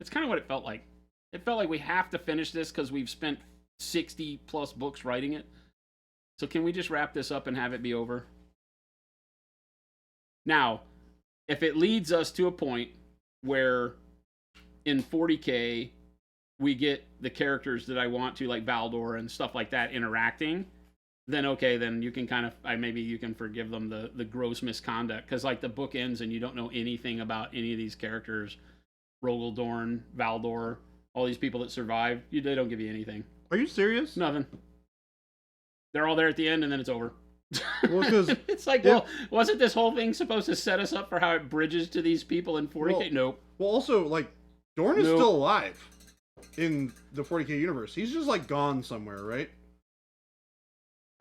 It's kind of what it felt like. It felt like we have to finish this because we've spent 60 plus books writing it. So can we just wrap this up and have it be over? Now, if it leads us to a point where in 40K we get the characters that I want to, like Valdor and stuff like that, interacting, then okay, then you can maybe you can forgive them the gross misconduct, because like the book ends and you don't know anything about any of these characters. Rogel Dorn, Valdor, all these people that survive, they don't give you anything. Are you serious? Nothing. They're all there at the end and then it's over. Well, 'cause it's like, well, wasn't this whole thing supposed to set us up for how it bridges to these people in 40K? Well, Nope. Well, also, like, Dorn is Nope. still alive in the 40K universe. He's just, like, gone somewhere, right?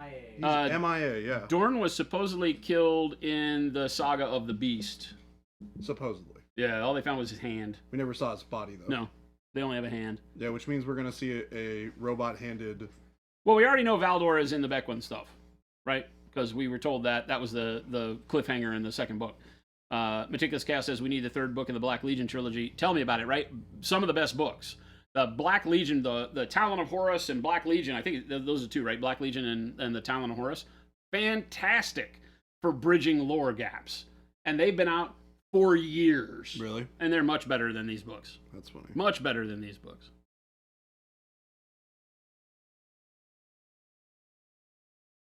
He's MIA, yeah. Dorn was supposedly killed in the Saga of the Beast. Supposedly. Yeah, all they found was his hand. We never saw his body, though. No, they only have a hand. Yeah, which means we're going to see a robot-handed... Well, we already know Valdor is in the Beckwin stuff, right? Because we were told that was the cliffhanger in the second book. Meticulous Chaos says we need the third book in the Black Legion trilogy. Tell me about it, right? Some of the best books. The Black Legion, the Talon of Horus and Black Legion, I think those are two, right? Black Legion and the Talon of Horus. Fantastic for bridging lore gaps. And they've been out for years. Really? And they're much better than these books. That's funny. Much better than these books.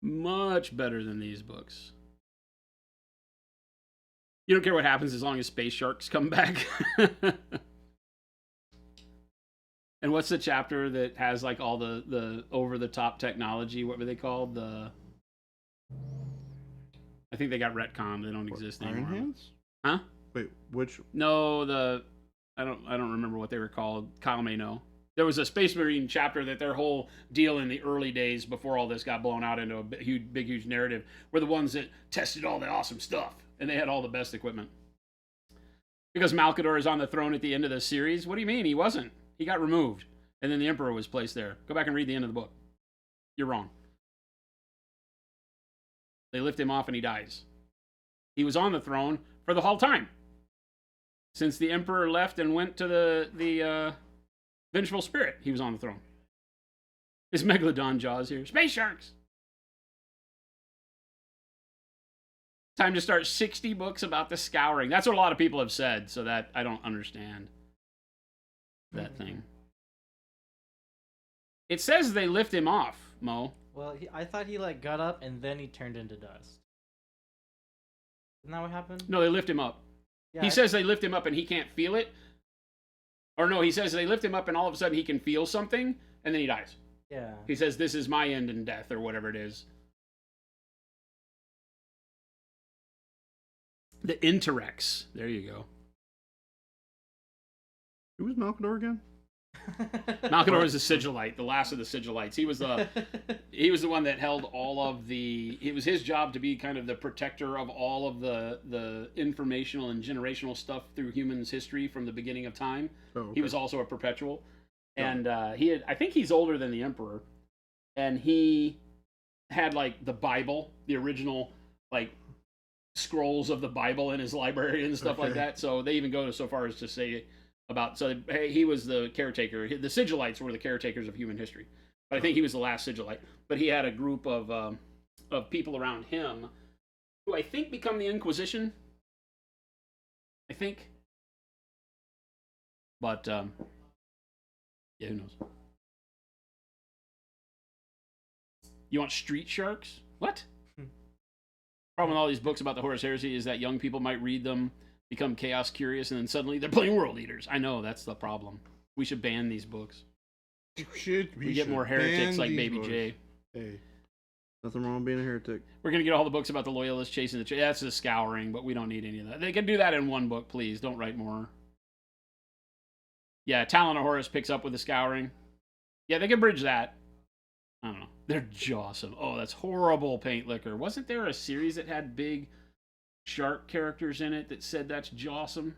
Much better than these books. You don't care what happens as long as space sharks come back. And what's the chapter that has like all the over-the-top technology? What were they called? I think they got retconned. They don't exist anymore. Iron Hands? Huh? Wait, which... No, I don't remember what they were called. Kyle may know. There was a Space Marine chapter that their whole deal in the early days before all this got blown out into a big, huge narrative were the ones that tested all the awesome stuff, and they had all the best equipment. Because Malkador is on the throne at the end of the series. What do you mean? He wasn't. He got removed, and then the Emperor was placed there. Go back and read the end of the book. You're wrong. They lift him off and he dies. He was on the throne for the whole time. Since the Emperor left and went to the Vengeful Spirit, he was on the throne. Is Megalodon Jaws here? Space sharks! Time to start 60 books about the Scouring. That's what a lot of people have said, so that I don't understand that thing. It says they lift him off, Mo. Well, I thought he like got up and then he turned into dust. Isn't that what happened? No, they lift him up. Yeah, He says they lift him up and he can't feel it. Or no, he says they lift him up and all of a sudden he can feel something and then he dies. Yeah. He says, this is my end in death, or whatever it is. The Interex. There you go. Who was Malkador again? Malkador is the Sigilite, the last of the Sigilites. He was the one that held all of the... It was his job to be kind of the protector of all of the informational and generational stuff through humans' history from the beginning of time. Oh, okay. He was also a perpetual. And I think he's older than the Emperor. And he had, like, the Bible, the original, like, scrolls of the Bible in his library and stuff like that. So they even go so far as to say about, so hey, he was the caretaker. The Sigilites were the caretakers of human history. But I think he was the last Sigilite. But he had a group of people around him who I think become the Inquisition. I think. But, yeah, who knows? You want Street Sharks? What? Problem with all these books about the Horus Heresy is that young people might read them, become chaos curious, and then suddenly they're playing World Eaters. I know, that's the problem. We should ban these books. We get more heretics like Baby J. Hey, nothing wrong with being a heretic. We're going to get all the books about the Loyalists chasing the... That's a scouring, but we don't need any of that. They can do that in one book, please. Don't write more. Yeah, Talon of Horus picks up with the scouring. Yeah, they can bridge that. I don't know. They're jawsome. Oh, that's horrible paint liquor. Wasn't there a series that had big shark characters in it that said that's jawsome?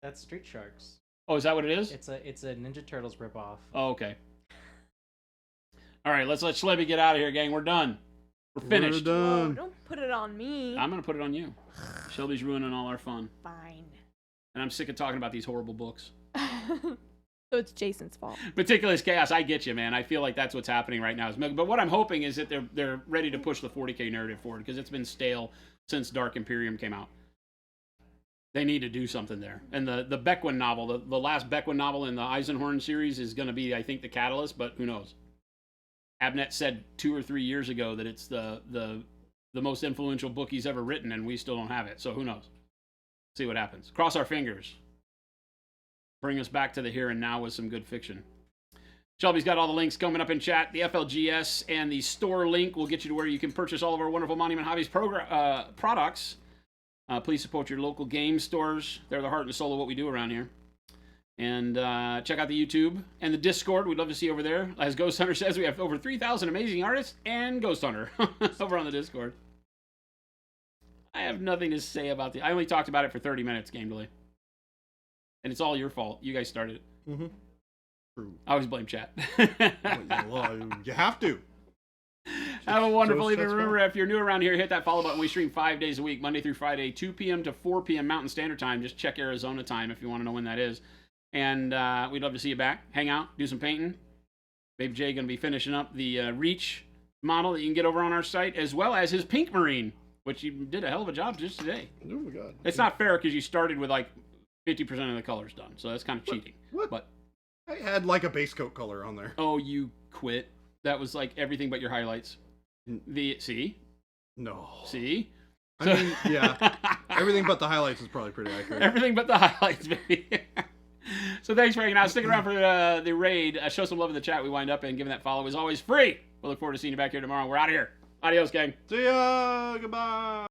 That's Street Sharks. Oh, is that what it is? It's a Ninja Turtles ripoff. Oh, okay. All right, let's let Schlebby get out of here, gang. We're done. We're finished. We're Whoa, done. don't put it on me. I'm going to put it on you. Shelby's ruining all our fun. Fine. And I'm sick of talking about these horrible books. So it's Jason's fault. Meticulous Chaos, I get you, man. I feel like that's what's happening right now. But what I'm hoping is that they're ready to push the 40K narrative forward, because it's been stale since Dark Imperium came out. They need to do something there. And the Beckwin novel, the last Beckwin novel in the Eisenhorn series is going to be, I think, the catalyst, but who knows? Abnett said 2 or 3 years ago that it's the most influential book he's ever written, and we still don't have it. So who knows? See what happens. Cross our fingers. Bring us back to the here and now with some good fiction. Shelby's got all the links coming up in chat. The FLGS and the store link will get you to where you can purchase all of our wonderful Monument Hobbies products. Please support your local game stores. They're the heart and soul of what we do around here. And check out the YouTube and the Discord. We'd love to see you over there. As Ghost Hunter says, we have over 3,000 amazing artists and Ghost Hunter over on the Discord. I have nothing to say about I only talked about it for 30 minutes, Game Delay. And it's all your fault. You guys started it. Mm-hmm. True. I always blame chat. Well, you have to. Have a wonderful So evening. stressful. Remember, if you're new around here, hit that follow button. We stream 5 days a week, Monday through Friday, 2 p.m. to 4 p.m. Mountain Standard Time. Just check Arizona time if you want to know when that is. And we'd love to see you back. Hang out, do some painting. Baby J going to be finishing up the Reach model that you can get over on our site, as well as his Pink Marine, which you did a hell of a job just today. Oh my god. It's not fair because you started with like 50% of the colors done, so that's kind of cheating. What? But I had like a base coat color on there. oh, you quit. That was like everything but your highlights. See? No. See? I mean, yeah. Everything but the highlights is probably pretty accurate. Everything but the highlights, baby. So thanks for hanging out. Stick around for the raid. Show some love in the chat. We wind up, and giving that follow is always free. We'll look forward to seeing you back here tomorrow. We're out of here. Adios, gang. See ya. Goodbye.